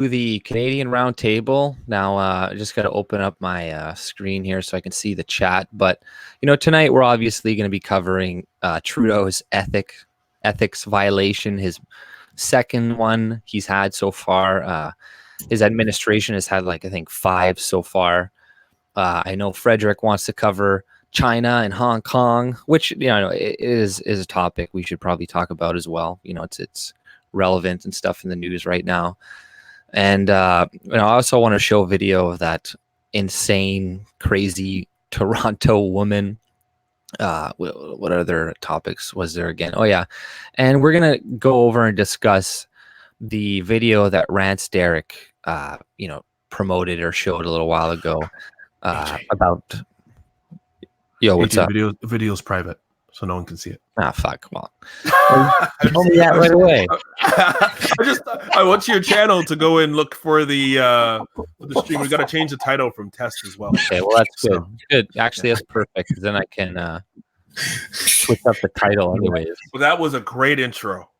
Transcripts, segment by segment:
the Canadian roundtable. Now, I just got to open up my screen here so I can see the chat. But, tonight we're obviously going to be covering Trudeau's ethics violation, his second one he's had so far. His administration has had, I think 5 so far. I know Frederick wants to cover China and Hong Kong, which, is a topic we should probably talk about as well. It's relevant and stuff in the news right now. And I also want to show a video of that insane, crazy Toronto woman. What other topics was there again? Oh yeah, and we're gonna go over and discuss the video that Rance Derrick, promoted or showed a little while ago about. Yo, what's up? Video's private, so no one can see it. Ah, fuck. Well, tell me that right away. I want your channel to go and look for the stream. We got to change the title from test as well. Okay, well that's good. Good. Actually, that's perfect. Then I can switch up the title, anyways. Well, that was a great intro.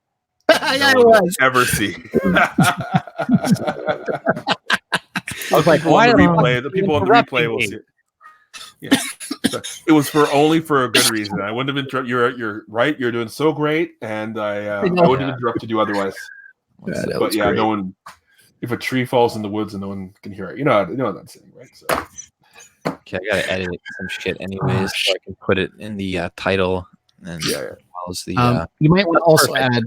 Yeah, it was. Ever see? I was like, why the people on the replay will see it. Yeah. It was only for a good reason. I wouldn't have interrupted. You're right. You're doing so great, and I wouldn't have interrupted you otherwise. But yeah, great. No one. If a tree falls in the woods and no one can hear it, you know what I'm saying, right? So. Okay, I gotta edit some shit anyways, so I can put it in the title. And yeah. You might want to also add.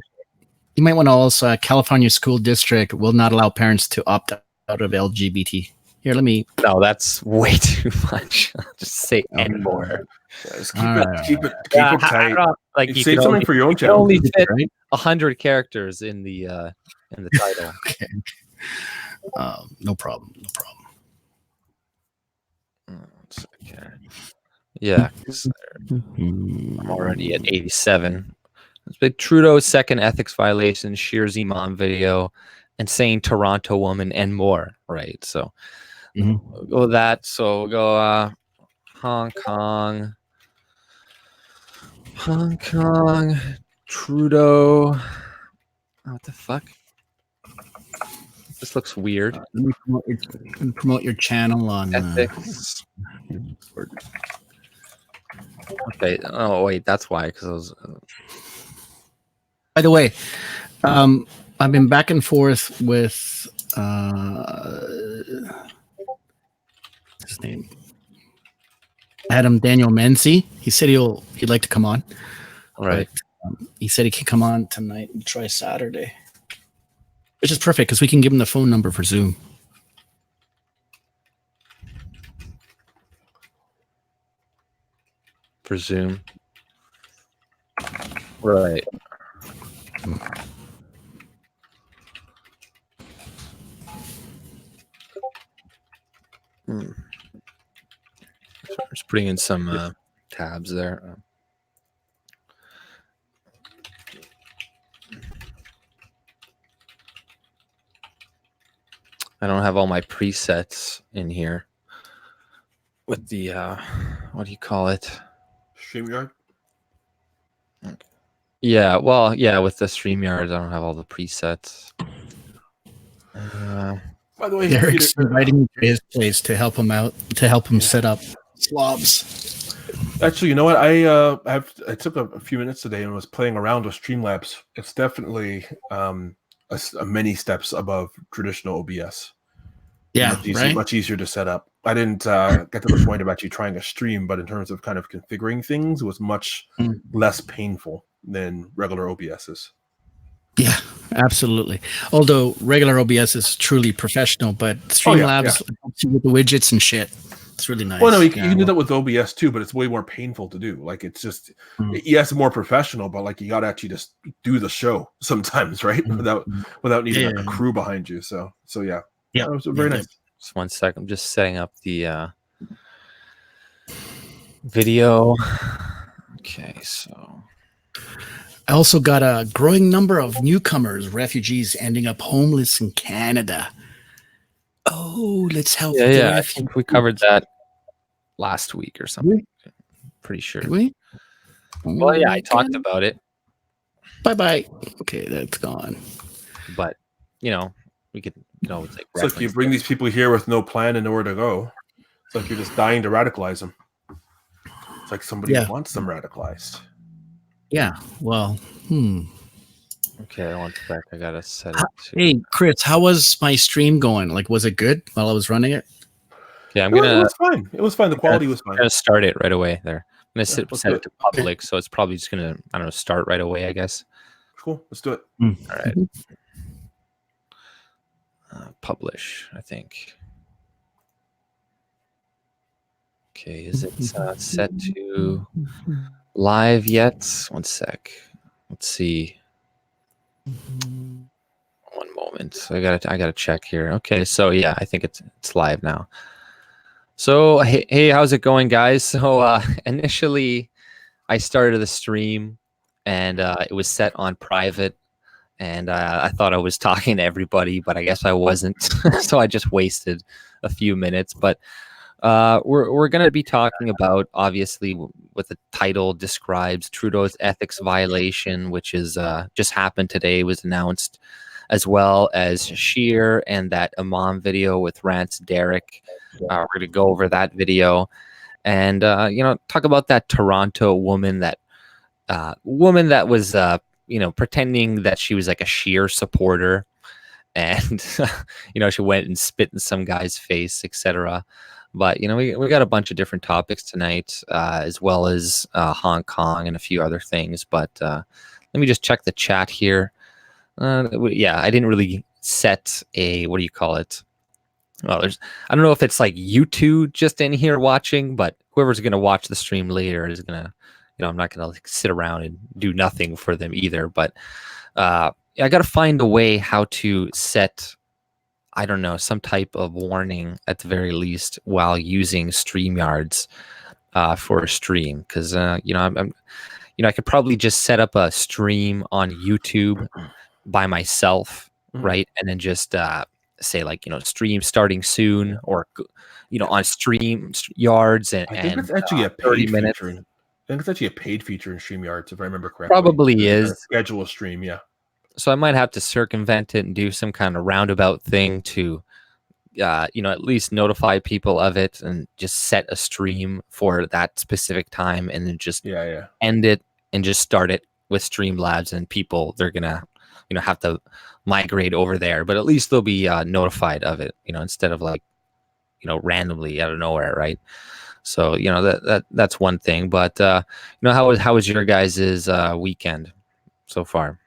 You might want to also California school district will not allow parents to opt out of LGBT. Here, let me. No, that's way too much. I'll just say anymore. Yeah, just keep it tight. You save something for your own channel. Only fit 100 characters in the title. Okay. No problem. Okay. Yeah, I'm already at 87. It's big Trudeau's second ethics violation, Scheer's Imam video, and saying Toronto woman and more. Right. So. We'll go with that. So we'll go Hong Kong, Trudeau. Oh, what the fuck? This looks weird. Let me promote your channel on ethics. Okay. Oh wait, that's why. Because I was. By the way, I've been back and forth with. His name Adam Daniel Menzie. He said he'd like to come on. All right. But, he said he can come on tonight and try Saturday, which is perfect because we can give him the phone number for Zoom. For Zoom. Right. Just putting in some tabs there. I don't have all my presets in here with the what do you call it? StreamYard? Yeah, well, yeah, with the StreamYard, I don't have all the presets. By the way, Derek's inviting me to his place to help him out, to help him set up slobs. Actually, you know what? I took a few minutes today and was playing around with Streamlabs. It's definitely many steps above traditional OBS. Yeah, much easier to set up. I didn't get to the point about you trying to stream, but in terms of kind of configuring things, it was much less painful than regular OBSs. Yeah, absolutely. Although regular OBS is truly professional, but Streamlabs helps you with the widgets and shit. It's really nice. Well, no, you can do that with OBS too, but it's way more painful to do. It's just, yes, more professional, but you got to actually just do the show sometimes, right? Without needing a crew behind you. So yeah, it was very nice. Just 1 second. I'm just setting up the video. Okay, so. I also got a growing number of newcomers, refugees ending up homeless in Canada. Oh, let's help. Yeah, I think we covered that last week or something. Pretty sure. Did we? Well, yeah, I talked about it. Bye-bye. Okay, that's gone. But, we could It's like It's like you bring these people here with no plan and nowhere to go. It's like you're just dying to radicalize them. It's like somebody wants them radicalized. Yeah. Well, Okay, 1 sec. I gotta set it to. Hey, Chris, how was my stream going? Like, was it good while I was running it? Yeah, It was fine. It was fine. The quality was fine. I'm gonna start it right away there. I'm gonna set it to public, so it's probably just gonna, I don't know, start right away, I guess. Cool. Let's do it. All right. Publish, I think. Okay, is it set to live yet? 1 sec. Let's see. 1 moment. So I gotta check here. Okay, so yeah, I think it's live now. So hey, how's it going, guys? So initially, I started the stream, and it was set on private, and I thought I was talking to everybody, but I guess I wasn't. So I just wasted a few minutes. But we're going to be talking about, obviously, what the title describes, Trudeau's ethics violation, which is just happened today, was announced, as well as Scheer and that Imam video with Rance Derrick. We're going to go over that video and talk about that Toronto woman that was pretending that she was like a Scheer supporter, and she went and spit in some guy's face, etc. But we got a bunch of different topics tonight, as well as Hong Kong and a few other things. But let me just check the chat here. Yeah, I didn't really set a, what do you call it? Well, I don't know if it's like you two just in here watching, but whoever's going to watch the stream later is going to, I'm not going to sit around and do nothing for them either. But I got to find a way how to set, I don't know, some type of warning at the very least while using StreamYards for a stream. Because, I could probably just set up a stream on YouTube by myself, right? And then just say like, stream starting soon, or, on StreamYards, and I think it's actually a paid feature. I think it's actually a paid feature in StreamYards, if I remember correctly. Probably is. Schedule a stream, yeah. So I might have to circumvent it and do some kind of roundabout thing to, at least notify people of it, and just set a stream for that specific time, and then just end it and just start it with Streamlabs, and people, they're gonna, have to migrate over there, but at least they'll be notified of it, instead of like, randomly out of nowhere, right? So that's one thing. But how was your guys' weekend so far?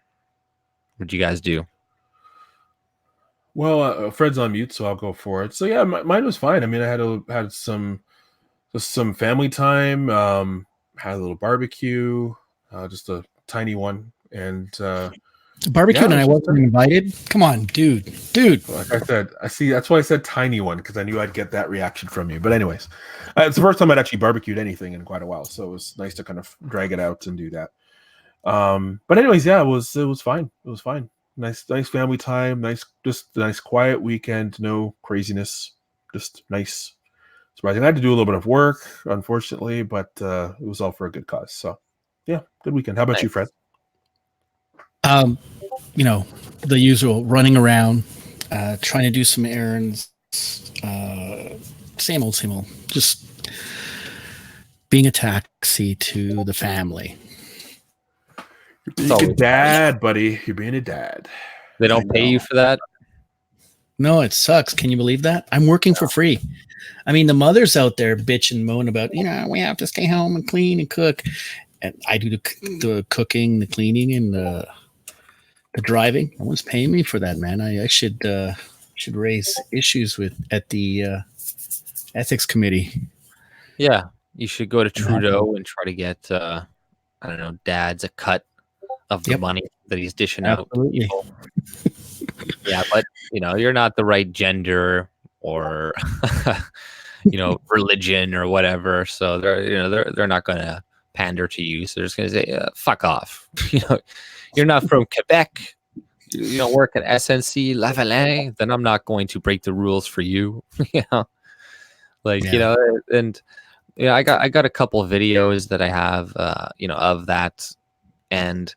What'd you guys do? Well, Fred's on mute, so I'll go for it. So yeah, mine was fine. I mean, I had some family time, had a little barbecue, just a tiny one, and barbecue, and I wasn't invited. Come on, dude. Like I said, that's why I said tiny one, because I knew I'd get that reaction from you. But anyways, it's the first time I'd actually barbecued anything in quite a while, so it was nice to kind of drag it out and do that. But anyways, yeah, it was fine. It was fine. Nice family time. Just a nice quiet weekend. No craziness. Just nice. Surprising. I had to do a little bit of work, unfortunately, but it was all for a good cause. So yeah, good weekend. How about you, Fred? The usual, running around, trying to do some errands, same old, just being a taxi to the family. You're being a dad, buddy. You're being a dad. They don't pay you for that? No, it sucks. Can you believe that? I'm working for free. I mean, the mothers out there bitch and moan about, we have to stay home and clean and cook. And I do the cooking, the cleaning, and the driving. No one's paying me for that, man. I should raise issues at the ethics committee. Yeah, you should go to Trudeau and try to get, I don't know, dads a cut of the money that he's dishing out. Yeah, but you're not the right gender or religion or whatever, so they're not going to pander to you. So they're just going to say, fuck off. You're not from Quebec. You don't work at SNC Lavalin, then I'm not going to break the rules for you. And I got a couple of videos that I have, of that, and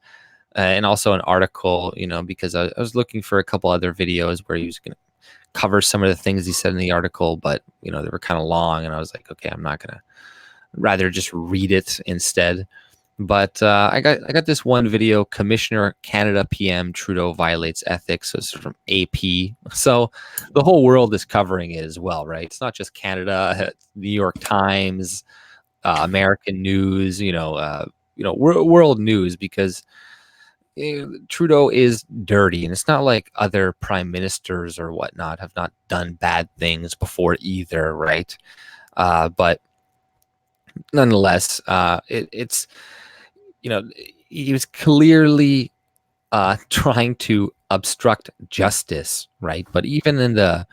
also an article, because I was looking for a couple other videos where he was cover some of the things he said in the article, but they were kind of long, and I was like, okay, I'm not gonna, rather just read it instead. But I got this one video, Commissioner Canada PM Trudeau violates ethics. So it's from AP. So the whole world is covering it as well, right? It's not just Canada. New York Times, American news, world news, because Trudeau is dirty, and it's not like other prime ministers or whatnot have not done bad things before either, right? But nonetheless, it's he was clearly trying to obstruct justice, right? But even in the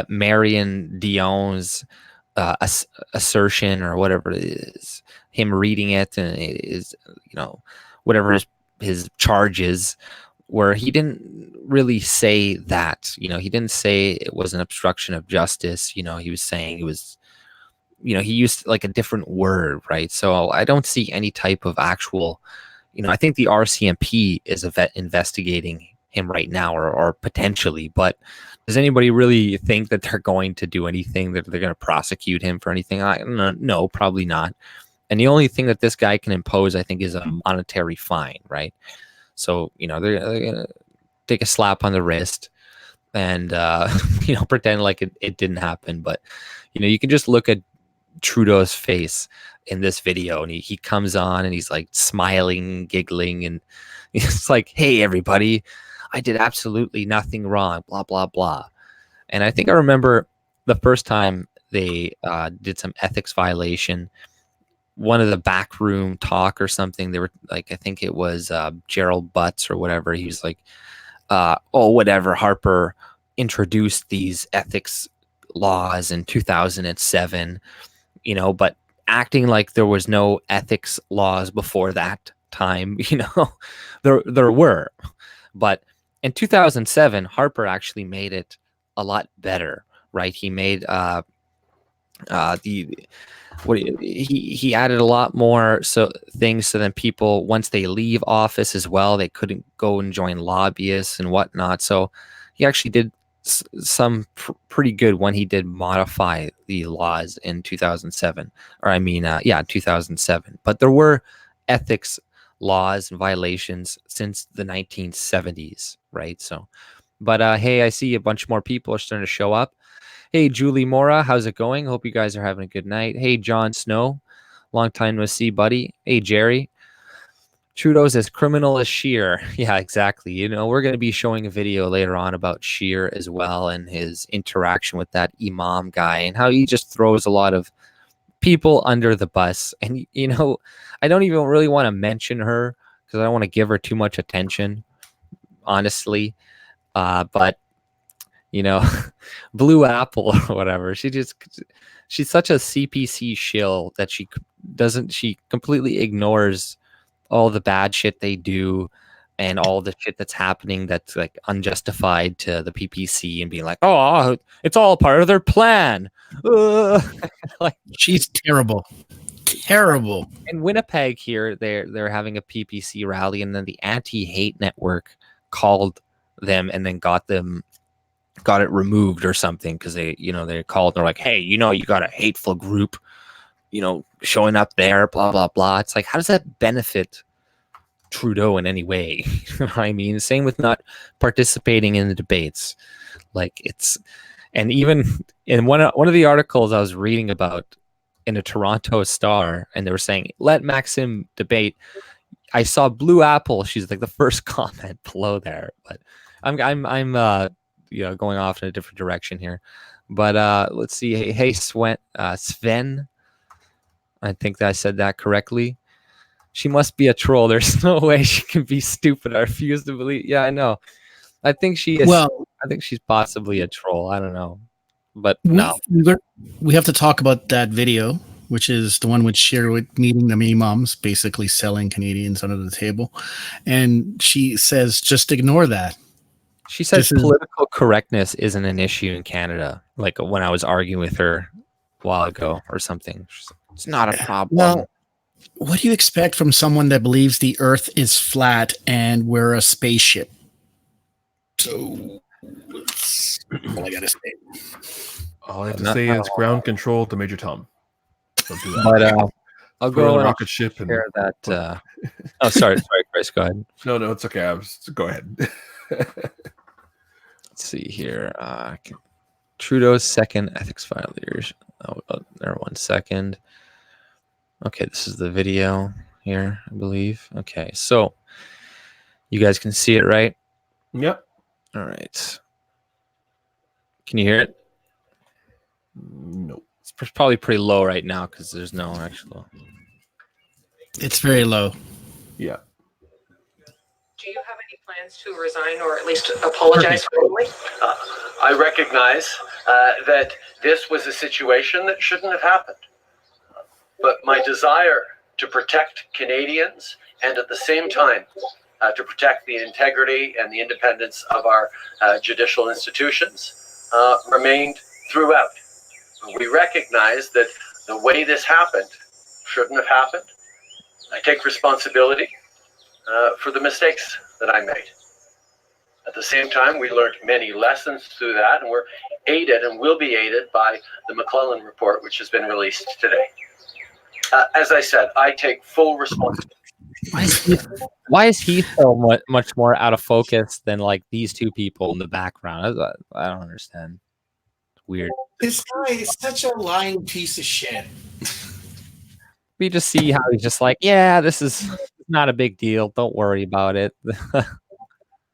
Marion Dion's assertion, or whatever it is, him reading it, and it is, whatever his charges, where he didn't really say that, he didn't say it was an obstruction of justice. He was saying it was, he used like a different word, right? So I don't see any type of actual, I think the RCMP is investigating him right now, or potentially, but does anybody really think that they're going to do anything, that they're going to prosecute him for anything? No, probably not. And the only thing that this guy can impose, I think, is a monetary fine, right? So, they're going to take a slap on the wrist and, pretend like it didn't happen. But, you can just look at Trudeau's face in this video, and he comes on and he's like smiling, giggling, and it's like, hey, everybody, I did absolutely nothing wrong, blah, blah, blah. And I think I remember the first time they did some ethics violation, one of the backroom talk or something, they were like, I think it was Gerald Butts or whatever. He was like, whatever, Harper introduced these ethics laws in 2007, but acting like there was no ethics laws before that time. There were, but in 2007, Harper actually made it a lot better, right? He made he added a lot more things, so then people, once they leave office as well, they couldn't go and join lobbyists and whatnot. So he actually did some pretty good when he did modify the laws in 2007, or 2007. But there were ethics laws and violations since the 1970s, right? So, but hey, I see a bunch more people are starting to show up. Hey, Julie Mora, how's it going? Hope you guys are having a good night. Hey, John Snow, long time no see, buddy. Hey, Jerry. Trudeau's as criminal as Scheer. Yeah, exactly. We're going to be showing a video later on about Scheer as well, and his interaction with that Imam guy, and how he just throws a lot of people under the bus. And, I don't even really want to mention her because I don't want to give her too much attention, honestly. But, Blue Apple or whatever, she's such a CPC shill that she completely ignores all the bad shit they do and all the shit that's happening that's like unjustified to the PPC, and being like, oh, it's all part of their plan. Like, she's terrible. In Winnipeg here, they're having a PPC rally, and then the anti-hate network called them and then got it removed or something, because they called and they're like, hey, you got a hateful group showing up there, blah blah blah. It's like, how does that benefit Trudeau in any way? You know what I mean? Same with not participating in the debates. Like, and even in one of the articles I was reading about in a Toronto Star, and they were saying, let Maxim debate, I saw Blue Apple, she's like the first comment below there. But I'm going off in a different direction here. But let's see. Hey, Sven, I think that I said that correctly. She must be a troll. There's no way she can be stupid. I refuse to believe. Yeah, I know. I think she is. Well, I think she's possibly a troll. I don't know. But no. We have to talk about that video, which is the one with Scheer meeting the Imams, basically selling Canadians under the table. And she says, just ignore that. She says political correctness isn't an issue in Canada. Like when I was arguing with her a while ago or something. It's not a problem. Well, what do you expect from someone that believes the earth is flat and we're a spaceship? So That's all I gotta say. All I have to say is ground control to Major Tom. Don't do that. But I'll Put go on and a I'll rocket ship and share that. Oh, sorry, Chris. Go ahead. no, it's okay. Go ahead. Let's see here. Trudeau's second ethics violation. There, 1 second. Okay, this is the video here, I believe. Okay, so you guys can see it, right? Yep. All right. Can you hear it? Nope. It's probably pretty low right now because there's no actual. It's very low. Yeah. Do you have any plans to resign or at least apologize formally? I recognize that this was a situation that shouldn't have happened. But my desire to protect Canadians and at the same time to protect the integrity and the independence of our judicial institutions remained throughout. We recognize that the way this happened shouldn't have happened. I take responsibility for the mistakes that I made. At the same time, we learned many lessons through that, and we're aided and will be aided by the McClellan report, which has been released today. As I said, I take full responsibility. Why is he so much more out of focus than like these two people in the background? I don't understand. It's weird. This guy is such a lying piece of shit. We just see how he's just like, yeah, this is not a big deal. Don't worry about it.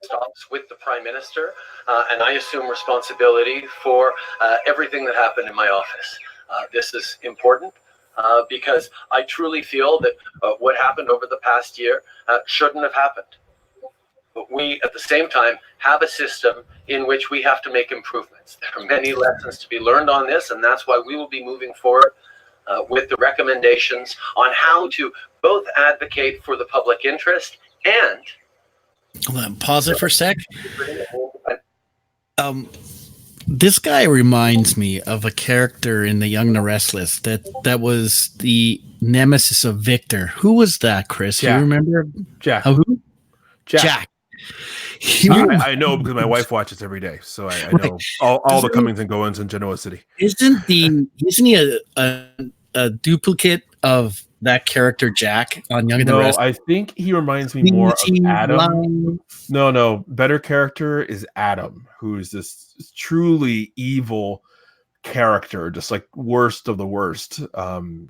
Stops with the Prime Minister, and I assume responsibility for everything that happened in my office. This is important because I truly feel that what happened over the past year shouldn't have happened. But we, at the same time, have a system in which we have to make improvements. There are many lessons to be learned on this, and that's why we will be moving forward with the recommendations on how to both advocate for the public interest and Hold on, pause it for a sec. This guy reminds me of a character in The Young and the Restless that was the nemesis of Victor. Who was that, Chris? Jack. You remember? Jack. Who? Jack. I know because my wife watches every day, so I know all the comings and goings in Genoa City. Isn't he a duplicate of that character Jack on Young and the Restless? I think he reminds me more of Adam. No, better character is Adam, who is this truly evil character, just like worst of the worst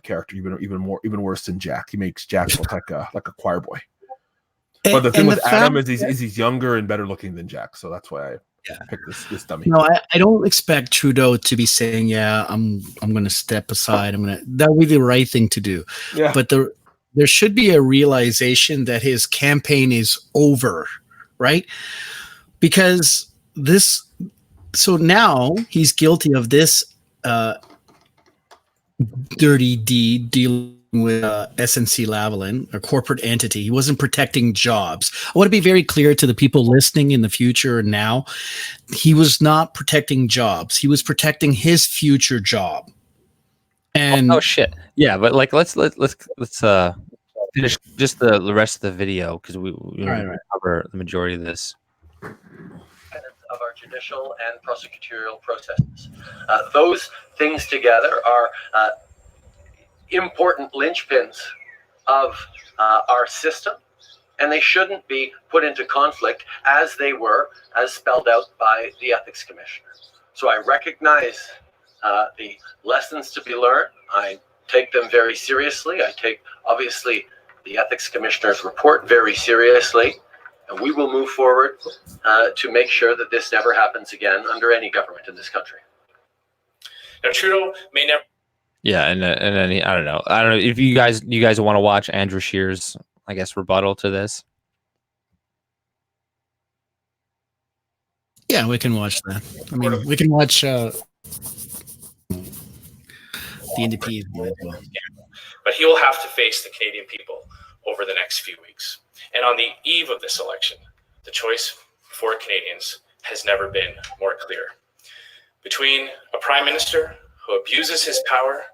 character, even worse than Jack. He makes Jack look like a choir boy. But the thing with Adam is he's younger and better looking than Jack, so that's why I picked this dummy. No, I don't expect Trudeau to be saying, "Yeah, I'm going to step aside. That would be the right thing to do." Yeah. But there should be a realization that his campaign is over, right? Because so now he's guilty of this dirty deed dealing with SNC Lavalin, a corporate entity. He wasn't protecting jobs. I want to be very clear to the people listening in the future now. He was not protecting jobs. He was protecting his future job. And oh shit. Yeah, but like let's finish just the rest of the video because we cover the majority of this. Of our judicial and prosecutorial processes. Those things together are important linchpins of our system, and they shouldn't be put into conflict as they were, as spelled out by the Ethics Commissioner. So I recognize the lessons to be learned. I take them very seriously. I take, obviously, the Ethics Commissioner's report very seriously, and we will move forward to make sure that this never happens again under any government in this country. Now, Trudeau may never. Yeah, and then I don't know if you guys want to watch Andrew Scheer's, I guess, rebuttal to this. Yeah, we can watch that. I mean, we can watch the NDP. But he will have to face the Canadian people over the next few weeks. And on the eve of this election, the choice for Canadians has never been more clear. Between a prime minister who abuses his power,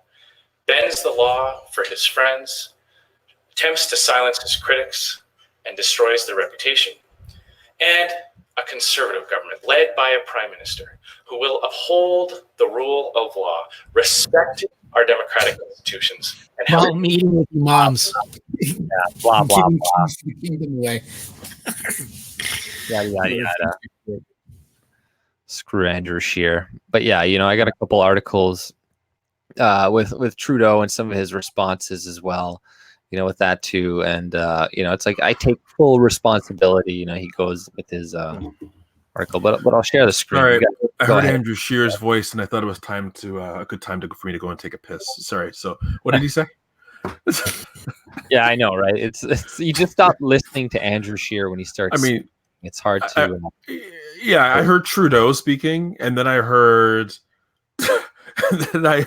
bends the law for his friends, attempts to silence his critics, and destroys their reputation, and a conservative government led by a prime minister who will uphold the rule of law, respect our democratic institutions, and While meeting with imams. Blah blah Giving blah. keys to the kingdom away. Yada yada yada. Screw Andrew Scheer. But yeah, I got a couple articles with Trudeau and some of his responses as well. With that too, and it's like I take full responsibility. He goes with his article, but I'll share the screen. All right, I heard ahead. Andrew Scheer's voice, and I thought it was time to a good time for me to go and take a piss. Sorry. So, what did he say? Yeah, I know, right? It's you just stop listening to Andrew Scheer when he starts. I mean, it's hard to. I heard Trudeau speaking, and then I heard, and then I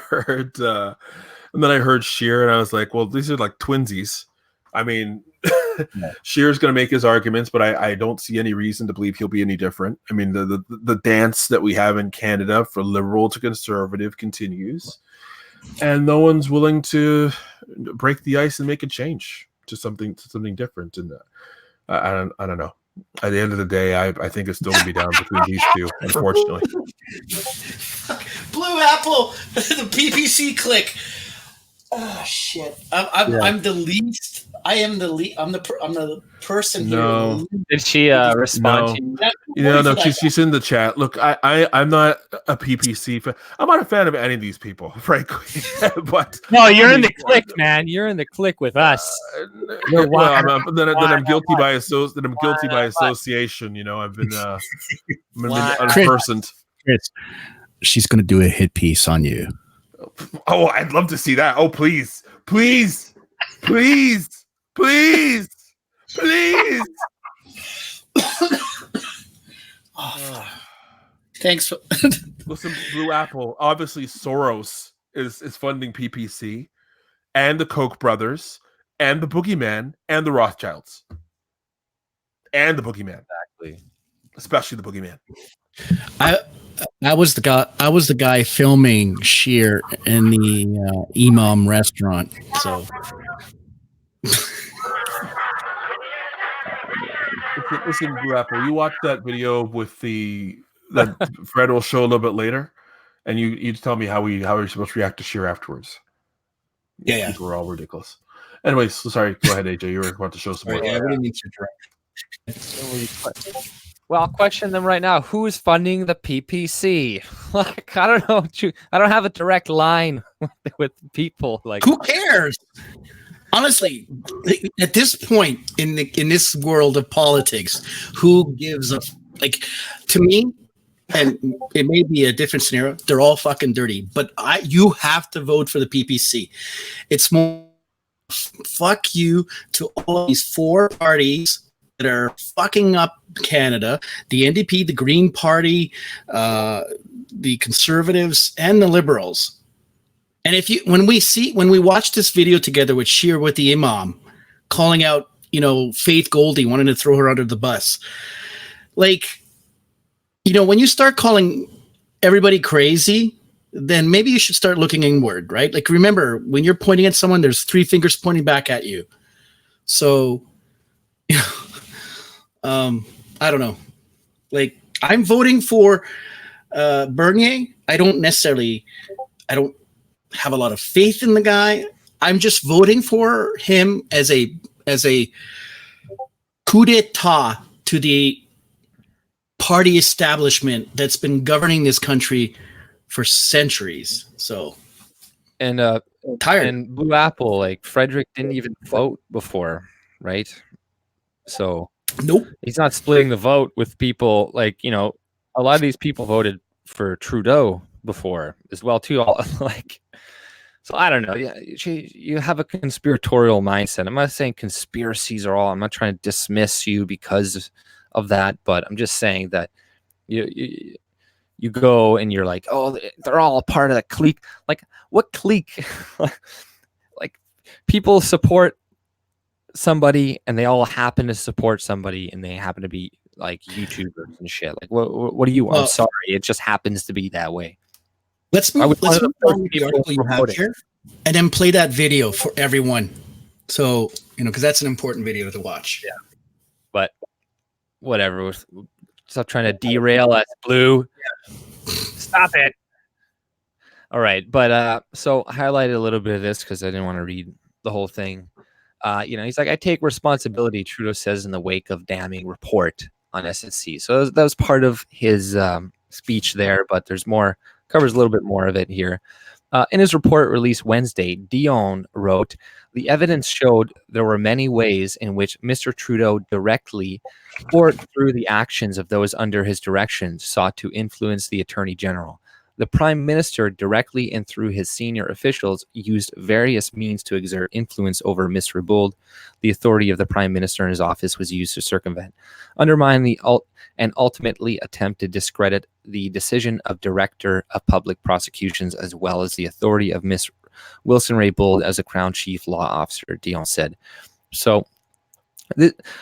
heard Scheer, and I was like, well, these are like twinsies. I mean, Scheer's going to make his arguments, but I don't see any reason to believe he'll be any different. I mean, the dance that we have in Canada for liberal to conservative continues, and no one's willing to break the ice and make a change to something different. And I don't know. At the end of the day, I think it's still going to be down between these two, unfortunately. Blue Apple, the PPC click. Oh shit! I'm the least. I am the least. I'm the person here. Did she respond to you? No. She's in the chat. Look, I'm not a PPC fan. I'm not a fan of any of these people, frankly. But no, you're in the clique, man. You're in the clique with us. I'm guilty by association. I've been unpersoned. Chris, she's gonna do a hit piece on you. Oh, I'd love to see that. Oh, please. Thanks. Listen, Blue Apple. Obviously, Soros is funding PPC, and the Koch brothers, and the Boogeyman, and the Rothschilds, and the Boogeyman. Exactly. Especially the Boogeyman. I was the guy filming Scheer in the Imam restaurant. So listen, Blue Apple. You watched that video with that Fred will show a little bit later, and you tell me how we're supposed to react to Scheer afterwards. Yeah. We're all ridiculous. Anyways, sorry. Go ahead, AJ. You were about to show some more. Everybody needs to direct. Well, I'll question them right now. Who is funding the PPC? Like, I don't know. I don't have a direct line with people. Like, who cares? Honestly, at this point in this world of politics, who gives a like? To me, and it may be a different scenario. They're all fucking dirty, but you have to vote for the PPC. It's more fuck you to all these four parties that are fucking up Canada, the NDP, the Green Party, the Conservatives, and the Liberals. And when we watch this video together with Scheer with the Imam, calling out, Faith Goldie, wanting to throw her under the bus, like, when you start calling everybody crazy, then maybe you should start looking inward, right? Like, remember, when you're pointing at someone, there's three fingers pointing back at you. So, I don't know. Like, I'm voting for Bernier. I don't have a lot of faith in the guy. I'm just voting for him as a coup d'etat to the party establishment that's been governing this country for centuries. So, and tired. And Blue Apple, like Frederick didn't even vote before, right? So nope, he's not splitting the vote with people. Like, a lot of these people voted for Trudeau before as well too. So I don't know. Yeah, you have a conspiratorial mindset. I'm not saying conspiracies are all. I'm not trying to dismiss you because of that, but I'm just saying that you go and you're like, oh, they're all a part of that clique. Like, what clique? Like, people support somebody and they all happen to support somebody and they happen to be like YouTubers and shit. Like, what do you want? I'm sorry, it just happens to be that way. Let's move on with the article you have here and then play that video for everyone. So, because that's an important video to watch. Yeah. But whatever. Stop trying to derail us, Blue. Stop it. All right, but so I highlighted a little bit of this because I didn't want to read the whole thing. He's like, I take responsibility, Trudeau says in the wake of damning report on SNC. So that was part of his speech there, but there's more, covers a little bit more of it here. In his report released Wednesday, Dion wrote, the evidence showed there were many ways in which Mr. Trudeau directly or through the actions of those under his direction sought to influence the Attorney General. The Prime Minister, directly and through his senior officials, used various means to exert influence over Ms. Ribould. The authority of the Prime Minister in his office was used to circumvent, undermine and ultimately attempt to discredit the decision of Director of Public Prosecutions, as well as the authority of Ms. Wilson Raybould as a Crown Chief Law Officer, Dion said. So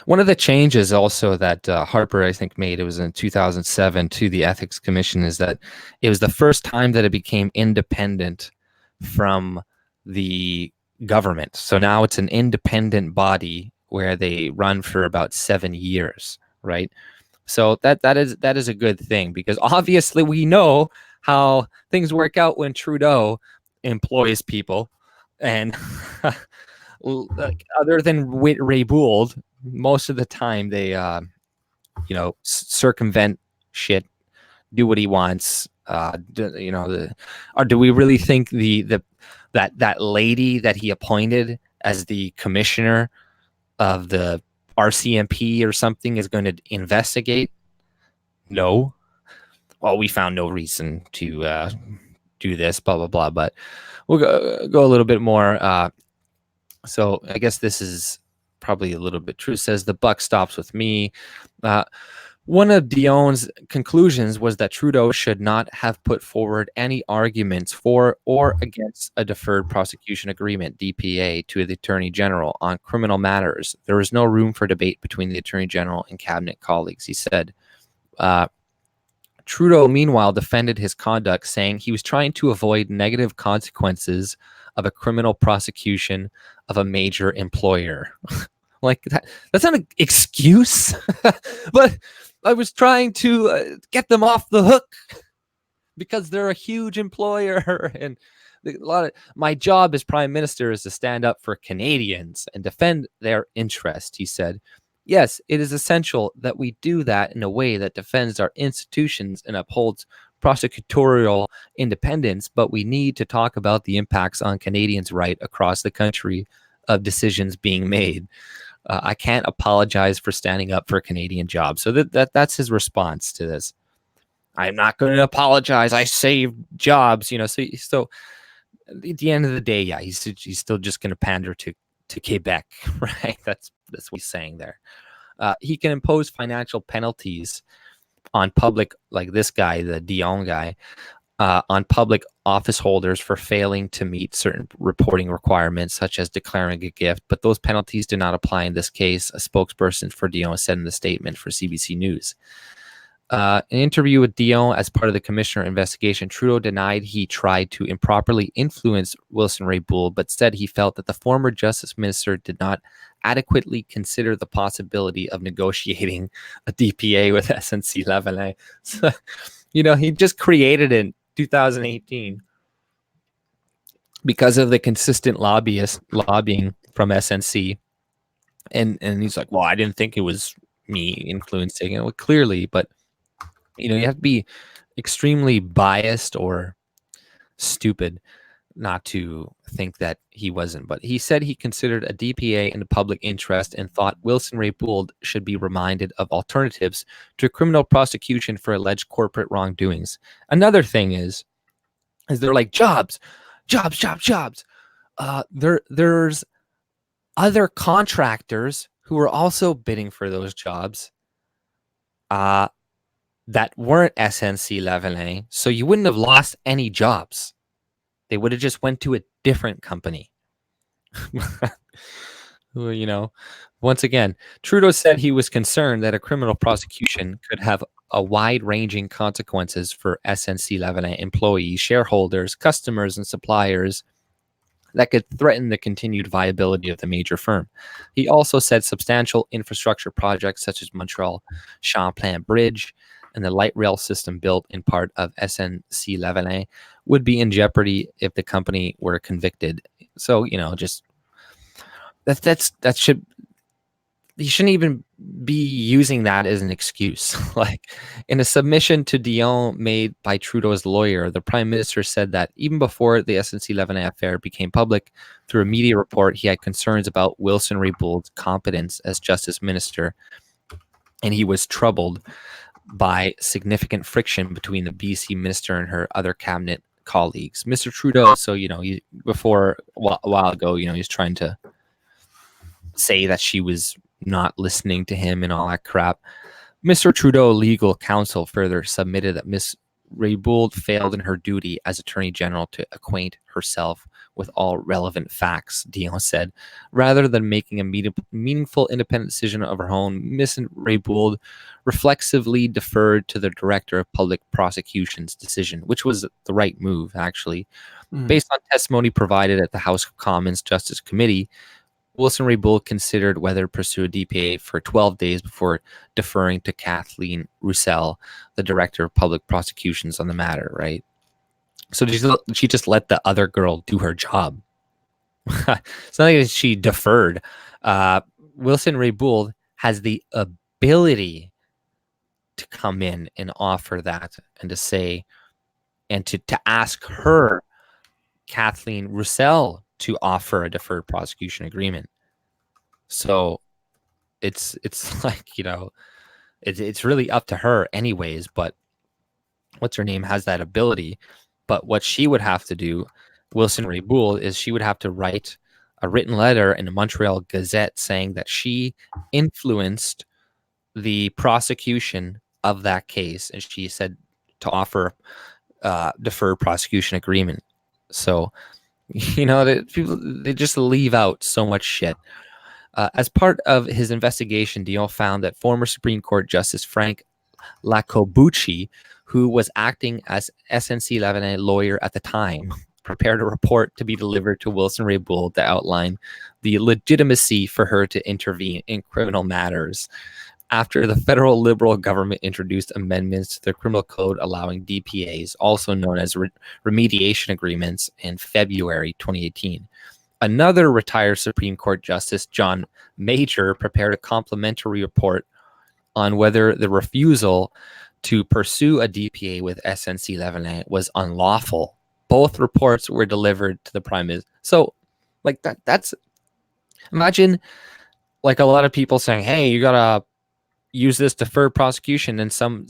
one of the changes also that Harper, I think, made, it was in 2007 to the Ethics Commission, is that it was the first time that it became independent from the government. So now it's an independent body where they run for about 7 years, right? So that is a good thing, because obviously we know how things work out when Trudeau employs people, and other than Raybould, most of the time they circumvent shit, do what he wants. Or do we really think that lady that he appointed as the commissioner of the RCMP or something is going to investigate? No. Well, we found no reason to do this, blah blah blah. But we'll go a little bit more. So I guess this is probably a little bit true. Says the buck stops with me. One of Dion's conclusions was that Trudeau should not have put forward any arguments for or against a deferred prosecution agreement, DPA, to the Attorney General on criminal matters. There was no room for debate between the Attorney General and cabinet colleagues, he said. Trudeau, meanwhile, defended his conduct, saying he was trying to avoid negative consequences of a criminal prosecution of a major employer. Like that's not an excuse, but I was trying to get them off the hook because they're a huge employer, and my job as Prime Minister is to stand up for Canadians and defend their interest, he said. Yes, it is essential that we do that in a way that defends our institutions and upholds prosecutorial independence, but we need to talk about the impacts on Canadians' right across the country of decisions being made. I can't apologize for standing up for Canadian jobs. So that's his response to this. I'm not going to apologize. I saved jobs, So at the end of the day, yeah, he's still just going to pander to Quebec, right? That's what he's saying there. He can impose financial penalties on public, like this guy, the Dion guy, on public office holders for failing to meet certain reporting requirements, such as declaring a gift. But those penalties do not apply in this case, a spokesperson for Dion said in the statement for CBC News. An interview with Dion as part of the commissioner investigation, Trudeau denied he tried to improperly influence Wilson Raybould, but said he felt that the former justice minister did not adequately consider the possibility of negotiating a DPA with SNC-Lavalin. So, he just created it in 2018 because of the consistent lobbying from SNC. And he's like, well, I didn't think it was me influencing it. Well, clearly, but you have to be extremely biased or stupid not to think that he wasn't. But he said he considered a DPA in the public interest and thought Wilson Raybould should be reminded of alternatives to criminal prosecution for alleged corporate wrongdoings. Another thing is they're like, jobs. There's other contractors who are also bidding for those jobs that weren't SNC-Lavalin, so you wouldn't have lost any jobs. They would have just went to a different company. Once again, Trudeau said he was concerned that a criminal prosecution could have a wide-ranging consequences for SNC-Lavalin employees, shareholders, customers, and suppliers. that could threaten the continued viability of the major firm. He also said substantial infrastructure projects such as Montreal Champlain Bridge and the light rail system built in part of SNC-Lavalin would be in jeopardy if the company were convicted. So, you know, just that should, you shouldn't even be using that as an excuse. Like, in a submission to Dion made by Trudeau's lawyer, the Prime Minister said that even before the SNC-Lavalin affair became public, through a media report, he had concerns about Wilson Raybould's competence as Justice Minister, and he was troubled by significant friction between the BC minister and her other cabinet colleagues. Mr. Trudeau, so, you know, a while ago, you know, he's trying to say that she was not listening to him and all that crap. Mr. Trudeau legal counsel further submitted that Ms. Raybould failed in her duty as Attorney General to acquaint herself with all relevant facts, Dion said. Rather than making a meaningful independent decision of her own, Ms. Raybould reflexively deferred to the Director of Public Prosecution's decision, which was the right move, actually. Based on testimony provided at the House of Commons Justice Committee, Wilson Raybould considered whether to pursue a DPA for 12 days before deferring to Kathleen Roussel, the Director of Public Prosecutions, on the matter, right? So she just let the other girl do her job. It's not like she deferred. Wilson Raybould has the ability to come in and offer that and to say, and to ask her, Kathleen Roussel, to offer a deferred prosecution agreement. So it's like, you know, it's really up to her anyways, but what's her name has that ability. But what she would have to do, Wilson Raybould, is she would have to write a written letter in the Montreal Gazette saying that she influenced the prosecution of that case, and she said to offer deferred prosecution agreement. So, you know, they just leave out so much shit. As part of his investigation, Dion found that former Supreme Court Justice Frank Lacobucci, who was acting as SNC-Lavalin lawyer at the time, prepared a report to be delivered to Wilson Raybould to outline the legitimacy for her to intervene in criminal matters. After the federal Liberal government introduced amendments to the criminal code allowing DPAs, also known as remediation agreements, in February 2018. Another retired Supreme Court Justice, John Major, prepared a complimentary report on whether the refusal to pursue a DPA with SNC-Lavalin was unlawful. Both reports were delivered to the Prime Minister. So, like, that's... Imagine, like, a lot of people saying, hey, you gotta use this deferred prosecution, and some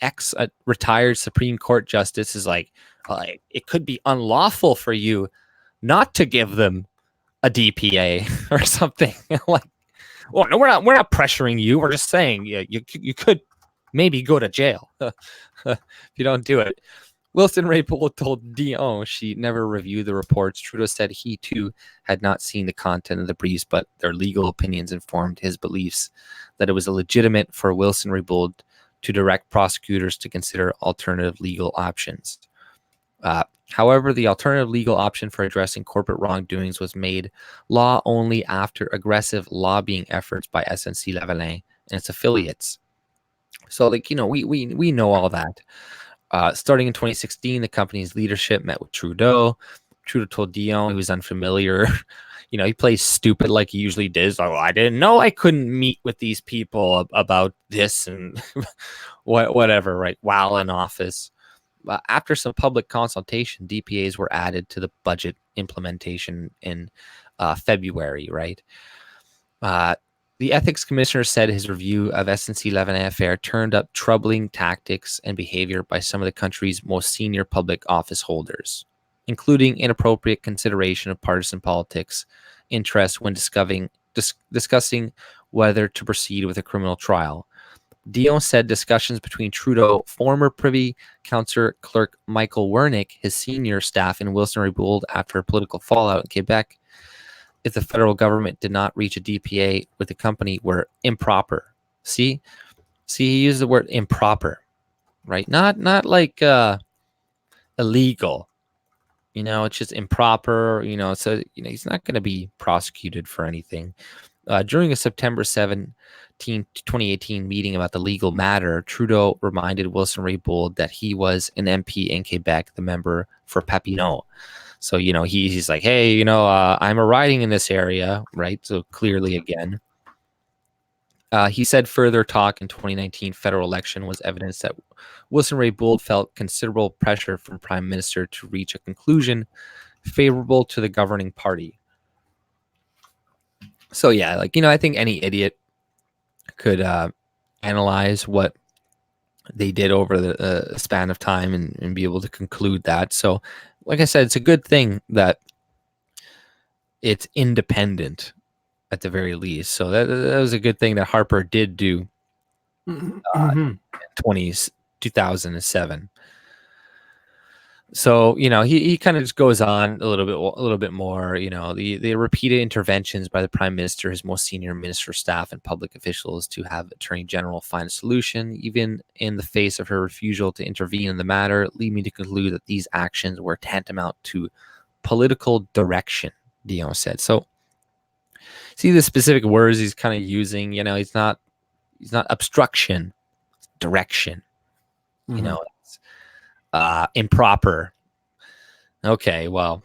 ex-retired Supreme Court justice is like, it could be unlawful for you not to give them a DPA or something. Like, well, no, we're not pressuring you. We're just saying you could maybe go to jail if you don't do it. Wilson Raybould told Dion she never reviewed the reports. Trudeau said he too had not seen the content of the briefs, but their legal opinions informed his beliefs that it was illegitimate for Wilson Raybould to direct prosecutors to consider alternative legal options. However, the alternative legal option for addressing corporate wrongdoings was made law only after aggressive lobbying efforts by SNC-Lavalin and its affiliates. So, like, you know, we know all that. Starting in 2016, the company's leadership met with Trudeau. Trudeau told Dion he was unfamiliar. You know, he plays stupid like he usually does. Oh, I didn't know I couldn't meet with these people about this and whatever, right? While in office. After some public consultation, DPAs were added to the budget implementation in February, right? The ethics commissioner said his review of SNC-Lavalin affair turned up troubling tactics and behavior by some of the country's most senior public office holders, including inappropriate consideration of partisan politics interests when discussing whether to proceed with a criminal trial. Dion said discussions between Trudeau, former Privy Councillor Clerk Michael Wernick, his senior staff, and Wilson Raybould after political fallout in Quebec, if the federal government did not reach a DPA with the company, were improper. See, he used the word improper, right? Not like illegal. It's just improper, so, he's not going to be prosecuted for anything. During a September 17, 2018 meeting about the legal matter, Trudeau reminded Wilson-Raybould that he was an MP in Quebec, the member for Papineau. So, he's like, hey, I'm a riding in this area, right? So clearly, again, he said further talk in 2019 federal election was evidence that Wilson-Raybould felt considerable pressure from Prime Minister to reach a conclusion favorable to the governing party. So yeah, I think any idiot could analyze what they did over the span of time and be able to conclude that. So, like I said, it's a good thing that it's independent at the very least. So that was a good thing that Harper did do in 2007. So, he kind of just goes on a little bit more, the repeated interventions by the Prime Minister, his most senior minister staff and public officials to have Attorney General find a solution, even in the face of her refusal to intervene in the matter, lead me to conclude that these actions were tantamount to political direction, Dion said. So, see the specific words he's kind of using, he's not obstruction, direction, it's improper. Okay, well,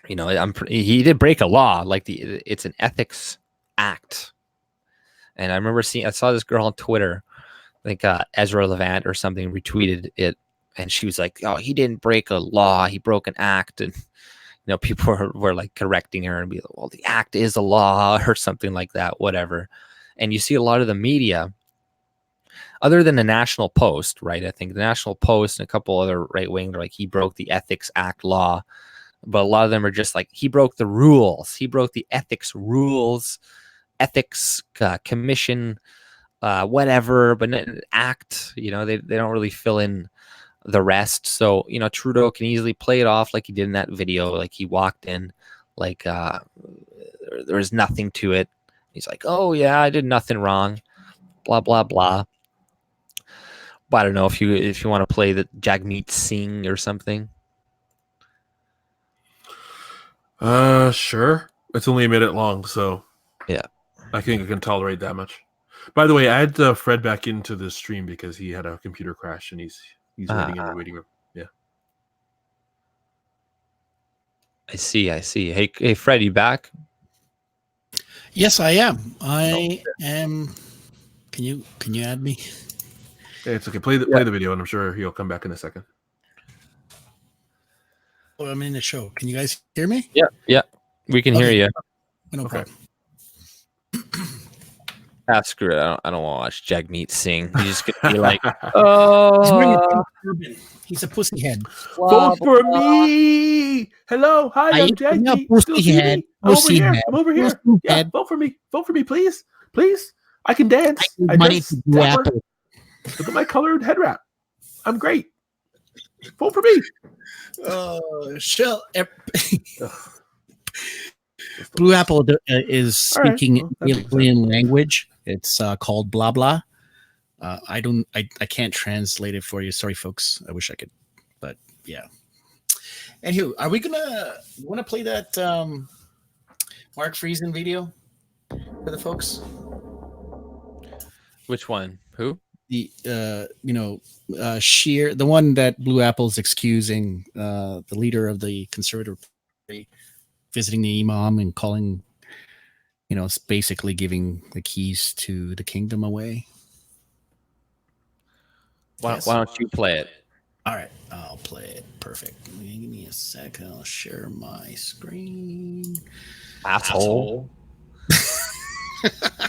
he did break a law, it's an ethics act. And I saw this girl on Twitter, I think Ezra Levant or something retweeted it, and she was like, oh, he didn't break a law, he broke an act. And people were like correcting her and be like, well, the act is a law or something like that, whatever. And you see a lot of the media, other than the National Post, right? I think the National Post and a couple other right wing are like, he broke the Ethics Act law. But a lot of them are just like, he broke the rules. He broke the ethics rules, ethics commission, whatever, but act, they don't really fill in the rest. So, Trudeau can easily play it off like he did in that video. Like he walked in, like there was nothing to it. He's like, oh yeah, I did nothing wrong, blah, blah, blah. But I don't know if you want to play the Jagmeet Singh or something. Sure. It's only a minute long, so yeah, I think I can tolerate that much. By the way, I had Fred back into the stream because he had a computer crash and he's waiting in the waiting room. Yeah. I see. Hey, Fred, you back? Yes, I am. I am. Can you add me? Yeah, it's okay. Play the video, and I'm sure he'll come back in a second. Oh, I'm in the show. Can you guys hear me? Yeah, we can hear you. No problem. Screw it. I don't want to watch Jagmeet Singh. He's just gonna be like, oh, he's a pussyhead. Vote for me. Hello, hi, I'm Jagmeet. Pussyhead. I'm over here. Yeah, vote for me. Vote for me, please. Please. I can dance. I dance. Look at my colored head wrap. I'm great. Vote for me. Blue Apple is speaking alien language. It's called blah blah. I can't translate it for you. Sorry, folks. I wish I could, but yeah. Anywho, are we want to play that Mark Friesen video for the folks? Which one? Who? The Scheer, the one that Blue Apple's excusing the leader of the Conservative Party visiting the Imam and calling, basically giving the keys to the kingdom away. Why don't you play it? All right, I'll play it. Perfect. Give me a sec. I'll share my screen. Asshole.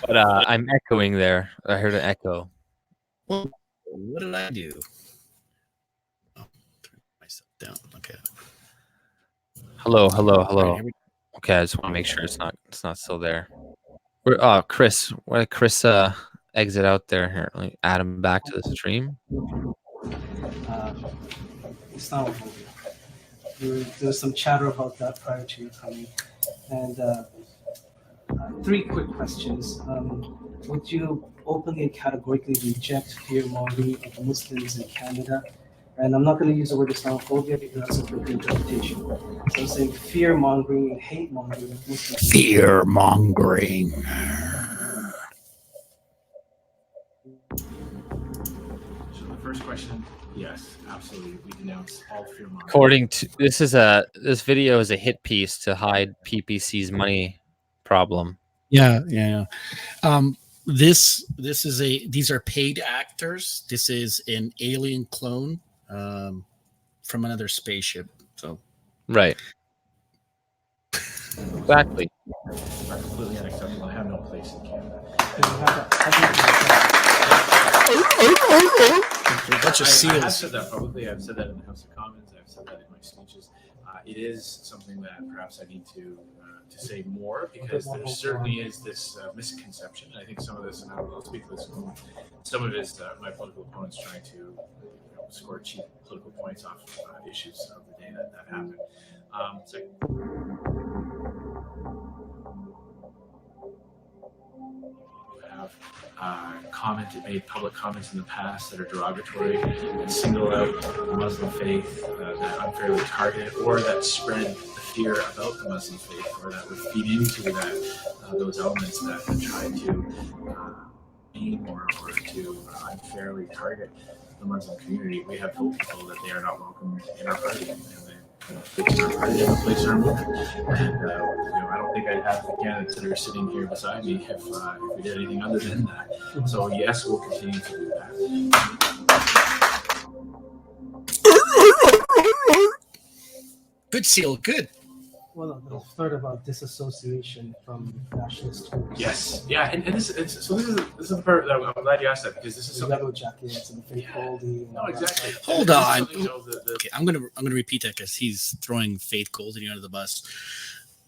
But I'm echoing there. I heard an echo. Well, what did I do? Oh, turn myself down. Okay. Hello. Right, okay, I just want to make sure it's not still there. Chris. Why did Chris exit out there? Here, let me add him back to the stream. It's not over. There was some chatter about that prior to you coming, and 3 quick questions. Would you openly and categorically reject fear mongering of Muslims in Canada? And I'm not going to use the word Islamophobia because that's a big interpretation. So I'm saying fear mongering and hate mongering. Fear mongering. So the first question, yes, absolutely, we denounce all fear mongering. According to this video is a hit piece to hide PPC's money problem. Yeah. These are paid actors. This is an alien clone from another spaceship. So Right. Exactly. Are completely unacceptable. I have no place in Canada. a bunch of I have seals. said that publicly. I've said that in the House of Commons. I've said that in my speeches. It is something that perhaps I need to say more, because there certainly is this misconception. I think some of this, and I'll speak to this in a moment, some of it is my political opponents trying to score cheap political points off issues of the day that happened. Have made public comments in the past that are derogatory and single out the Muslim faith, that unfairly target or that spread the fear about the Muslim faith, or that would feed into those elements that try to aim or to unfairly target the Muslim community. We have told people that they are not welcome in our party, and they cannot party in a place in our movement. And I don't think I'd have the candidates that are sitting here beside me if we did anything other than that. So yes, we'll continue to do that. Good seal, good. Well, the third about disassociation from nationalist groups. Yes, yeah, and this is the part that I'm glad you asked that, because this is The something. yellow jackets and the fake Goldie. No, exactly. Hold And on. this is something, Okay, I'm gonna repeat that because he's throwing Faith Goldie under the bus.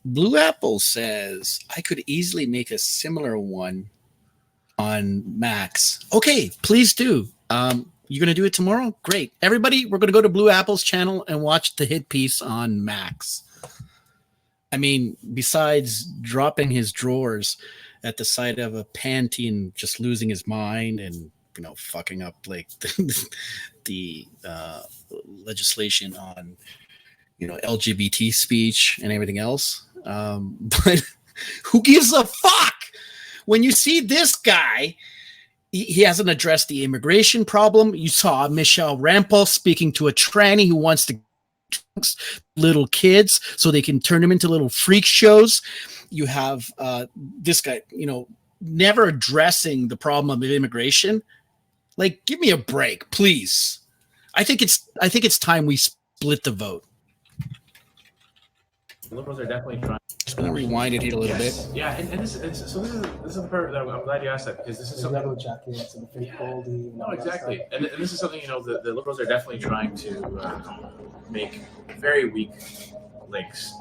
Blue Apple says I could easily make a similar one on Max. Okay, please do. You're gonna do it tomorrow? Great. Everybody, we're gonna go to Blue Apple's channel and watch the hit piece on Max. I mean, besides dropping his drawers at the sight of a panty and just losing his mind and fucking up like the legislation on LGBT speech and everything else. But who gives a fuck when you see this guy? He hasn't addressed the immigration problem. You saw Michelle Rampal speaking to a tranny who wants to little kids so they can turn them into little freak shows. You have this guy, never addressing the problem of immigration. Like, give me a break, please. I think it's time we split the vote. the Liberals are definitely trying. Just gonna rewind it here a little bit. Yeah, and this is the part that I'm glad you asked that, because this is The something. yellow jackets and the fake Goldie. No, exactly, and this is something the Liberals are definitely trying to make very weak links.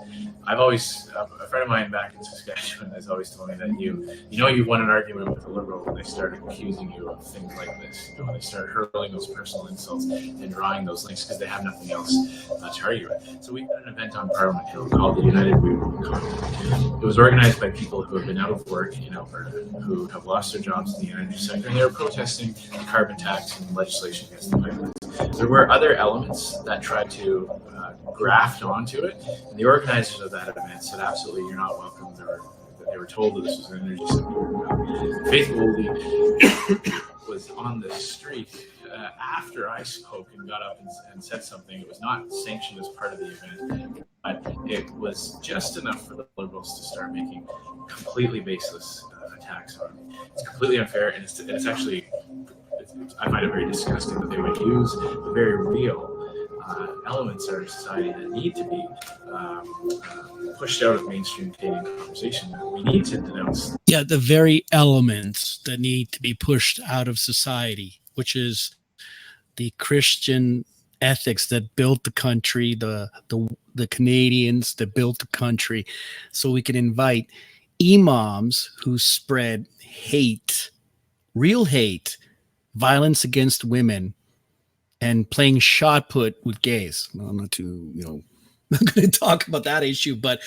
I've always a friend of mine back in Saskatchewan has always told me that you've won an argument with a Liberal when they start accusing you of things like this. When they start hurling those personal insults and drawing those links because they have nothing else to argue with. So we had an event on Parliament Hill called the United We Will Conference. It was organized by people who have been out of work in Alberta, who have lost their jobs in the energy sector, and they were protesting the carbon tax and legislation against the pipelines. There were other elements that tried to graft onto it, and the organizers of that event said, absolutely, you're not welcome. They were told that this was an energy sector. Faith Goldie was on the street after I spoke and got up and said something. It was not sanctioned as part of the event, but it was just enough for the Liberals to start making completely baseless attacks on me. It's completely unfair, and it's actually, I find it very disgusting that they would use the very real elements in our society that need to be pushed out of mainstream Canadian conversation. We need to denounce. Yeah, the very elements that need to be pushed out of society, which is the Christian ethics that built the country, the Canadians that built the country, so we can invite imams who spread hate, real hate, violence against women, and playing shot put with gays. Well, I'm not too, not going to talk about that issue, but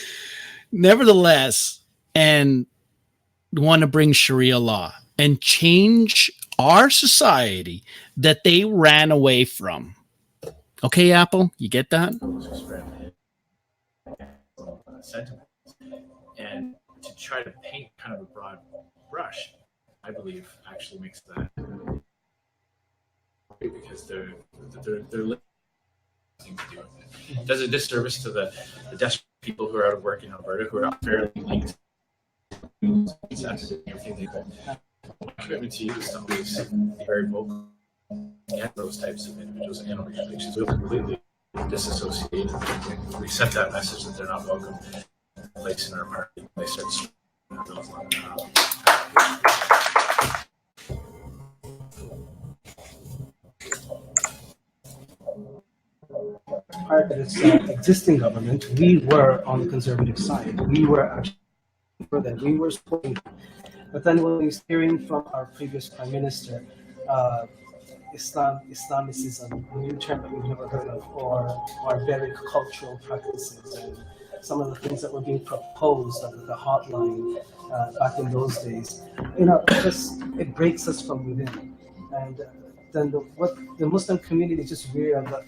nevertheless, and want to bring Sharia law and change our society that they ran away from. Okay, Apple, you get that? Sentiments. And to try to paint kind of a broad brush, I believe actually makes that because they're listening to do it. Does a disservice to the desperate people who are out of work in Alberta who are not fairly linked to everything they could. My commitment to you is to always be very vocal against those types of individuals and organizations. We're completely disassociated. We sent that message that they're not welcome place in our party. They start prior to this existing government, we were on the conservative side. We were actually for that. We were supporting. But then when we're hearing from our previous prime minister, Islamicism, a new term that we've never heard of, or barbaric cultural practices, and some of the things that were being proposed under the hotline back in those days, it breaks us from within. And then the Muslim community is just weary of that.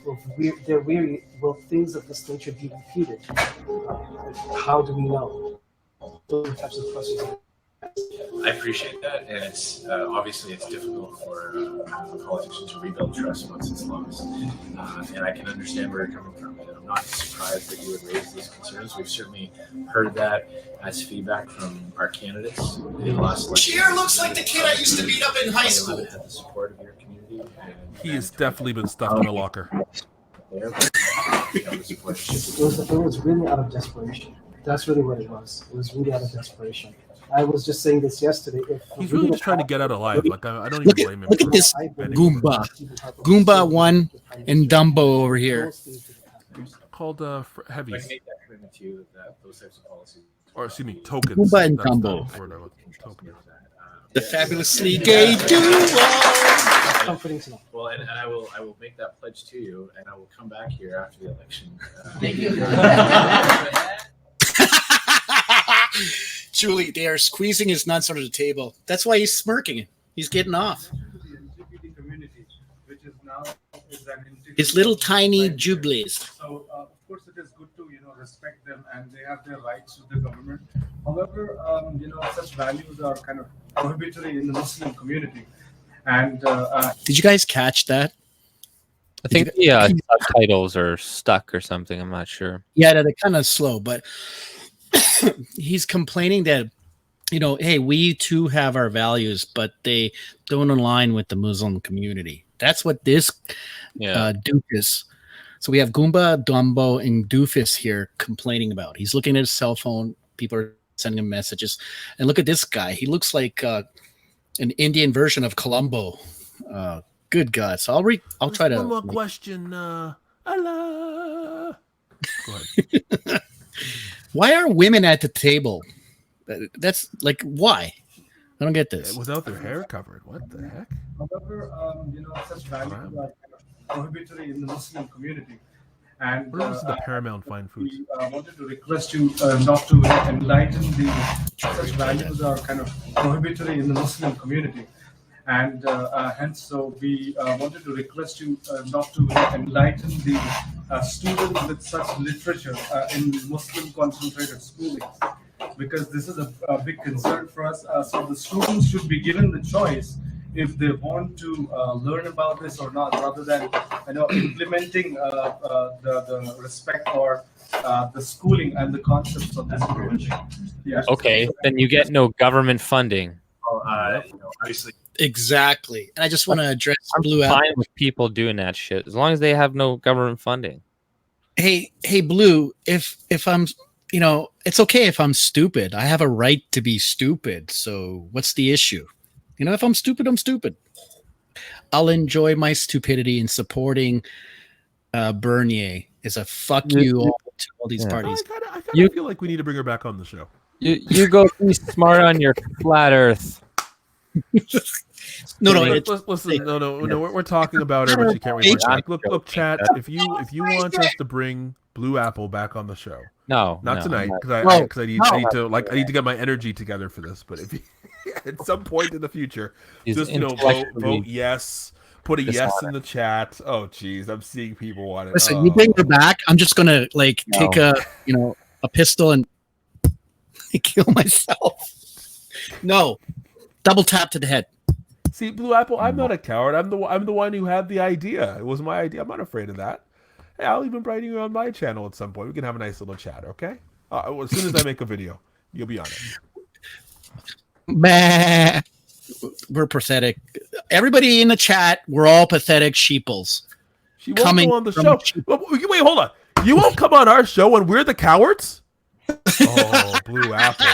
They're weary. Will things of this nature be repeated? How do we know? Those types of questions. I appreciate that, and it's obviously it's difficult for a politician to rebuild trust once it's lost. And I can understand where you're coming from, and I'm not surprised that you would raise these concerns. We've certainly heard that as feedback from our candidates in the last election. Scheer looks like the kid I used to beat up in high school. Had the support of your community. He has definitely been stuffed in a locker. It was really out of desperation. That's really what it was. It was really out of desperation. I was just saying this yesterday. He's really just trying to get out alive. Like I don't even blame him. Look at this Goomba. Goomba 1 and Dumbo over here. Called heavies. I can make that commitment to you that those types of policies. Or excuse me, tokens. Goomba and Dumbo. The fabulously gay duo. Comforting to know. Well, and I will make that pledge to you, and I will come back here after the election. Thank you. Julie, they are squeezing his nuts under the table. That's why he's smirking. He's getting off. His little tiny jubilees. So, of course, it is good to respect them, and they have their rights with the government. However, such values are kind of prohibitory in the Muslim community. And did you guys catch that? I think the subtitles are stuck or something. I'm not sure. Yeah, they're kind of slow, but he's complaining that, hey, we too have our values, but they don't align with the Muslim community. That's what this doofus. So we have Goomba, Dumbo, and Doofus here complaining about. He's looking at his cell phone. People are sending him messages. And look at this guy. He looks like an Indian version of Columbo. Good God. So I'll try to. One more question. Allah. Go ahead. Why are women at the table? That's like, why? I don't get this. Without their hair covered. What the heck? However, such values are kind of prohibitory in the Muslim community. And what is the Paramount Fine Foods? We wanted to request you not to enlighten such values are kind of prohibitory in the Muslim community. And hence, so we wanted to request you not to enlighten the students with such literature in Muslim concentrated schooling, because this is a big concern for us. So the students should be given the choice if they want to learn about this or not, rather than implementing the respect or the schooling and the concepts of this information. Yeah. Okay, then you get no government funding. Obviously. Exactly. And I just want to address Blue. I'm fine with people doing that shit as long as they have no government funding. Hey, Blue, if I'm, it's okay if I'm stupid. I have a right to be stupid. So what's the issue? If I'm stupid, I'm stupid. I'll enjoy my stupidity in supporting Bernier is a fuck you all to all these parties. I kind of feel like we need to bring her back on the show. You go be smart on your flat Earth. No. We're talking about her, but she can't wait. Look, chat. If you want us to bring Blue Apple back on the show, not tonight, because I need to get my energy together for this. But if you, at some point in the future, just vote yes put a yes in the chat. Oh, geez, I'm seeing people want it. Listen, you bring her back. I'm just gonna take a pistol and kill myself. No, double tap to the head. See, Blue Apple, I'm not a coward. I'm the one who had the idea. It was my idea. I'm not afraid of that. Hey, I'll even bring you on my channel at some point. We can have a nice little chat, okay? As soon as I make a video, you'll be on it. Bah. We're pathetic. Everybody in the chat, we're all pathetic sheeples. She won't come on the show. Wait, hold on. You won't come on our show when we're the cowards? Oh, Blue Apple.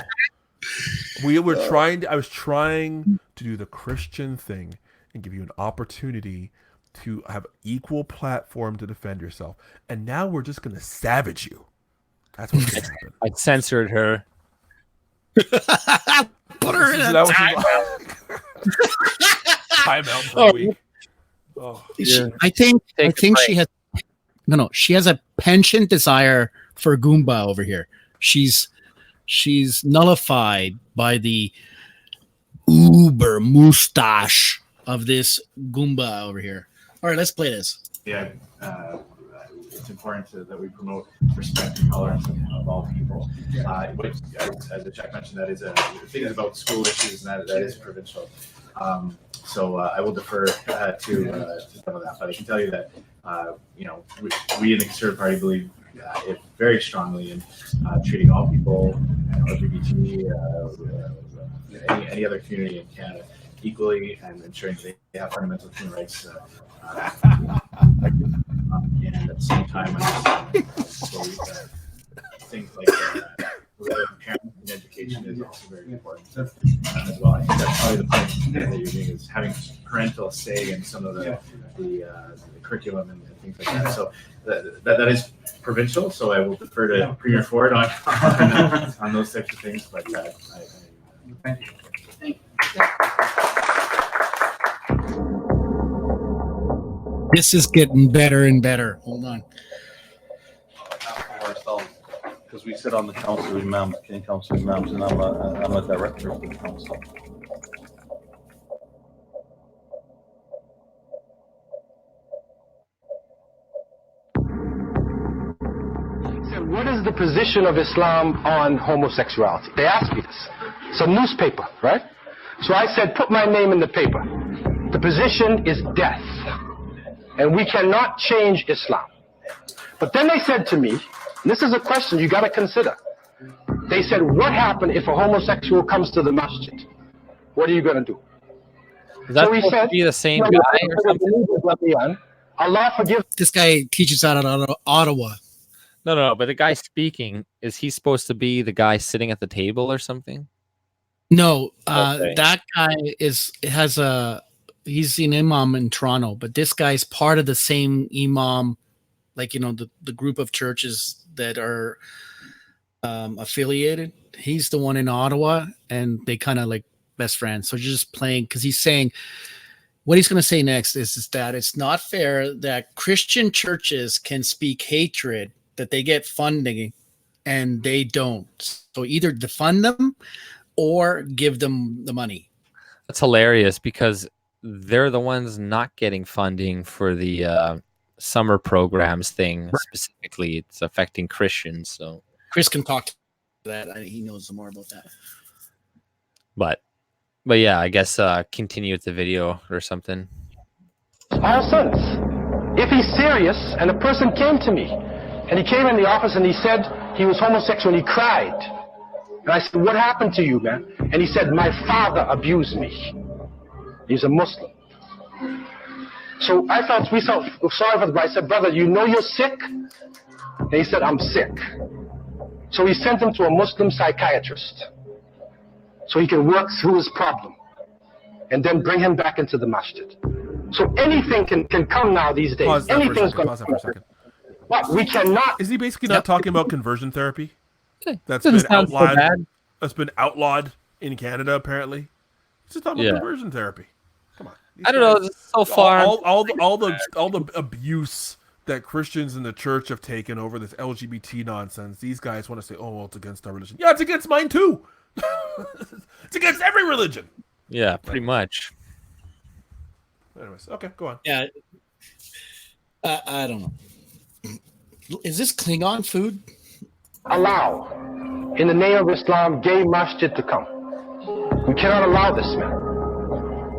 I was trying to do the Christian thing and give you an opportunity to have equal platform to defend yourself. And now we're just going to savage you. That's what's going to happen. I censored her. Put her in a timeout. Timeout for a week. Oh, yeah. I think she has she has a penchant desire for Goomba over here. She's nullified by the uber mustache of this Goomba over here. All right, let's play this. Yeah, it's important that we promote respect and tolerance of all people. Which, as Jack mentioned, that is a thing is about school issues, and that is provincial. So I will defer to some of that, but I can tell you that we in the Conservative Party believe very strongly in treating all people, LGBT, any other community in Canada equally, and ensuring that they have fundamental human rights. And at the same time, things like parenting and education is also very important as well. I think that's probably the point that you're doing, is having parental say in some of the curriculum and things like that. So that is provincial. So I will defer to Premier Ford on those types of things. But thank you. This is getting better and better. Hold on. Because we sit on the Council of Imams, King Council of Imams, and I'm a director of the council. So what is the position of Islam on homosexuality? They asked me this. It's a newspaper, right? So I said, put my name in the paper. The position is death. And we cannot change Islam. But then they said to me, and this is a question you got to consider. They said, what happens if a homosexual comes to the masjid? What are you going to do? Is that supposed to be the same guy or something? Allah forgive. This guy teaches out of Ottawa. No, but the guy speaking, is he supposed to be the guy sitting at the table or something? No, that guy he's an imam in Toronto, but this guy's part of the same imam, like, the group of churches that are affiliated. He's the one in Ottawa, and they kind of like best friends. So you're just playing, because he's saying what he's going to say next is that it's not fair that Christian churches can speak hatred, that they get funding and they don't. So either defund them or give them the money. That's hilarious, because they're the ones not getting funding for the summer programs thing. Specifically, it's affecting Christians. So Chris can talk to that. He knows more about that. But yeah, I guess continue with the video or something. All sons. If he's serious, and a person came to me, and he came in the office and he said he was homosexual, and he cried. And I said, what happened to you, man? And he said, my father abused me. He's a Muslim. So we felt sorry for the guy. I said, brother, you know you're sick? And he said, I'm sick. So he sent him to a Muslim psychiatrist so he can work through his problem and then bring him back into the masjid. So anything can come now these days. Pause that for a second. What? We cannot. Is he basically not talking about conversion therapy? That's been outlawed. That's been outlawed in Canada, apparently. He's just talking about conversion therapy. Come on. I don't know. So far, all the abuse that Christians in the church have taken over this LGBT nonsense. These guys want to say, "Oh, well, it's against our religion." Yeah, it's against mine too. It's against every religion. Yeah, pretty much. Anyways, okay, go on. Yeah. I don't know. Is this Klingon food? Allow, in the name of Islam, gay masjid to come. We cannot allow this, man.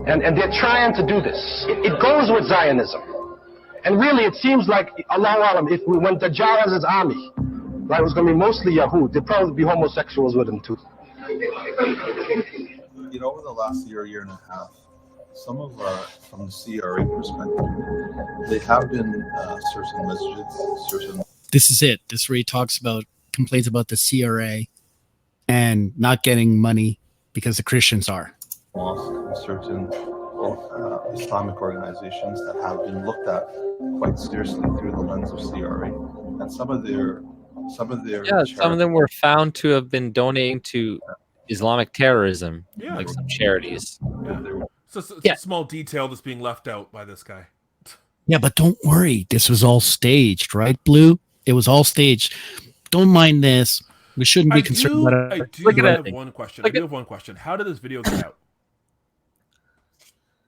And they're trying to do this. It goes with Zionism. And really, it seems like, Allahu Alam, if we went to Dajjal as his army, like it was going to be mostly Yahud, there'd probably be homosexuals with him too. You know, over the last year and a half, some of from the CRA perspective, they have been certain messages, This is it. This is where he talks about, complains about the CRA and not getting money because the Christians are. Certain Islamic organizations that have been looked at quite seriously through the lens of CRA, and some of their some of them were found to have been donating to Islamic terrorism, like some charities. It's a small detail that's being left out by this guy. Yeah, but don't worry. This was all staged, right, Blue? It was all staged. Don't mind this. We shouldn't be concerned about it. I do have one question. How did this video get out?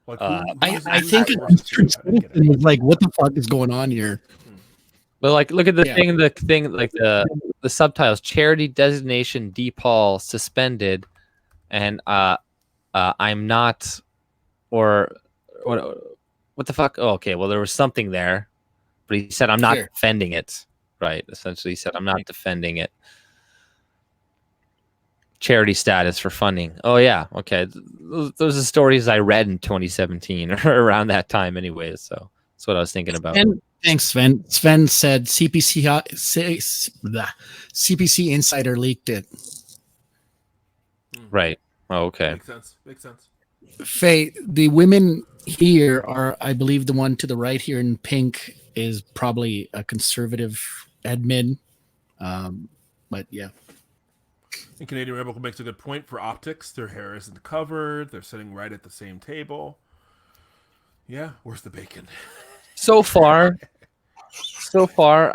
Like, I think it was like, what the fuck is going on here? But like, look at the thing, like the subtitles: charity designation DPaul suspended, and I'm not, or what the fuck? Oh, okay. Well, there was something there, but he said I'm not defending it. Right. Essentially, he said I'm not defending it. Charity status for funding. Oh yeah, okay. Those are stories I read in 2017 or around that time, anyways. So that's what I was thinking about. Thanks, Sven. Sven said CPC Insider leaked it. Right. Oh, okay. Makes sense. Faye, the women here are, I believe, the one to the right here in pink is probably a conservative admin. But yeah. And Canadian Rebel makes a good point for optics. Their hair isn't covered. They're sitting right at the same table. Yeah, where's the bacon? So far,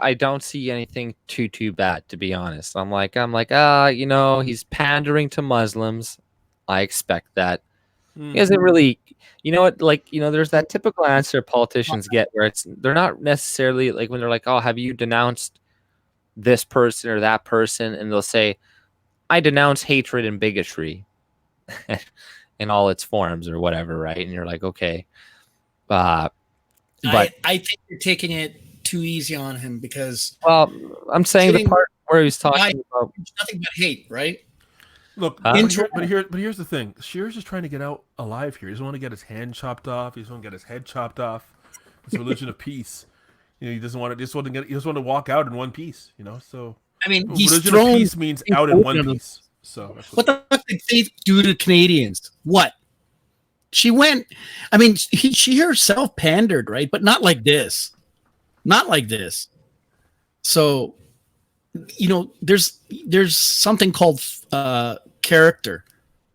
I don't see anything too bad, to be honest. I'm like, you know, he's pandering to Muslims. I expect that. He hasn't really, you know what, like, you know, there's that typical answer politicians get where they're not necessarily like when they're like, oh, have you denounced this person or that person? And they'll say, I denounce hatred and bigotry in all its forms or whatever, right? And you're like, okay. But I think you're taking it too easy on him because... Well, I'm saying the part where he's talking about... It's nothing but hate, right? Look, but here's the thing. Scheer's just trying to get out alive here. He doesn't want to get his hand chopped off. He doesn't want to get his head chopped off. It's a religion of peace. You know, he doesn't want to walk out in one piece, you know, so... I mean, religion of peace means out in one piece. So what the fuck did Faith do to Canadians? What? She went. I mean, she herself pandered, right? But not like this. Not like this. So, you know, there's something called character,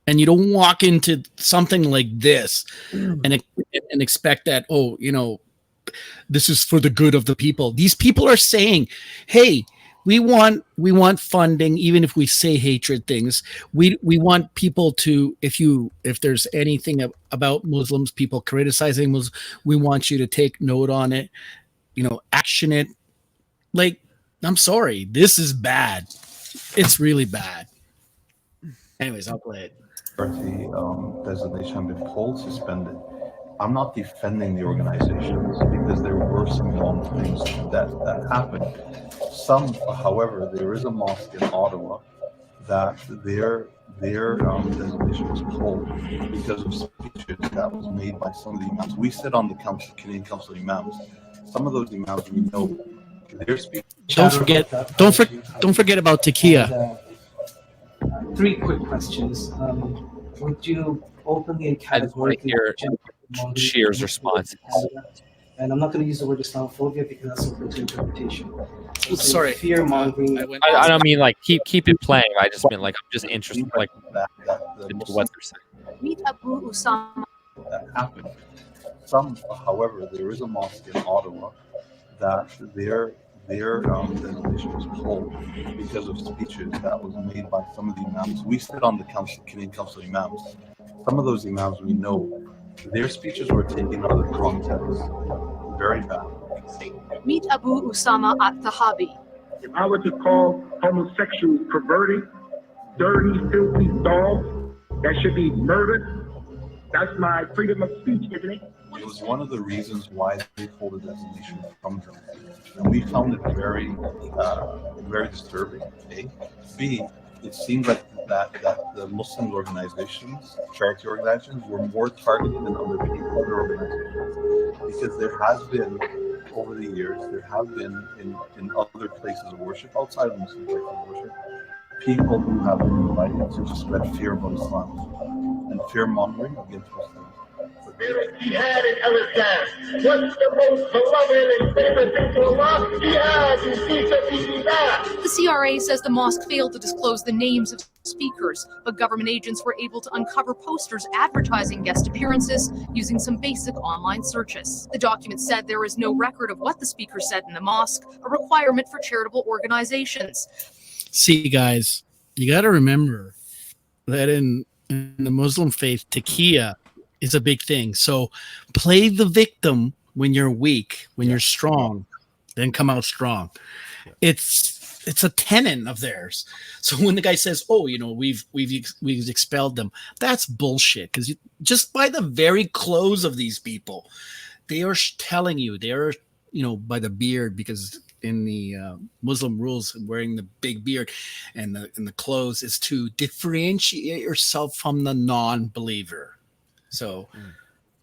and you don't walk into something like this and expect that. Oh, you know, this is for the good of the people. These people are saying, "Hey, we want funding, even if we say hatred things. We want people to, if there's anything about Muslims, people criticizing Muslims, we want you to take note on it, you know, action it. Like, I'm sorry, this is bad. It's really bad. Anyways, I'll play it. The designation have been pulled, suspended. I'm not defending the organizations because there were some wrong things that happened. Some, however, there is a mosque in Ottawa that their designation was pulled because of speeches that was made by some of the imams. We sit on the Canadian Council of Imams. Some of those imams we know their speeches. Don't forget about Takia. 3 quick questions. Would you openly and categorically Scheer's responses? And I'm not going to use the word Islamophobia because that's open to interpretation. So sorry, fear mongering. I don't mean like keep it playing. I just mean like I'm just interested like what they're saying. Meet Abu Usama. That happened. Some, however, there is a mosque in Ottawa that their designation was pulled because of speeches that was made by some of the imams. We sit on the Canadian Council of Imams. Some of those imams we know Their speeches were taken out of context. Very bad. Meet Abu Usama at-Tahabi. If I were to call homosexuals perverted, dirty, filthy dogs that should be murdered, that's my freedom of speech, isn't it? It was one of the reasons why they pulled the designation from them. And we found it very, very disturbing, A. B, it seems like that the Muslim organizations, charity organizations, were more targeted than other organizations. Because there has been, over the years, there have been in other places of worship, outside of Muslim places of worship, people who have been invited to spread fear about Islam and fear-mongering against Muslims. Jihad in Palestine. What's the most beloved and favorite thing to Allah? Jihad in fi sabilillah. The CRA says the mosque failed to disclose the names of speakers, but government agents were able to uncover posters advertising guest appearances using some basic online searches. The document said there is no record of what the speaker said in the mosque, a requirement for charitable organizations. See, guys, you got to remember that in the Muslim faith, taqiyya is a big thing. So play the victim when you're weak, when you're strong, then come out strong. It's a tenet of theirs. So when the guy says, "Oh, you know, we've expelled them," that's bullshit. Because just by the very clothes of these people, they are telling you they are, by the beard, because in the Muslim rules, wearing the big beard and the clothes is to differentiate yourself from the non-believer. So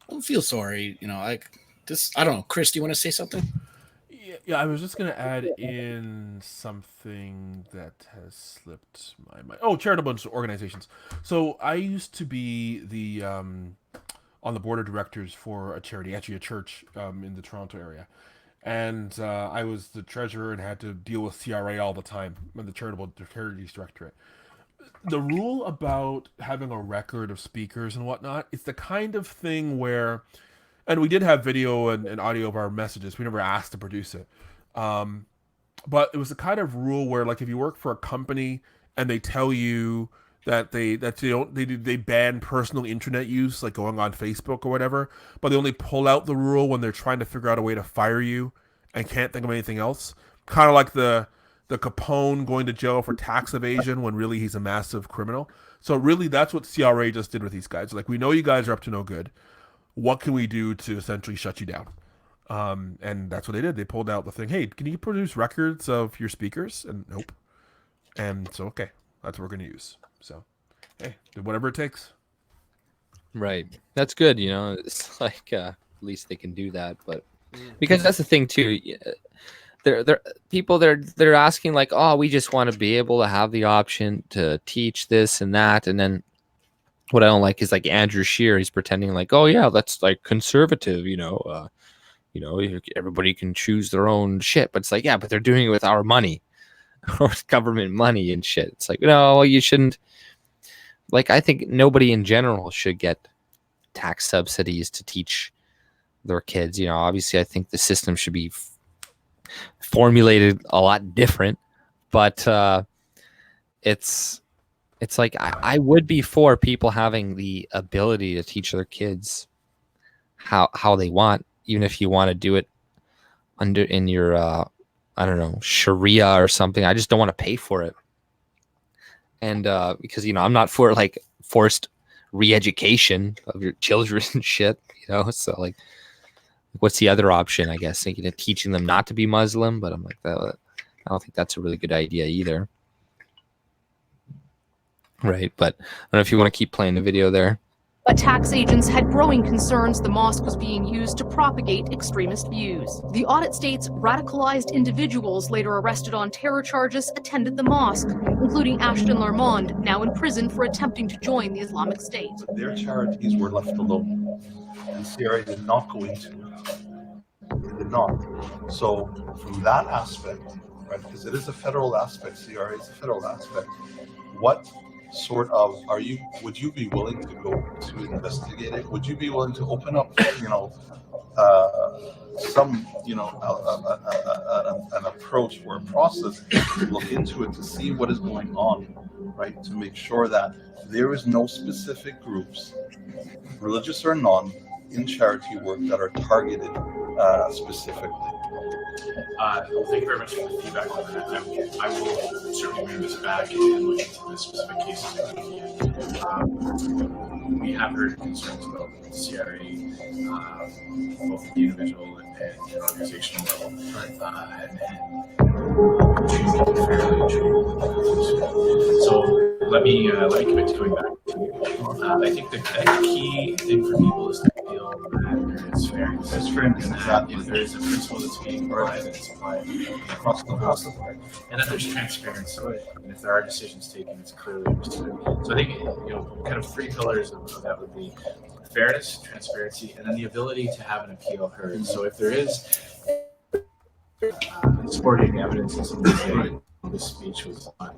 don't feel sorry. I don't know. Chris, do you want to say something? Yeah, I was just going to add in something that has slipped my mind. Oh, charitable organizations. So I used to be the on the board of directors for a charity, actually a church in the Toronto area. And I was the treasurer and had to deal with CRA all the time, the Charitable Charities Directorate. The rule about having a record of speakers and whatnot, it's the kind of thing where, and we did have video and audio of our messages. We never asked to produce it. But it was the kind of rule where, like, if you work for a company and they tell you that they ban personal internet use, like going on Facebook or whatever, but they only pull out the rule when they're trying to figure out a way to fire you and can't think of anything else. Kind of like the Capone going to jail for tax evasion when really he's a massive criminal. So really that's what CRA just did with these guys. Like, we know you guys are up to no good. What can we do to essentially shut you down? And that's what they did. They pulled out the thing. Hey, can you produce records of your speakers? And nope. And so, okay, that's what we're going to use. So, hey, do whatever it takes. Right. That's good. It's like, at least they can do that. But because that's the thing too. They're asking like, oh, we just want to be able to have the option to teach this and that. And then what I don't like is like Andrew Scheer, he's pretending like, oh yeah, that's like conservative, everybody can choose their own shit. But it's like, yeah, but they're doing it with our money or government money and shit. It's like, no, you shouldn't. Like, I think nobody in general should get tax subsidies to teach their kids. Obviously I think the system should be formulated a lot different, but it's like I would be for people having the ability to teach their kids how they want, even if you want to do it in your I don't know, Sharia or something. I just don't want to pay for it. And because I'm not for like forced re-education of your children and shit, so like, what's the other option? I guess thinking of teaching them not to be Muslim, but I'm like, I don't think that's a really good idea either. Right, but I don't know if you want to keep playing the video there. But tax agents had growing concerns the mosque was being used to propagate extremist views. The audit states radicalized individuals later arrested on terror charges attended the mosque, including Ashton Lermond, now in prison for attempting to join the Islamic State. Their charities were left alone, and CRA did not go into it. It did not. So from that aspect, right, because it is a federal aspect, CRA is a federal aspect, what sort of would you be willing to go to investigate it? Would you be willing to open up, some, an approach or a process to look into it to see what is going on right, to make sure that there is no specific groups, religious or non, in charity work that are targeted specifically. Well, thank you very much for the feedback on that. I will certainly bring this back and look into the specific cases. We have heard concerns about CRA, both at the individual and organizational level, So let me commit to going back to you. I think the key thing for people is to feel that there is fairness. There's fairness, exactly. If there is a principle that's being applied, that it's applied across the board, and that there's transparency. And if there are decisions taken, it's clearly understood. So I think kind of three pillars of that would be fairness, transparency, and then the ability to have an appeal heard. So if there is supporting evidence in some way, this speech was not,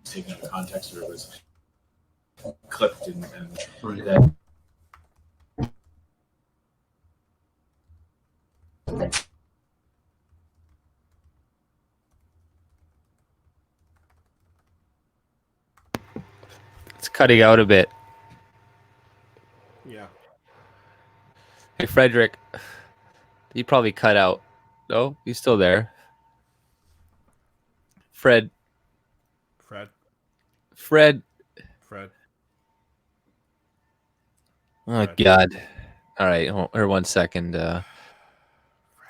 taken out of context, or it was clipped and that. It's cutting out a bit. Yeah. Hey, Frederick. You probably cut out. No, he's still there. Fred. Oh, God. All right. Or 1 second. Let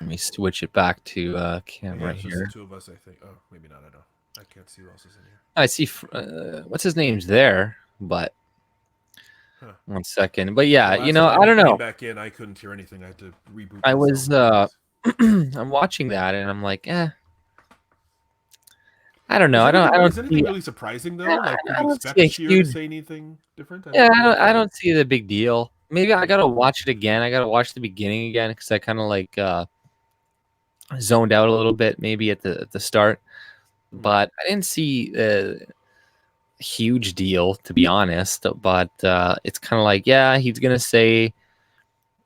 me switch it back to camera it's here. just the two of us, I think. Oh, maybe not. I don't know. I can't see who else is in here. I see. What's his name's there, but 1 second. But yeah, I don't know. Back in, I couldn't hear anything. I had to reboot. I was I'm watching that and I'm like, I don't know. I don't Is anything really surprising though? Like, would you expect Scheer to say anything different? I don't see the big deal. Maybe I gotta watch it again. I gotta watch the beginning again because I kind of like zoned out a little bit maybe at the start. But I didn't see a huge deal, to be honest. But it's kind of like, he's gonna say,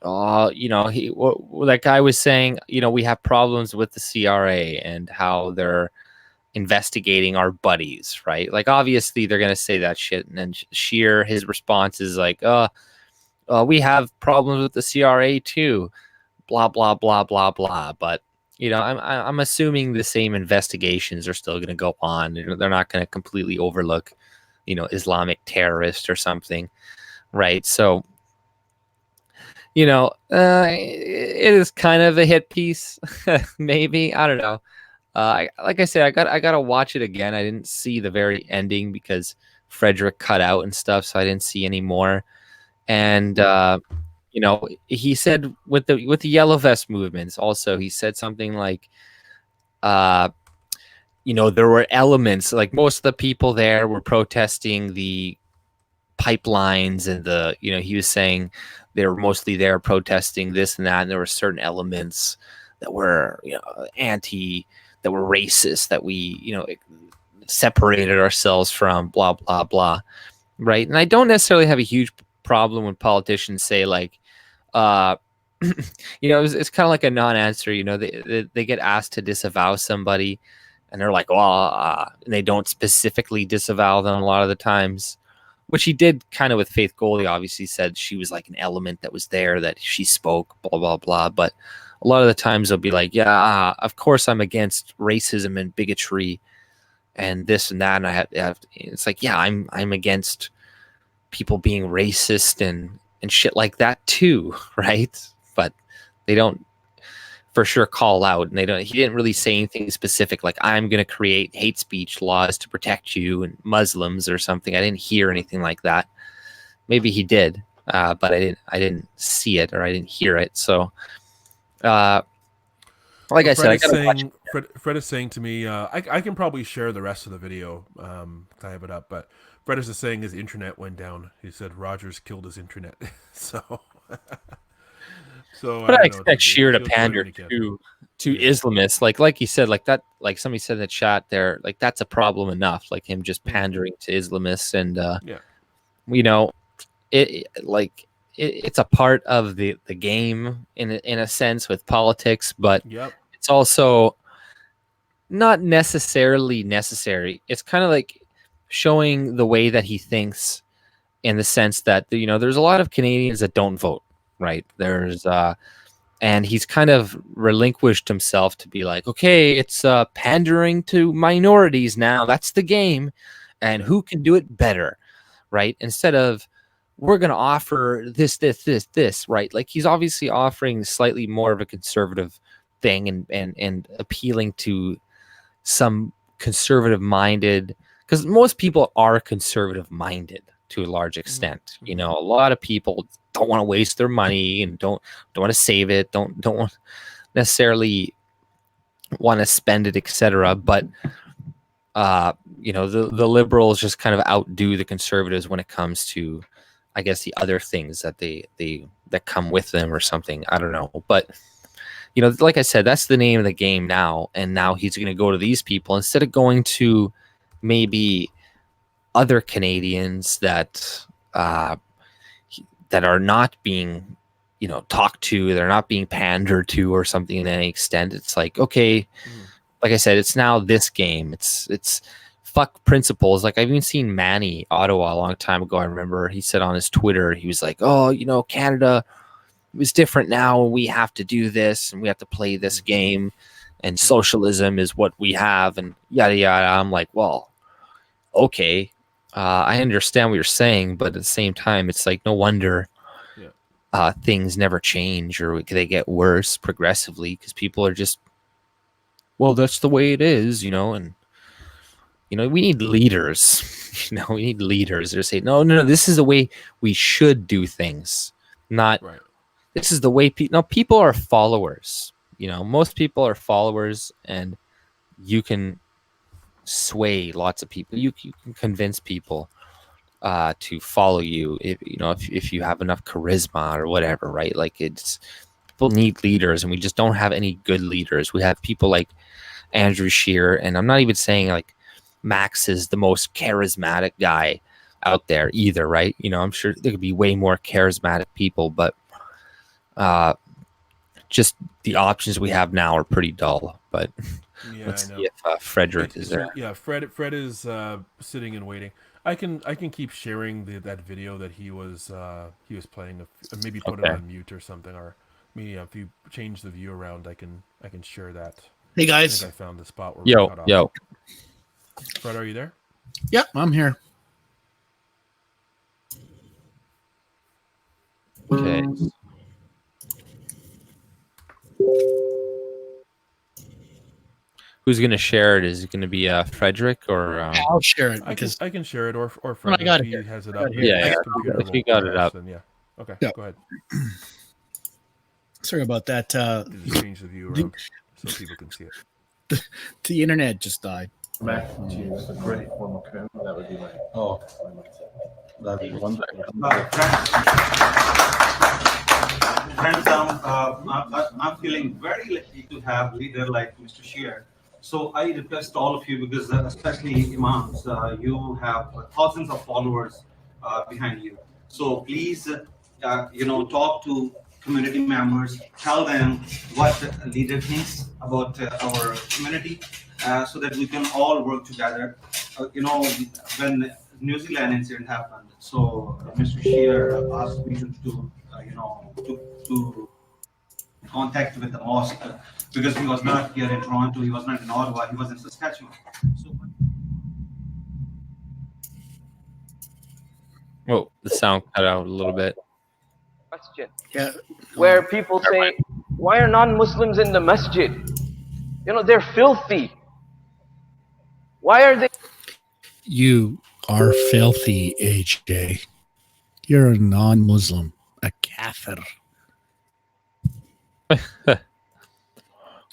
that guy was saying, we have problems with the CRA and how they're investigating our buddies, right? Like, obviously, they're gonna say that shit. And then Scheer, his response is like, we have problems with the CRA too, blah blah blah blah blah. But I'm assuming the same investigations are still going to go on. They're not going to completely overlook, Islamic terrorist or something, right? So, it is kind of a hit piece, maybe. I don't know. Like I said, I got to watch it again. I didn't see the very ending because Frederick cut out and stuff, so I didn't see any more. And he said with the yellow vest movements also, he said something like there were elements, like most of the people there were protesting the pipelines and he was saying they were mostly there protesting this and that, and there were certain elements that were that were racist, that we separated ourselves from, blah blah blah, right? And I don't necessarily have a huge problem when politicians say like it's kind of like a non-answer. They get asked to disavow somebody and they're like, and they don't specifically disavow them a lot of the times, which he did kind of with Faith Goley. Obviously said she was like an element that was there, that she spoke, blah blah blah. But a lot of the times they'll be like, of course I'm against racism and bigotry and this and that, and I have it's like, I'm against people being racist and shit like that too, right? But they don't for sure call out, and he didn't really say anything specific like, I'm going to create hate speech laws to protect you and Muslims or something. I didn't hear anything like that. Maybe he did, but I didn't see it, or I didn't hear it. So like I said, I gotta watch it. Fred is saying to me, I can probably share the rest of the video to have it up, but Fred is saying his internet went down. He said Rogers killed his internet. So but I expect Scheer to pander to Islamists, like he said, like that, like somebody said in the chat there, like that's a problem enough, like him just pandering to Islamists, and it's a part of the game in a sense with politics, but it's also not necessarily necessary. It's kind of like showing the way that he thinks, in the sense that, you know, there's a lot of Canadians that don't vote, right? There's and he's kind of relinquished himself to be like, okay, it's pandering to minorities now. That's the game, and who can do it better, right? Instead of, we're going to offer this, right? Like, he's obviously offering slightly more of a conservative thing, and appealing to some conservative minded, because most people are conservative minded to a large extent. You know, a lot of people don't want to waste their money and don't want to save it, don't necessarily want to spend it, etc. But you know, the liberals just kind of outdo the conservatives when it comes to, I guess, the other things that that come with them or something. I don't know. But, you know, like I said, that's the name of the game now. And now he's going to go to these people instead of going to maybe other Canadians that that are not being, you know, talked to, they're not being pandered to or something to any extent. It's like, okay, like I said, it's now this game. It's fuck principles. Like, I've even seen Manny Ottawa a long time ago. I remember he said on his Twitter, he was like, oh, you know, Canada is different now. We have to do this and we have to play this game, and socialism is what we have, and yada yada. I'm like, well, okay, I understand what you're saying, but at the same time, it's like, no wonder things never change, or they get worse progressively, because people are just, well, that's the way it is, you know. And, you know, we need leaders. You know, we need leaders that say, no, this is the way we should do things, not this is the way people are followers. You know, most people are followers, and you can sway lots of people. You can convince people to follow you, if you have enough charisma or whatever, right? Like, it's, people need leaders, and we just don't have any good leaders. We have people like Andrew Scheer, and I'm not even saying like Max is the most charismatic guy out there either, right? You know, I'm sure there could be way more charismatic people, but just the options we have now are pretty dull. But let's see if Frederick is there. Yeah, Fred is sitting and waiting. I can keep sharing that video that he was playing. Maybe put it on mute or something, or maybe if you change the view around, I can share that. Hey guys, I think I found the spot where yo we cut off. yo. Fred, are you there? Yep, I'm here. Okay. Who's gonna share it? Is it gonna be Frederick or? I'll share it because I can share it, or Fred, I got if it he here. has it up. Yeah. If you got it up, then yeah. Okay, Yeah. go ahead. Sorry about that. Just change the view around so people can see it. The internet just died. Back to a great form of crime. That would be my that'd be wonderful. Friends, I'm feeling very lucky to have a leader like Mr. Scheer. So I request all of you, because especially Imams, you have thousands of followers behind you. So please, talk to community members, tell them what the leader thinks about our community, so that we can all work together. When New Zealand incident happened, so Mr. Scheer asked me to contact with the mosque, because he was not here in Toronto, he was not in Ottawa, he was in Saskatchewan. Oh, the sound cut out a little bit. Question. Yeah. Where people say, why are non-Muslims in the masjid? You know, they're filthy. Why are they? You are filthy, AJ. You're a non-Muslim, a kafir.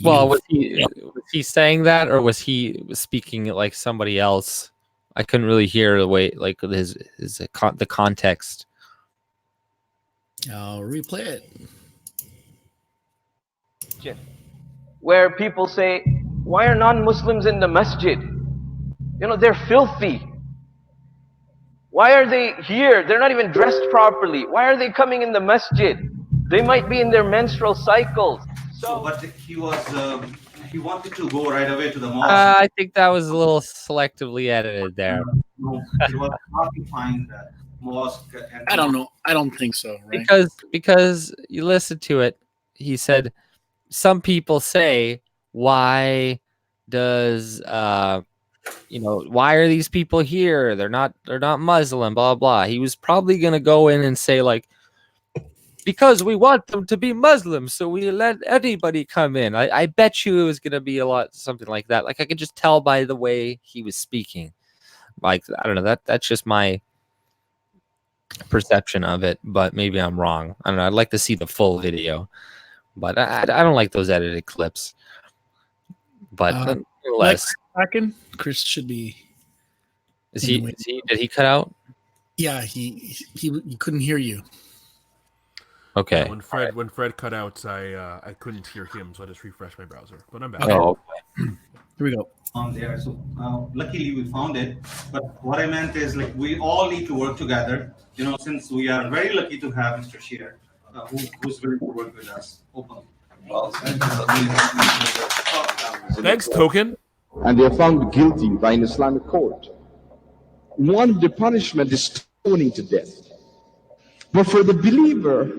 Well, was he saying that, or was he speaking like somebody else? I couldn't really hear the way, like the context. I'll replay it. Where people say, why are non-Muslims in the masjid? You know, they're filthy. Why are they here? They're not even dressed properly. Why are they coming in the masjid? They might be in their menstrual cycles. But he was he wanted to go right away to the mosque. I think that was a little selectively edited there. No, it was hard to find that mosque. And I don't know. I don't think so, right? Because you listen to it, he said, some people say, why does why are these people here? They're not Muslim, blah blah. He was probably gonna go in and say like, because we want them to be Muslims, so we let anybody come in. I bet you it was gonna be something like that. Like I could just tell by the way he was speaking. Like I don't know, that's just my perception of it, but maybe I'm wrong. I don't know. I'd like to see the full video, but I don't like those edited clips. But nonetheless, Chris should be. Did he cut out? Yeah, he couldn't hear you. Okay. Yeah, when Fred cut out, I couldn't hear him, so I just refreshed my browser. But I'm back. Oh, here we go. On there, so luckily we found it. But what I meant is, like, we all need to work together. You know, since we are very lucky to have Mr. Scheer, who's willing to work with us openly. Thanks, Token. And they are found guilty by an Islamic court. One of the punishment is stoning to death. But for the believer,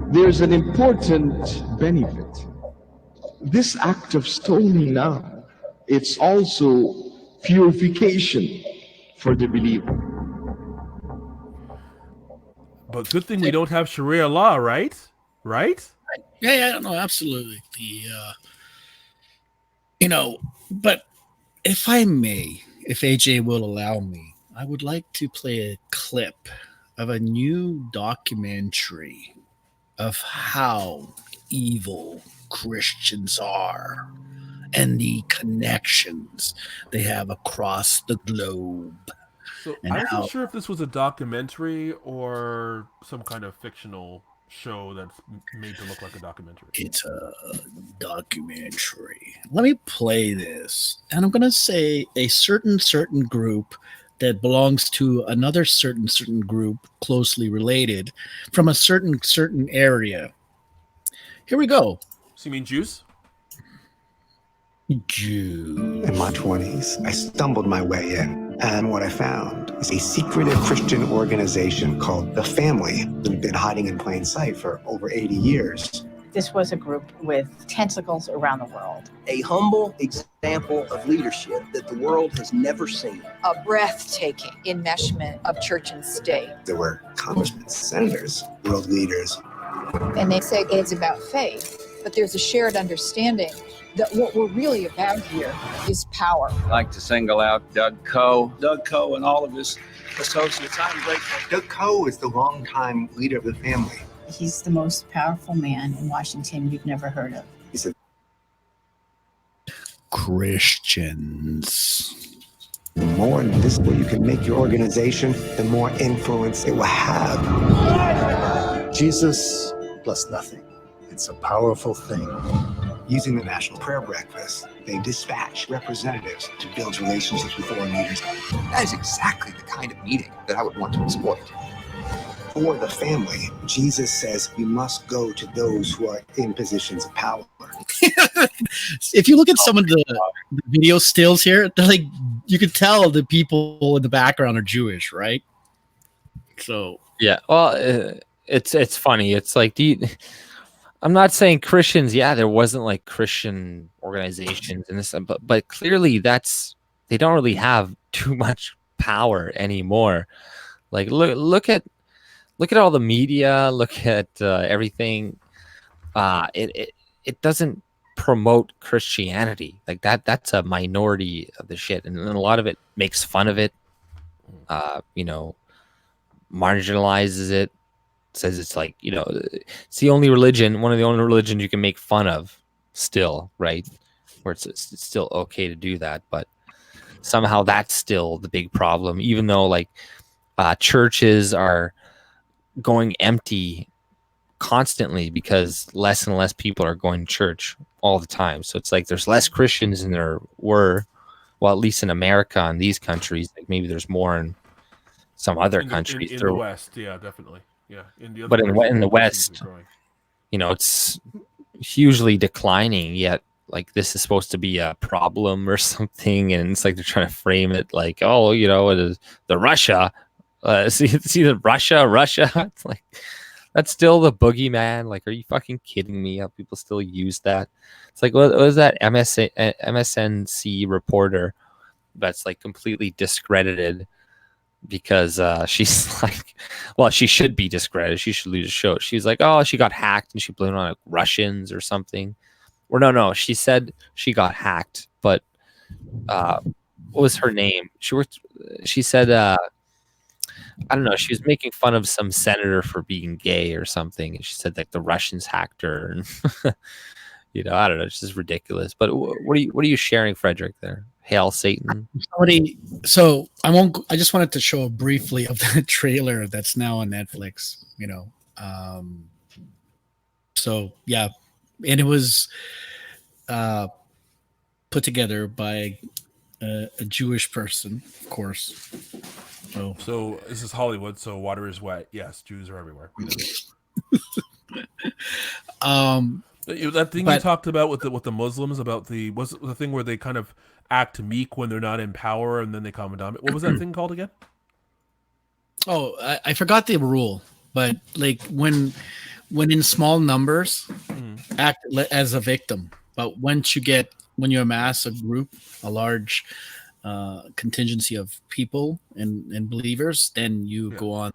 there's an important benefit. This act of stoning now, it's also purification for the believer. But good thing we don't have Sharia law, right? Right? Yeah, no, absolutely. But if I may, if AJ will allow me, I would like to play a clip of a new documentary of how evil Christians are and the connections they have across the globe. So I wasn't sure if this was a documentary or some kind of fictional show that's made to look like a documentary. It's a documentary. Let me play this. And I'm going to say a certain group that belongs to another certain group closely related from a certain area. Here we go. So you mean Jews? Jews. In my 20s, I stumbled my way in, and what I found is a secretive Christian organization called The Family. They've been hiding in plain sight for over 80 years. This was a group with tentacles around the world. A humble example of leadership that the world has never seen. A breathtaking enmeshment of church and state. There were congressmen, senators, world leaders. And they say it's about faith, but there's a shared understanding that what we're really about here is power. I'd like to single out Doug Coe. Doug Coe and all of his associates. I'm grateful. Doug Coe is the longtime leader of The Family. He's the most powerful man in Washington you've never heard of. He's a Christians. The more invisible you can make your organization, the more influence it will have. Jesus plus nothing. It's a powerful thing. Using the National Prayer Breakfast, they dispatch representatives to build relationships with foreign leaders. That is exactly the kind of meeting that I would want to exploit. For The Family, Jesus says you must go to those who are in positions of power. If you look at some of the video stills here, they're like, you can tell the people in the background are Jewish, right? So yeah, well, it's funny. It's like, I'm not saying Christians. Yeah, there wasn't like Christian organizations and this, but clearly they don't really have too much power anymore. Like look at all the media. Look at everything. It doesn't promote Christianity. Like that's a minority of the shit, and a lot of it makes fun of it. Marginalizes it. Says it's like, it's the only religion, one of the only religions you can make fun of still, right? Where it's still okay to do that, but somehow that's still the big problem, even though like churches are going empty constantly because less and less people are going to church all the time. So it's like there's less Christians than there were, well, at least in America and these countries. Like maybe there's more in some other countries. In the West, yeah, definitely. Yeah, in the West, it's hugely declining. Yet, like this is supposed to be a problem or something, and it's like they're trying to frame it like, oh, you know, it is the Russia. See the Russia. It's like that's still the boogeyman. Like, are you fucking kidding me? How people still use that? It's like, what was that MSNC reporter that's like completely discredited because she's like, well, she should be discredited. She should lose a show. She's like, oh, she got hacked, and she blamed it on like Russians or something. Or no, she said she got hacked, but what was her name? She said I don't know, she was making fun of some senator for being gay or something, and she said like the Russians hacked her, and you know, I don't know, it's just ridiculous. But what are you sharing, Frederick? There, hail Satan. So I just wanted to show briefly of the trailer that's now on Netflix. You know, so yeah, and it was put together by a Jewish person, of course. So this is Hollywood, so water is wet. Yes, Jews are everywhere. That thing you talked about with the Muslims about was it the thing where they kind of act meek when they're not in power and then they calm down. What was that thing called again? Oh, I forgot the rule, but like when in small numbers, act as a victim. But when you amass a group, a large contingency of people and believers, then you go on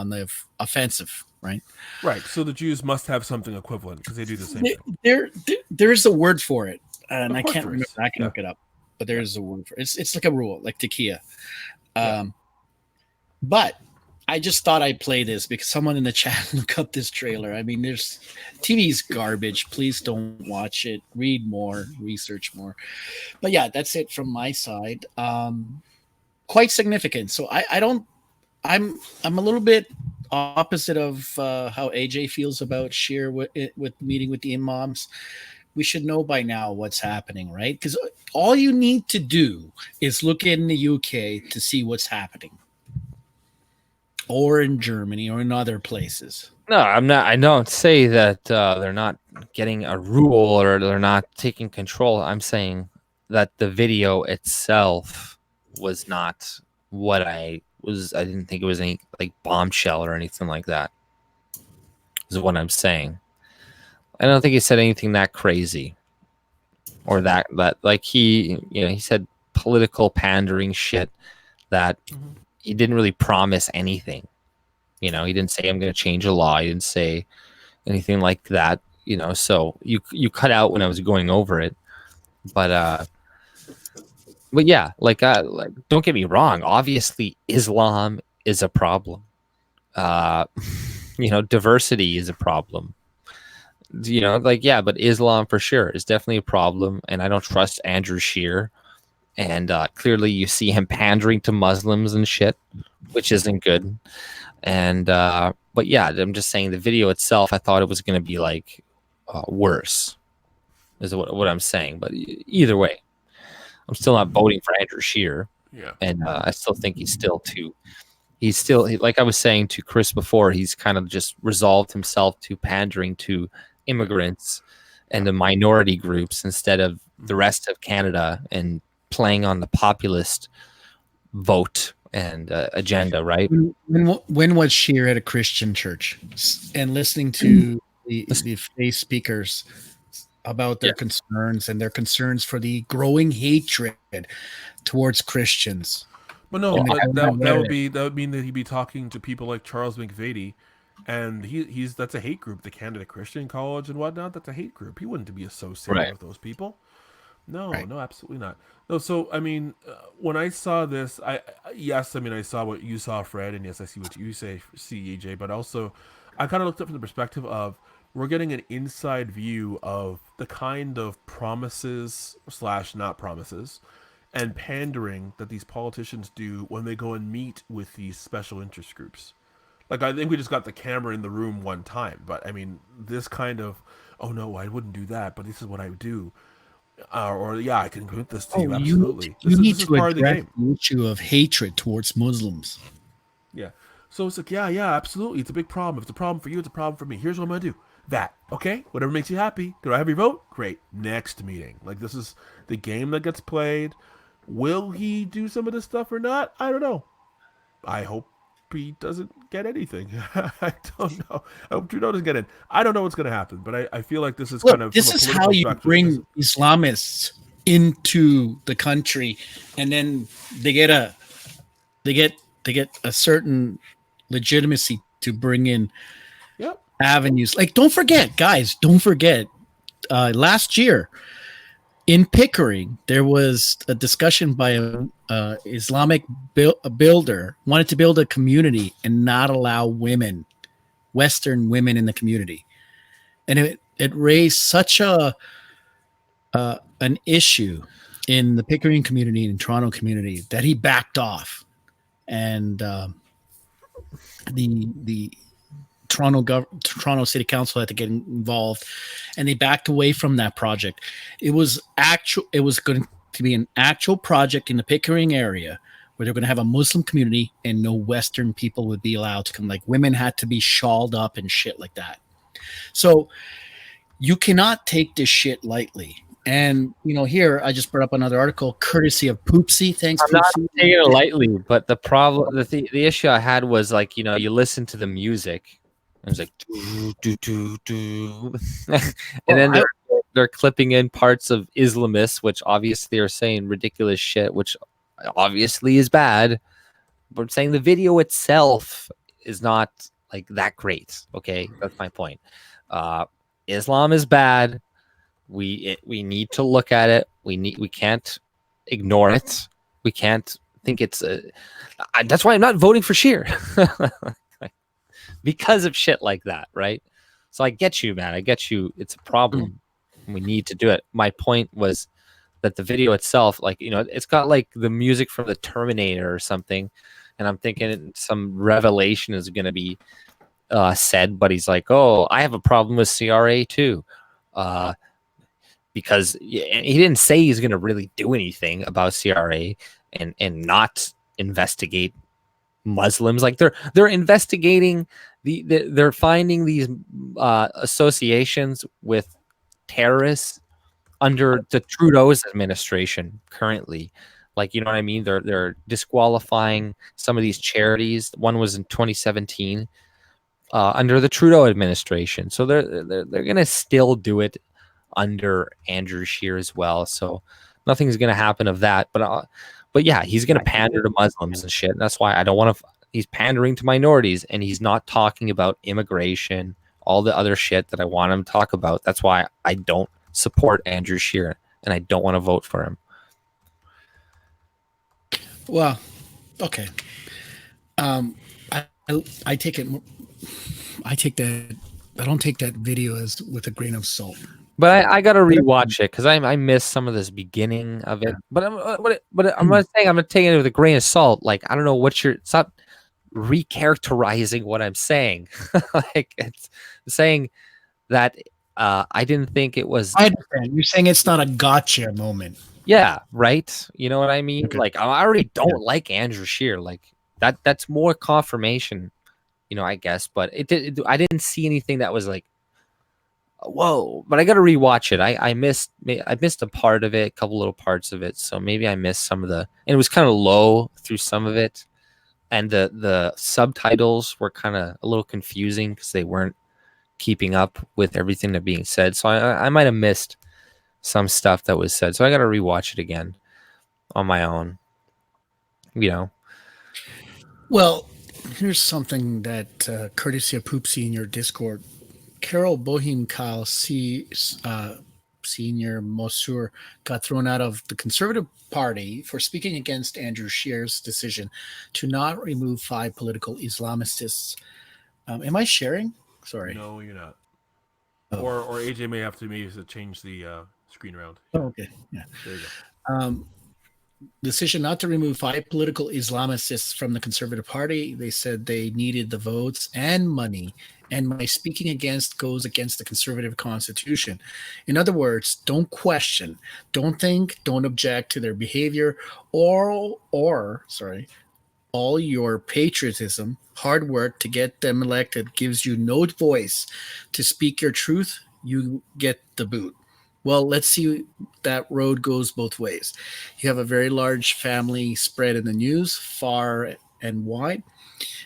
the offensive, right? Right. So the Jews must have something equivalent because they do the same thing. There's a word for it, and I can't remember. I can look it up, but there is a word for it. It's like a rule, like tekiah. But I just thought I'd play this because someone in the chat look up this trailer. I mean, TV's garbage. Please don't watch it. Read more, research more. But yeah, that's it from my side. Quite significant. So I'm a little bit opposite of how AJ feels about Scheer with meeting with the imams. We should know by now what's happening, right? Because all you need to do is look in the UK to see what's happening. Or in Germany or in other places. No, I'm not. I don't say that they're not getting a rule or they're not taking control. I'm saying that the video itself was not what I didn't think it was any like bombshell or anything like that. Is what I'm saying. I don't think he said anything that crazy or that like he said political pandering shit that he didn't really promise anything. You know, he didn't say I'm going to change a law. He didn't say anything like that. You know, so you cut out when I was going over it, but yeah, like don't get me wrong. Obviously, Islam is a problem. You know, diversity is a problem. You know, like yeah, but Islam for sure is definitely a problem, and I don't trust Andrew Scheer. And clearly, you see him pandering to Muslims and shit, which isn't good. And but yeah, I'm just saying the video itself, I thought it was going to be like worse, is what I'm saying. But either way, I'm still not voting for Andrew Scheer. Yeah, and I still think he's still like I was saying to Chris before, he's kind of just resolved himself to pandering to immigrants and the minority groups instead of the rest of Canada and playing on the populist vote and agenda, right? When was Scheer at a Christian church and listening to the faith speakers about their concerns and their concerns for the growing hatred towards Christians? Well, no, but that would mean that he'd be talking to people like Charles McVady, and that's a hate group. The Canada Christian College and whatnot, that's a hate group. He wouldn't be associated with those people. No, no, absolutely not. No, so I mean, when I saw this, I saw what you saw, Fred, and yes, I see what you see, EJ. But also, I kind of looked at it from the perspective of we're getting an inside view of the kind of promises / not promises and pandering that these politicians do when they go and meet with these special interest groups. Like, I think we just got the camera in the room one time, but I mean, this kind of, oh no, I wouldn't do that, but this is what I would do. Or yeah, I can commit this to you. Absolutely, you need to address the issue of hatred towards Muslims. Yeah, so it's like yeah, absolutely, it's a big problem. If it's a problem for you, it's a problem for me. Here's what I'm gonna do. that. Okay, whatever makes you happy. Do I have your vote? Great. Next meeting. Like, this is the game that gets played. Will he do some of this stuff or not? I don't know. I hope he doesn't get anything. I don't know. I hope Trudeau doesn't get in. I don't know what's going to happen, but I feel like this is Look, kind of this is how you bring Islamists into the country, and then they get a certain legitimacy to bring in avenues. Like, don't forget, guys, last year in Pickering, there was a discussion by a Islamic builder wanted to build a community and not allow women, Western women in the community. And it raised such an issue in the Pickering community and Toronto community that he backed off. And the Toronto City Council had to get involved, and they backed away from that project. It was going to be an actual project in the Pickering area where they're going to have a Muslim community and no Western people would be allowed to come. Like, women had to be shawled up and shit like that. So you cannot take this shit lightly. And, here I just brought up another article, courtesy of Poopsie. Thanks, I'm not Poopsie. taking it lightly, but the problem, the issue I had was, like, you listen to the music, and it's like, do, do, do. And then they're clipping in parts of Islamists, which obviously are saying ridiculous shit, which obviously is bad. But I'm saying the video itself is not, like, that great. Okay, that's my point. Islam is bad. We need to look at it. We can't ignore it. We can't think it's that's why I'm not voting for Scheer. Because of shit like that, right? So I get you, man. I get you. It's a problem. We need to do it. My point was that the video itself, like, it's got like the music from the Terminator or something, and I'm thinking some revelation is going to be said, but he's like, oh, I have a problem with CRA too. Because he didn't say he's going to really do anything about CRA and not investigate Muslims. Like, they're investigating they're finding these associations with terrorists under the Trudeau's administration currently. Like, you know what I mean? They're disqualifying some of these charities. One was in 2017 under the Trudeau administration. So they're going to still do it under Andrew Scheer as well. So nothing's going to happen of that. But yeah, he's going to pander to Muslims and shit. And that's why I don't want to. He's pandering to minorities, and he's not talking about immigration, all the other shit that I want him to talk about. That's why I don't support Andrew Scheer, and I don't want to vote for him. Well, okay. I take it. I take that. I don't take that video as with a grain of salt. But I got to rewatch it because I missed some of this beginning of it. But I'm not saying I'm taking it with a grain of salt. Like, I don't know what stop recharacterizing what I'm saying. Like, it's saying that I didn't think it was. I understand. You're saying it's not a gotcha moment. Yeah, right. You know what I mean? Okay. Like, I already don't like Andrew Scheer. Like, that's more confirmation, I guess. But I didn't see anything that was like, whoa. But I got to rewatch it. I missed a part of it, a couple little parts of it. So maybe I missed some of and it was kind of low through some of it. And the subtitles were kind of a little confusing because they weren't keeping up with everything that being said. So I might have missed some stuff that was said. So I got to rewatch it again on my own. Well, here's something that courtesy of Poopsie in your Discord, Carol Bohim Kyle Senior Mosur got thrown out of the Conservative Party for speaking against Andrew Scheer's decision to not remove 5 political Islamists. Am I sharing? Sorry. No, you're not. Oh. Or AJ may have to change the screen around. Oh, okay. Yeah. There you go. Decision not to remove 5 political Islamists from the Conservative Party. They said they needed the votes and money, and my speaking against goes against the Conservative Constitution. In other words, don't question, don't think, don't object to their behavior, or all your patriotism, hard work to get them elected gives you no voice to speak your truth, you get the boot. Well, let's see that road goes both ways. You have a very large family spread in the news, far and wide.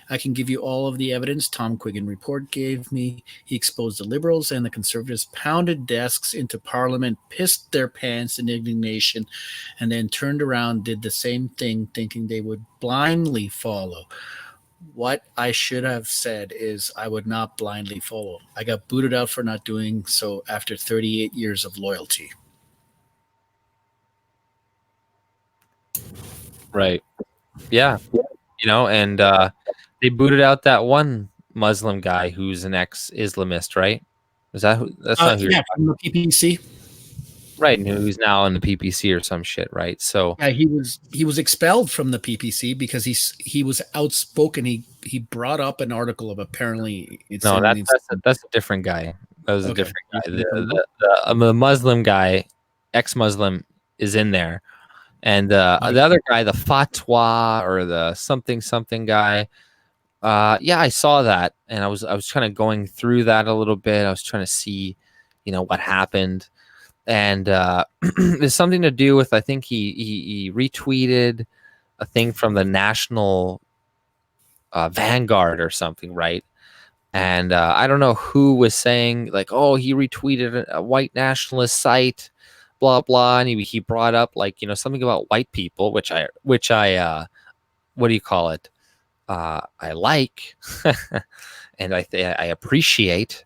I can give you all of the evidence Tom Quiggin report gave me. He exposed the Liberals and the Conservatives, pounded desks into Parliament, pissed their pants in indignation, and then turned around, did the same thing, thinking they would blindly follow. What I should have said is I would not blindly follow. I got booted out for not doing so after 38 years of loyalty. Right. Yeah. You know, and they booted out that one Muslim guy who's an ex-Islamist, right? Is that who? That's not who. Yeah, from the PPC. Right, and who's now in the PPC or some shit, right? So yeah, he was expelled from the PPC because he was outspoken. He brought up an article of apparently it's no, that's a different guy. That was a Okay. different guy. The Muslim guy, ex-Muslim, is in there, and the other guy, the fatwa or the something guy. Yeah, I saw that, and I was kind of going through that a little bit. I was trying to see, what happened, and there's something to do with, I think he retweeted a thing from the National Vanguard or something, right? And I don't know who was saying like, oh, he retweeted a white nationalist site, blah blah, and he brought up like something about white people, which I what do you call it? I like, and I appreciate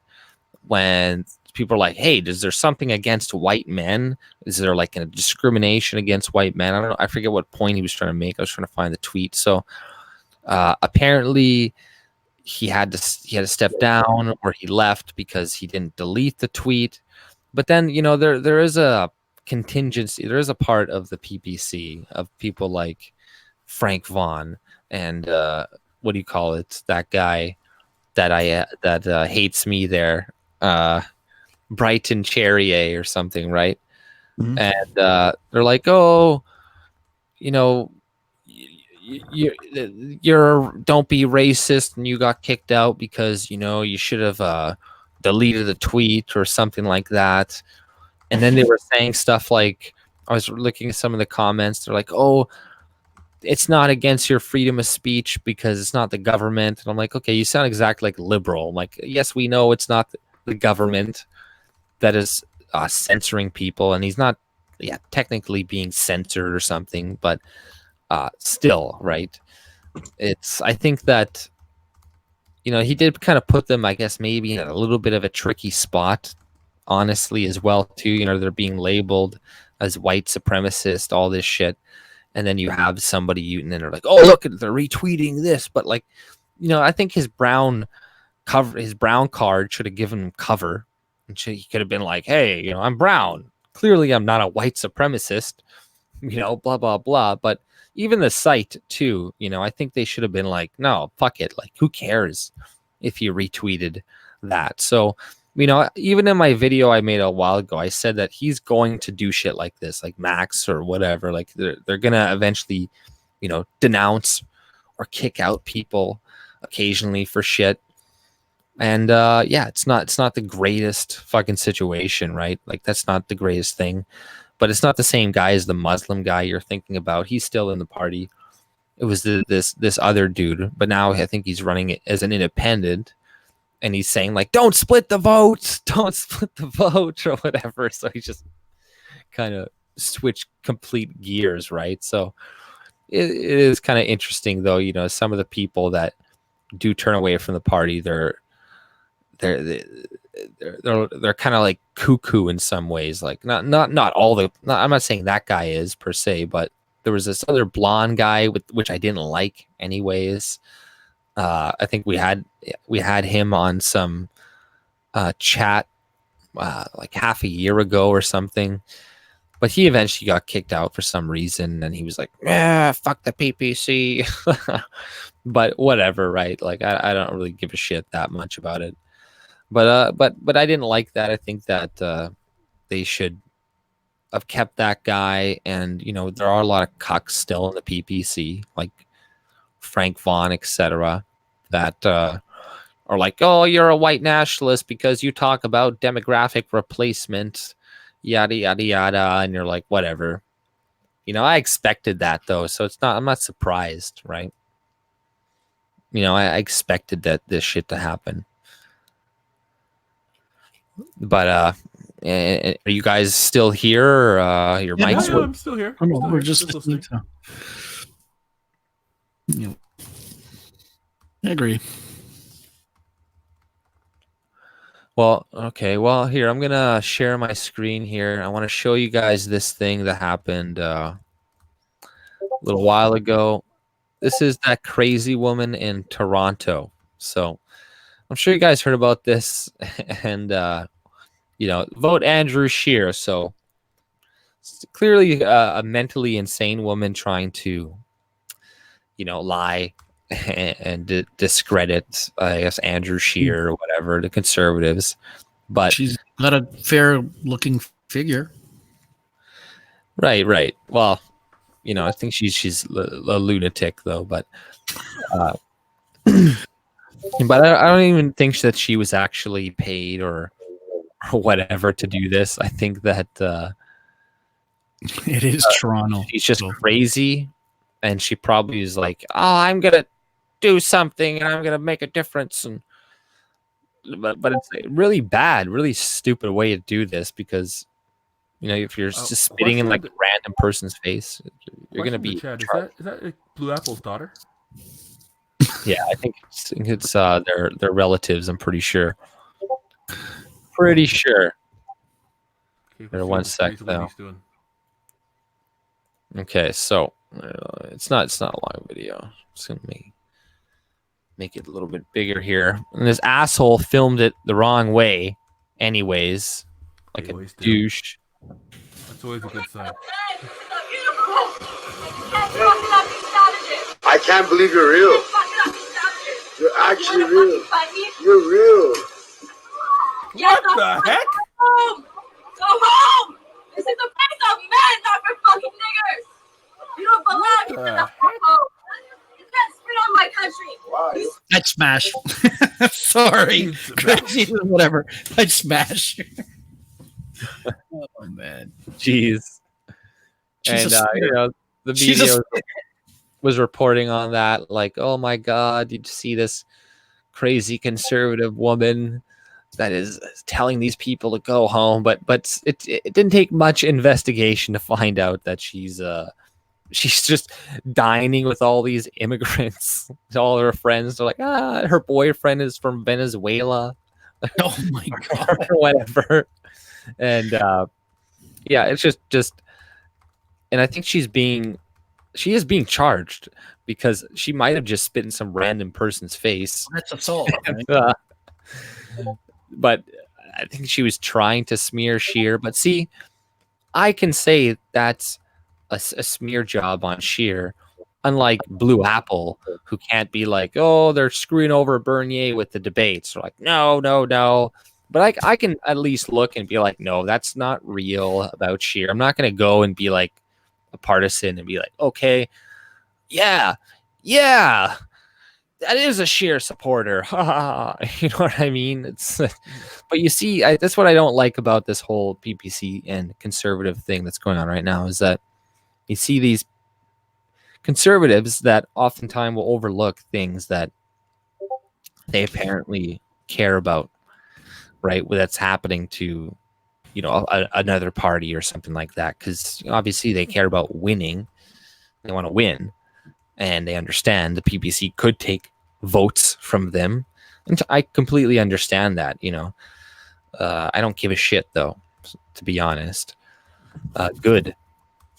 when people are like, hey, is there something against white men? Is there like a discrimination against white men? I don't know. I forget what point he was trying to make. I was trying to find the tweet. So apparently he had to step down, or he left because he didn't delete the tweet. But then there is a contingency. There is a part of the PPC of people like Frank Vaughn and what do you call it? That guy that hates me there, Brighton Cherrier or something, right? Mm-hmm. And they're like, oh, you're don't be racist, and you got kicked out because you should have deleted the tweet or something like that. And then they were saying stuff like, I was looking at some of the comments. They're like, oh, it's not against your freedom of speech because it's not the government. And I'm like, okay, you sound exactly like liberal. I'm like, yes, we know it's not the government that is censoring people, and he's not, technically being censored or something, but still, right? I think that, he did kind of put them, I guess, maybe in a little bit of a tricky spot, honestly, as well, too. They're being labeled as white supremacist, all this shit. And then you have somebody, and then they're like, oh, look, they're retweeting this. But like, I think his brown card should have given him cover. And he could have been like, hey, I'm brown. Clearly, I'm not a white supremacist, blah, blah, blah. But even the site, too, I think they should have been like, no, fuck it. Like, who cares if you retweeted that? So, even in my video I made a while ago, I said that he's going to do shit like this, like Max or whatever. Like, they're going to eventually, denounce or kick out people occasionally for shit. And it's not the greatest fucking situation, right? Like, that's not the greatest thing, but it's not the same guy as the Muslim guy you're thinking about. He's still in the party. It was this other dude, but now I think he's running it as an independent, and he's saying like, don't split the vote, or whatever. So he just kind of switched complete gears, right? So it is kind of interesting, though. Some of the people that do turn away from the party, they're kind of like cuckoo in some ways. Like not all the. I'm not saying that guy is per se, but there was this other blonde guy which I didn't like, anyways. I think we had him on some chat like half a year ago or something, but he eventually got kicked out for some reason, and he was like, fuck the PPC. But whatever, right? Like, I don't really give a shit that much about it. But I didn't like that. I think that they should have kept that guy, and there are a lot of cucks still in the PPC, like Frank Vaughn, etc., that are like, oh, you're a white nationalist because you talk about demographic replacement, yada yada yada, and you're like, whatever. I expected that though, so I'm not surprised, right? I expected this shit to happen. But are you guys still here? Or, your mics? I'm still here. We're just listening to. I agree. Well, okay. Well, here, I'm gonna share my screen here. I want to show you guys this thing that happened a little while ago. This is that crazy woman in Toronto. So I'm sure you guys heard about this, and vote Andrew Scheer. So it's clearly a mentally insane woman trying to, lie and discredit, I guess, Andrew Scheer or whatever, the Conservatives. But she's not a fair-looking figure. Right. Well, I think she's a lunatic though, but but I don't even think that she was actually paid or whatever to do this. I think that it is Toronto. She's just crazy, and she probably is like, "Oh, I'm gonna do something, and I'm gonna make a difference." But it's a really bad, really stupid way to do this because if you're just spitting in like a random person's face, you're gonna be. Chad, is that Blue Apple's daughter? Yeah, I think it's their relatives. I'm pretty sure. Pretty sure. There, one sec though. Okay, so it's not a long video. I'm just gonna make it a little bit bigger here. And this asshole filmed it the wrong way, anyways, like a douche. That's always a good sign. I can't believe you're real. You're actually real. You're real. What the heck? Home. Go home. This is a place of men, not for fucking niggers. You don't belong here. Home. You can't spit on my country. Why? I'd smash. Sorry. Whatever. I'd smash. Oh, man. Jeez. And, the media was reporting on that, like, oh, my God, did you see this crazy conservative woman that is telling these people to go home? But it didn't take much investigation to find out that she's just dining with all these immigrants. All her friends are like, her boyfriend is from Venezuela. Oh my God. Or whatever. And yeah, it's just, and I think she is being charged because she might have just spit in some random person's face. That's assault. Right? But I think she was trying to smear Scheer. But see, I can say that's a smear job on Scheer, unlike Blue Apple, who can't be like, oh, they're screwing over Bernier with the debates. They're like, no. But I can at least look and be like, no, that's not real about Scheer. I'm not going to go and be like a partisan and be like, okay, yeah, that is a Scheer supporter. You know what I mean? But you see, that's what I don't like about this whole PPC and conservative thing that's going on right now is that you see these conservatives that oftentimes will overlook things that they apparently care about, right? That's happening to, another party or something like that. Because obviously they care about winning. They want to win. And they understand the PPC could take votes from them. And I completely understand that, I don't give a shit, though, to be honest. Good.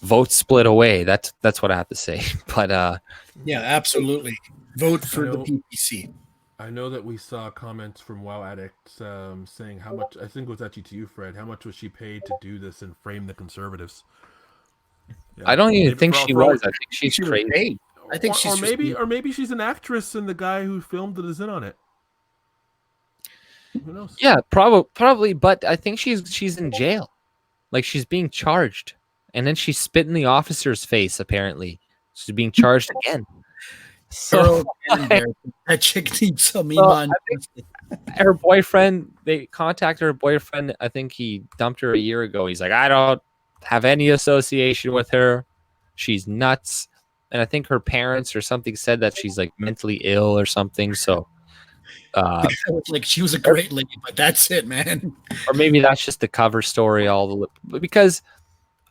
Vote split away. That's what I have to say. But yeah, absolutely. Vote for the PPC. I know that we saw comments from WoW Addicts saying how much, I think it was actually to you, Fred, how much was she paid to do this and frame the conservatives? Yeah. I don't even think she was. I think she's crazy. I think she's or maybe she's an actress and the guy who filmed it is in on it. Who knows? Yeah, probably, but I think she's in jail. Like she's being charged. And then she spit in the officer's face, apparently. She's being charged again. So that chick needs some so Imam. her boyfriend, they contacted her boyfriend. I think he dumped her a year ago. He's like, I don't have any association with her. She's nuts. And I think her parents or something said that she's like mentally ill or something. So like she was a great lady, but that's it, man. or maybe that's just the cover story. Because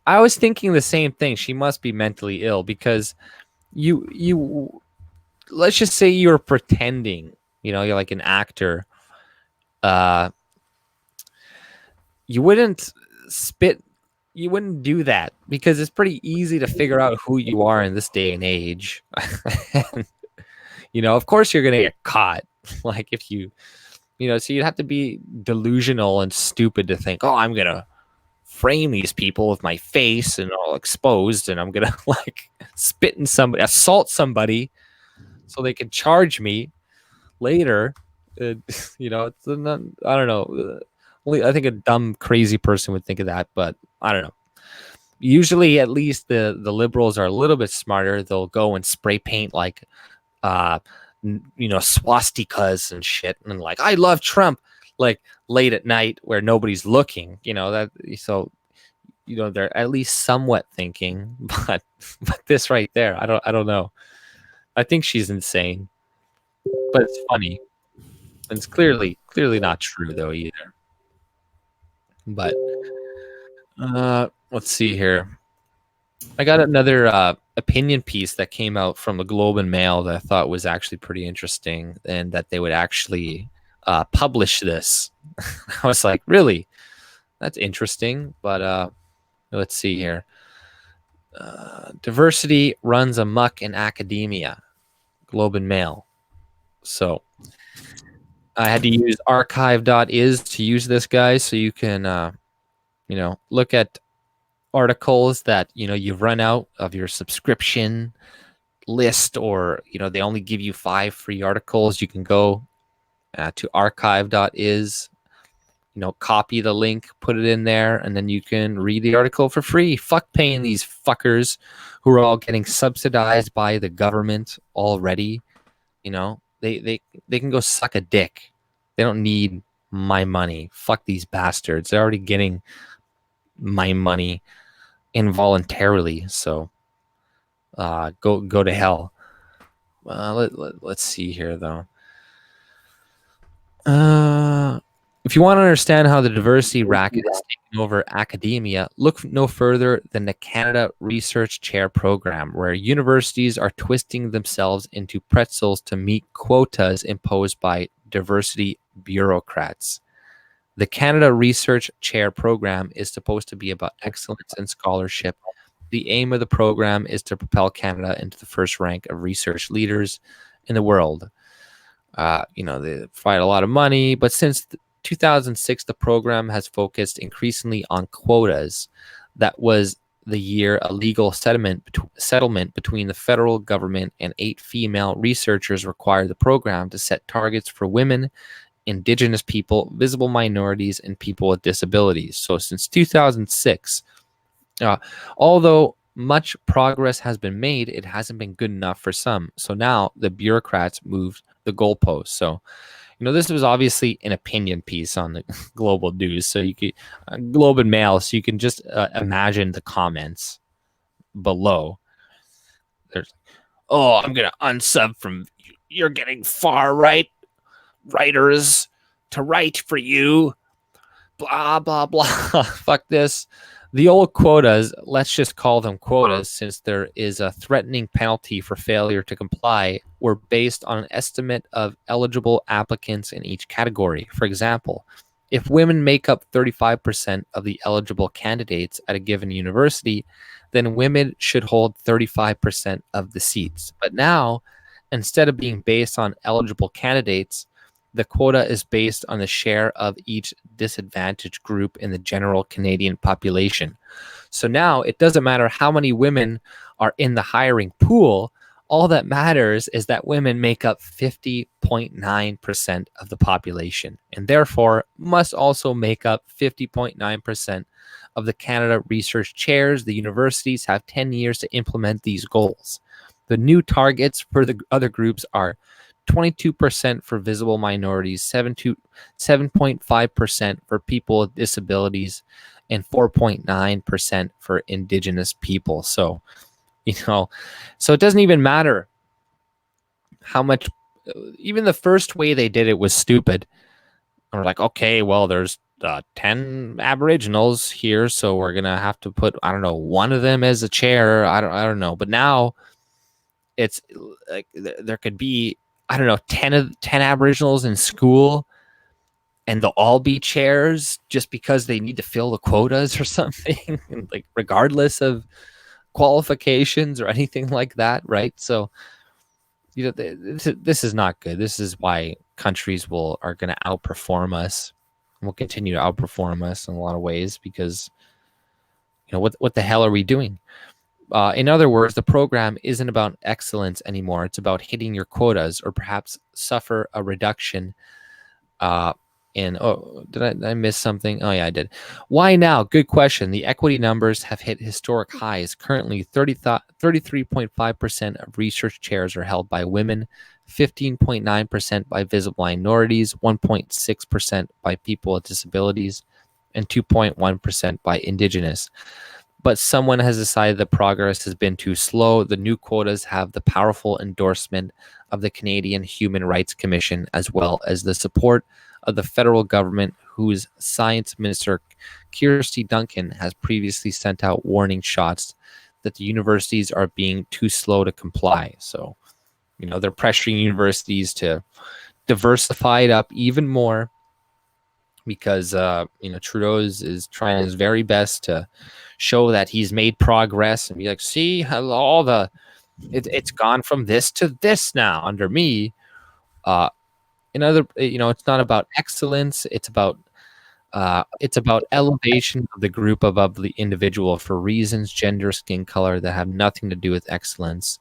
I was thinking the same thing. She must be mentally ill because you let's just say you're pretending, you're like an actor. You wouldn't do that because it's pretty easy to figure out who you are in this day and age. Of course you're going to get caught. Like if so you'd have to be delusional and stupid to think, oh, I'm going to frame these people with my face and all exposed and I'm going to like spit in somebody, assault somebody so they can charge me later. It's not, I don't know. I think a dumb, crazy person would think of that, but I don't know. Usually, at least the liberals are a little bit smarter. They'll go and spray paint like, swastikas and shit, and like, I love Trump, like late at night where nobody's looking. So they're at least somewhat thinking. But this right there, I don't know. I think she's insane, but it's funny. And it's clearly not true though either. But let's see here. I got another opinion piece that came out from the Globe and Mail that I thought was actually pretty interesting, and that they would actually publish this. I was like, really? That's interesting. But let's see here. Diversity runs amok in academia. Globe and Mail. So I had to use archive.is to use this, guys, so you can look at articles that you've run out of your subscription list, or they only give you 5 free articles. You can go to archive.is, copy the link, put it in there, and then you can read the article for free. Fuck paying these fuckers who are all getting subsidized by the government already. They can go suck a dick. They don't need my money. Fuck these bastards. They're already getting my money involuntarily. So go to hell. Let's see here though. If you want to understand how the diversity racket is taking over academia, look no further than the Canada Research Chair Program, where universities are twisting themselves into pretzels to meet quotas imposed by diversity bureaucrats. The Canada Research Chair Program is supposed to be about excellence in scholarship. The aim of the program is to propel Canada into the first rank of research leaders in the world. They provide a lot of money, but since 2006, the program has focused increasingly on quotas. That was the year a legal settlement between the federal government and 8 female researchers required the program to set targets for women, Indigenous people, visible minorities, and people with disabilities. So since 2006, although much progress has been made, it hasn't been good enough for some. So now the bureaucrats moved the goalposts. So, this was obviously an opinion piece on the Global News. So you could Globe and Mail. So you can just imagine the comments below. There's, oh, I'm gonna unsub from. You're getting far right writers to write for you. Blah blah blah. Fuck this. The old quotas, let's just call them quotas since there is a threatening penalty for failure to comply, were based on an estimate of eligible applicants in each category. For example, if women make up 35% of the eligible candidates at a given university, then women should hold 35% of the seats. But now, instead of being based on eligible candidates, the quota is based on the share of each disadvantaged group in the general Canadian population. So now it doesn't matter how many women are in the hiring pool. All that matters is that women make up 50.9% of the population, and therefore must also make up 50.9% of the Canada Research Chairs. The universities have 10 years to implement these goals. The new targets for the other groups are 22% for visible minorities, 7.5% for people with disabilities, and 4.9% for indigenous people. So, so it doesn't even matter how much, even the first way they did it was stupid. And we're like, okay, well, there's 10 Aboriginals here, so we're going to have to put, I don't know, one of them as a chair. I don't know. But now it's like there could be, I don't know, 10 Aboriginals in school, and they'll all be chairs just because they need to fill the quotas or something, like regardless of qualifications or anything like that, right? So, this is not good. This is why countries are going to outperform us, and will continue to outperform us in a lot of ways, because what the hell are we doing? In other words, the program isn't about excellence anymore. It's about hitting your quotas, or perhaps suffer a reduction did I miss something? Oh yeah, I did. Why now? Good question. The equity numbers have hit historic highs. Currently, 33.5% of research chairs are held by women, 15.9% by visible minorities, 1.6% by people with disabilities, and 2.1% by indigenous. But someone has decided that progress has been too slow. The new quotas have the powerful endorsement of the Canadian Human Rights Commission, as well as the support of the federal government, whose science minister, Kirsty Duncan, has previously sent out warning shots that the universities are being too slow to comply. So, they're pressuring universities to diversify it up even more, because Trudeau is trying his very best to show that he's made progress and be like, see, it's gone from this to this now under me. It's not about excellence. It's about elevation of the group above the individual for reasons, gender, skin color, that have nothing to do with excellence.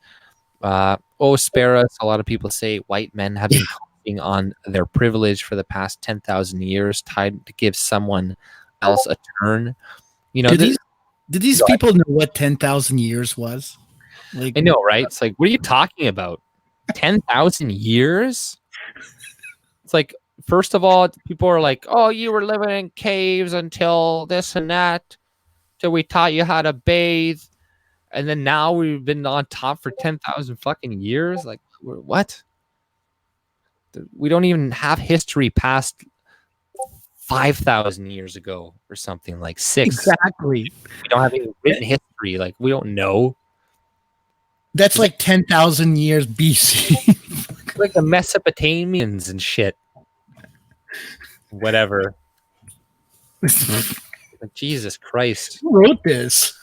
Spare us. A lot of people say white men have been commenting on their privilege for the past 10,000 years, tied to give someone else a turn. Did these people know what 10,000 years was? I know, right? It's like, what are you talking about? 10,000 years? It's like, first of all, people are like, oh, you were living in caves until this and that, till we taught you how to bathe. And then now we've been on top for 10,000 fucking years. Like, what? We don't even have history past 5,000 years ago or something, like 6. Exactly. We don't have any written history. Like, we don't know. That's like 10,000 years BC. Like the Mesopotamians and shit. Whatever. Jesus Christ. Who wrote this?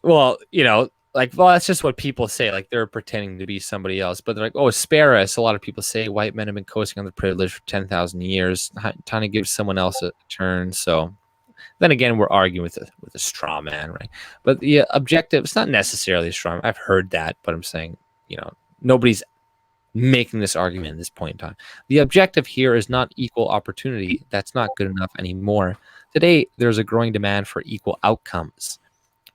Well, that's just what people say. Like, they're pretending to be somebody else, but they're like, oh, spare us. A lot of people say white men have been coasting on the privilege for 10,000 years, trying to give someone else a turn. So then again, we're arguing with a straw man, right? But the objective, it's not necessarily a straw man. I've heard that, but I'm saying, nobody's making this argument at this point in time. The objective here is not equal opportunity. That's not good enough anymore. Today, there's a growing demand for equal outcomes,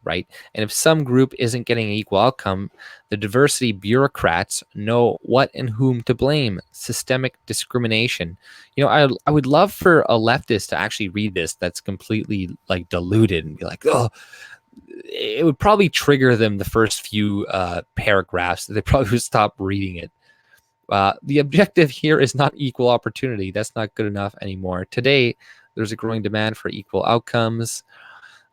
right? And if some group isn't getting an equal outcome, the diversity bureaucrats know what and whom to blame. Systemic discrimination. I would love for a leftist to actually read this that's completely like diluted and be like, oh, it would probably trigger them the first few paragraphs. They probably would stop reading it. The objective here is not equal opportunity. That's not good enough anymore. Today, there's a growing demand for equal outcomes.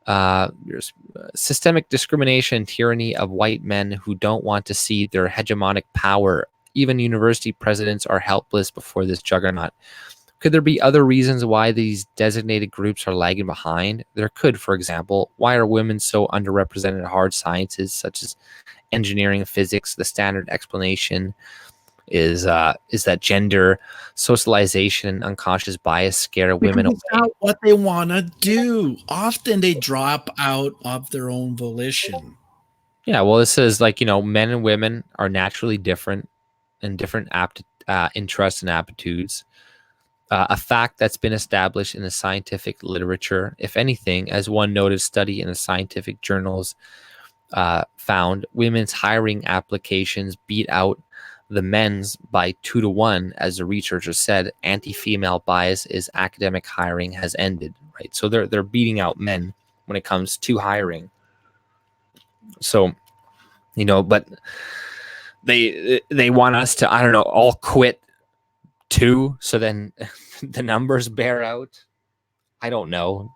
There's systemic discrimination and tyranny of white men who don't want to see their hegemonic power. Even university presidents are helpless before this juggernaut. Could there be other reasons why these designated groups are lagging behind? There could, for example, why are women so underrepresented in hard sciences such as engineering, physics? The standard explanation is that gender, socialization, and unconscious bias scare women away. It's not what they want to do. Often they drop out of their own volition. Yeah, well, it says men and women are naturally different and different interests and aptitudes. A fact that's been established in the scientific literature. If anything, as one noted study in the scientific journals, found women's hiring applications beat out the men's by 2-1. As the researcher said, anti-female bias is academic hiring has ended. Right, so they're beating out men when it comes to hiring. So, but they want us to, I don't know, all quit too. So then the numbers bear out. I don't know.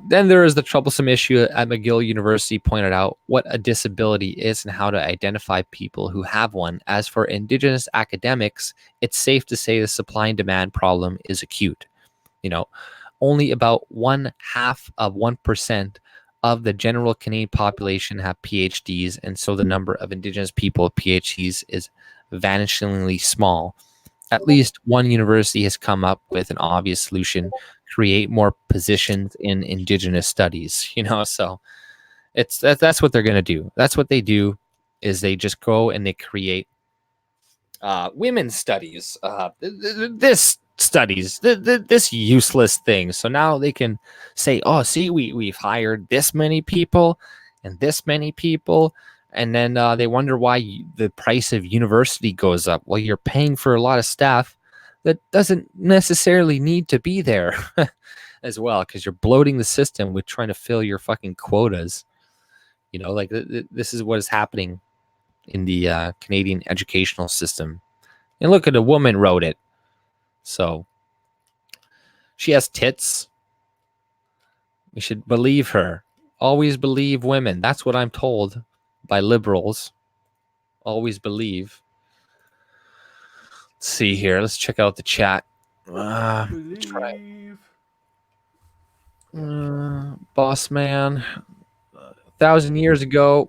Then there is the troublesome issue at McGill University pointed out what a disability is and how to identify people who have one. As for Indigenous academics, it's safe to say the supply and demand problem is acute. Only about 0.5% of the general Canadian population have PhDs, and so the number of Indigenous people with PhDs is vanishingly small. At least one university has come up with an obvious solution: create more positions in Indigenous studies. So that's what they're going to do. That's what they do, is they just go and they create women's studies, this useless thing. So now they can say, oh, see, we've hired this many people and this many people. And then they wonder why the price of university goes up. Well, you're paying for a lot of staff that doesn't necessarily need to be there as well, because you're bloating the system with trying to fill your fucking quotas. This is what is happening in the Canadian educational system. And look at, a woman wrote it. So she has tits. We should believe her. Always believe women. That's what I'm told by liberals. Always believe. Let's see here. Let's check out the chat. Boss man. 1,000 years ago,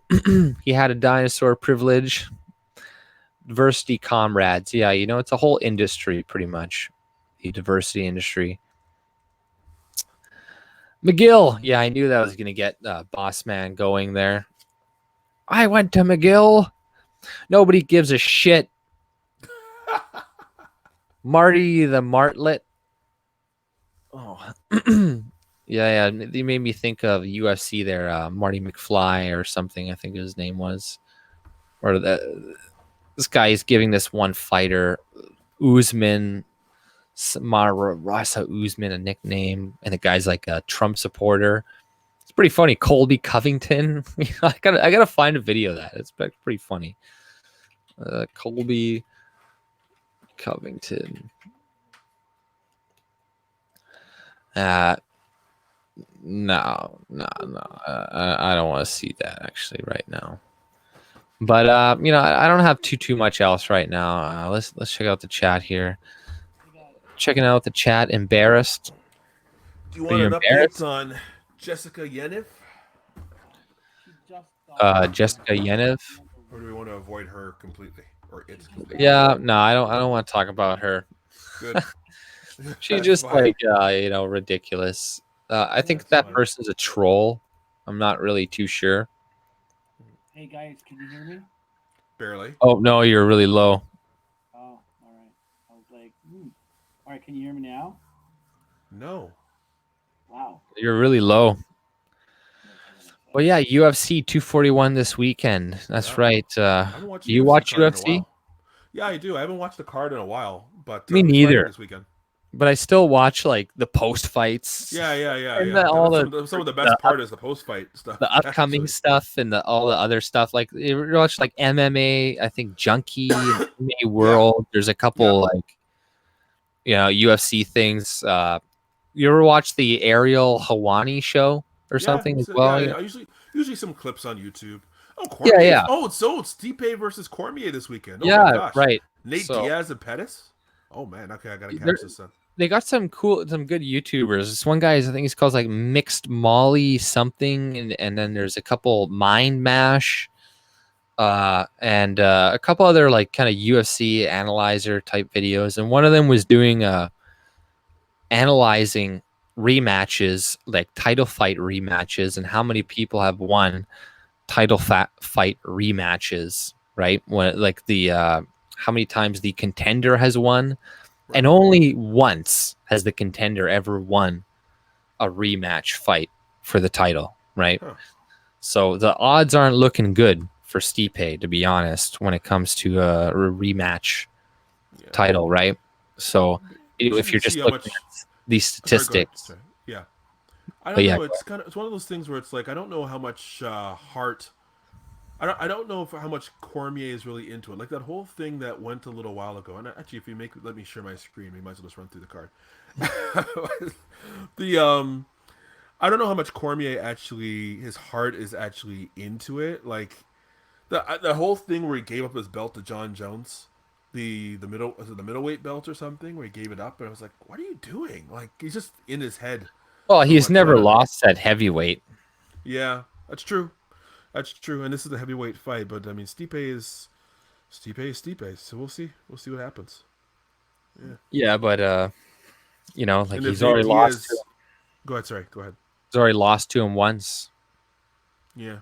he had a dinosaur privilege. Diversity comrades. Yeah, it's a whole industry, pretty much. The diversity industry. McGill. Yeah, I knew that was going to get Boss Man going there. I went to McGill. Nobody gives a shit. Marty the Martlet. Oh. Yeah. They made me think of UFC there. Marty McFly or something, I think his name was. Or this guy is giving this one fighter, Usman, Rasa Usman, a nickname, and the guy's like a Trump supporter. It's pretty funny. Colby Covington. I gotta find a video of that. It's pretty funny. Colby Covington. No. I don't want to see that actually right now. But I don't have too much else right now. Let's check out the chat here. Checking out the chat. Embarrassed. Do you want an update on Jessica Yaniv? Jessica Yaniv. Or do we want to avoid her completely? Or it's completely? Yeah, no, I don't want to talk about her. Good. She's just like ridiculous. I think that person's a troll. I'm not really too sure. Hey guys, can you hear me? Barely. Oh no, you're really low. Oh, all right. I was like, all right, can you hear me now? No. Wow. You're really low. Well, yeah, UFC 241 this weekend. That's right. Do you watch UFC? Yeah, I do. I haven't watched the card in a while, but me neither. This weekend. But I still watch like the post fights. Yeah. And some of the best part is the post fight stuff. The upcoming stuff and all the other stuff. Like you watch like MMA, I think Junkie, MMA World. There's a couple UFC things. You ever watch the Ariel Hawani show or something as well? Yeah. Usually some clips on YouTube. Oh, Cormier. Yeah. Oh, it's Stipe versus Cormier this weekend. Oh, yeah, my gosh. Right. Nate Diaz and Pettis. Oh man, okay, I gotta catch this. They got some good YouTubers. This one guy I think he's called like Mixed Molly something, and then there's a couple Mind Mash, and a couple other like kind of UFC analyzer type videos, and one of them was doing analyzing rematches, like title fight rematches, and how many people have won title fight rematches, right? When like the how many times the contender has won. And only once has the contender ever won a rematch fight for the title, right? Huh. So the odds aren't looking good for Stipe, to be honest, when it comes to a rematch title, right? So if you're just looking at these statistics, Sorry. Yeah, I but don't yeah, know. It's one of those things where it's like I don't know how much heart. I don't know how much Cormier is really into it. Like that whole thing that went a little while ago. And actually, if you let me share my screen, we might as well just run through the card. I don't know how much Cormier actually, his heart is actually into it. Like the whole thing where he gave up his belt to John Jones, the middleweight belt or something, where he gave it up, and I was like, what are you doing? Like he's just in his head. well, so he's much. never lost at heavyweight. Yeah, that's true. That's true, and this is a heavyweight fight, but I mean, Stipe is Stipe. So we'll see what happens. Yeah. Yeah, but you know, like And he's if already lost. Go ahead. Sorry, go ahead. He's already lost to him once. Yeah.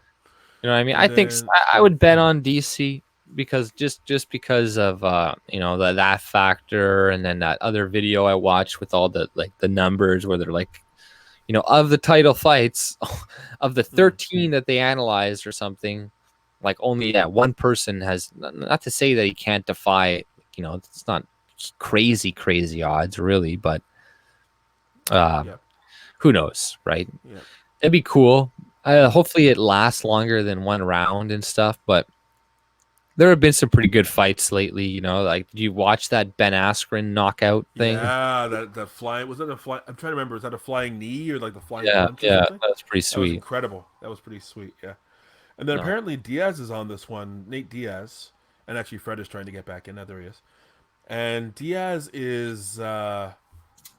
You know what I mean? And I think then- I would bet on DC because just because of you know, that factor, and then that other video I watched with all the the numbers where they're like, you know, of the title fights, of the 13 that they analyzed or something, like only one person has, not to say that he can't defy, you know, it's not crazy odds really, but who knows, right? Yeah. It'd be cool. Hopefully it lasts longer than one round and stuff, but there have been some pretty good fights lately, you know, like did you watch that Ben Askren knockout thing? Yeah, that flying, was that a fly? I'm trying to remember. Was that a flying knee or like the flying punch or Yeah, something? that's pretty That was sweet. incredible. That was pretty sweet. Yeah. And then No. apparently Diaz is on this one. Nate Diaz, and actually Fred is trying to get back in. There he is. And Diaz is. Oh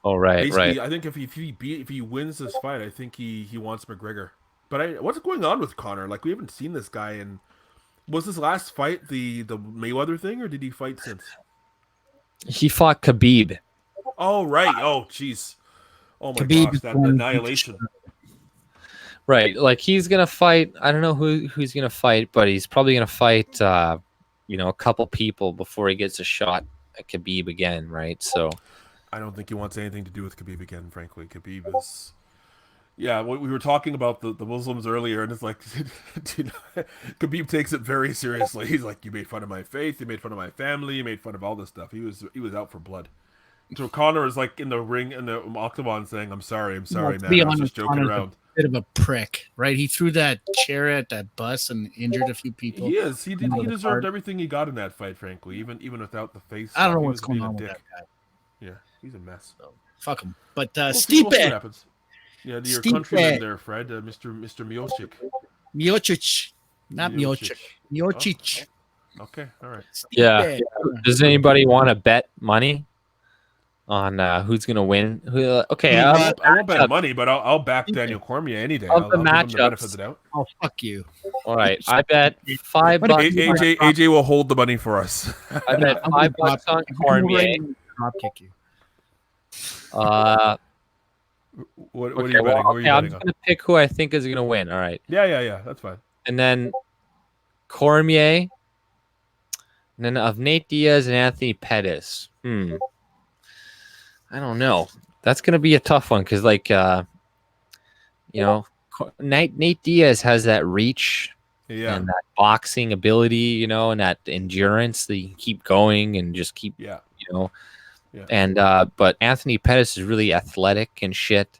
right. Basically, I think if he wins this fight, I think he wants McGregor. But what's going on with Conor? Like we haven't seen this guy in. Was this last fight the Mayweather thing, or did he fight since? He fought Khabib. Oh right. Oh jeez. Oh my Khabib gosh, that won. annihilation. Right, like he's gonna fight. I don't know who's gonna fight, but he's probably gonna fight. You know, a couple people before he gets a shot at Khabib again, right? So, I don't think he wants anything to do with Khabib again. Frankly, Khabib is. Yeah, we were talking about the Muslims earlier, and it's like, Khabib takes it very seriously. He's like, you made fun of my faith, you made fun of my family, you made fun of all this stuff. He was out for blood. So Conor is like in the ring, in the octagon, saying, "I'm sorry, man. I was just joking around." A bit of a prick, right? He threw that chair at that bus and injured a few people. He is. He deserved everything he got in that fight. Frankly, even without the face. I don't know he what's was going being a on with dick. that guy. Yeah, he's a mess. So, fuck him. But we'll see what Stipe. happens. Yeah, your Stipe. countryman there, Fred, Mr. Miocic. Miocic, not Miocic. Miocic. Oh. Okay, all right. yeah. Does anybody want to bet money on who's gonna win? Okay, I won't bet money, but I'll back Daniel Cormier any day. I'll give him the benefit of the doubt. Oh, fuck you. All right, I bet $5. AJ will hold the money for us. I bet $5 on Cormier. Drop kick you. What are you betting? Okay, I'm just gonna pick who I think is gonna win. All right. Yeah. That's fine. And then Cormier, and then of Nate Diaz and Anthony Pettis. I don't know. That's gonna be a tough one because, like, you know, Nate Diaz has that reach, and that boxing ability, you know, and that endurance that you can keep going and just keep, you know. Yeah. And but Anthony Pettis is really athletic and shit,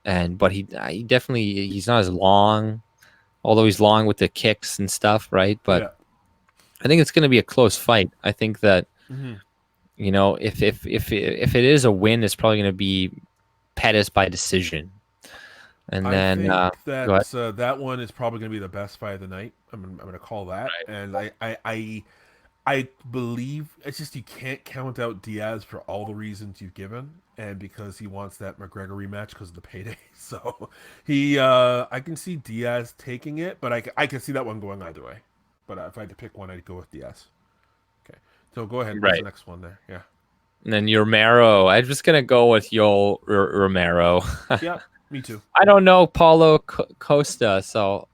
but he definitely, he's not as long, although he's long with the kicks and stuff, right? But I think it's going to be a close fight. I think that you know, if it is a win, it's probably going to be Pettis by decision. And then I think that one is probably going to be the best fight of the night. I'm going to call that, and I believe it's just you can't count out Diaz for all the reasons you've given, and because he wants that McGregor rematch because of the payday. So I can see Diaz taking it, but I can see that one going either way. But if I had to pick one, I'd go with Diaz. Okay, so go ahead. What's the next one there? Yeah. And then Romero. I'm just gonna go with Yoel Romero. Yeah, me too. I don't know Paulo Costa, so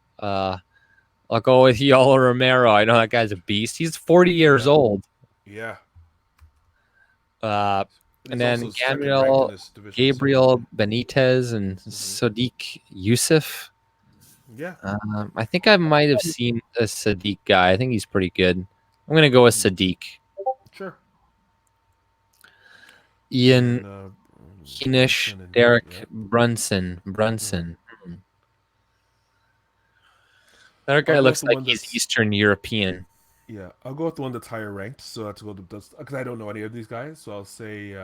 I'll go with Yoel Romero. I know that guy's a beast. He's 40 years old. Yeah. And then Gabriel Benitez and Sodiq Youssef. Yeah. I think I might have seen a Sadiq guy. I think he's pretty good. I'm gonna go with Sadiq. Sure. Ian And, Heinisch, Brunson and- Derek yeah. Brunson. That guy I'll go looks with the like one he's that's- Eastern European. Yeah, I'll go with the one that's higher ranked. So that's go because I don't know any of these guys. So I'll say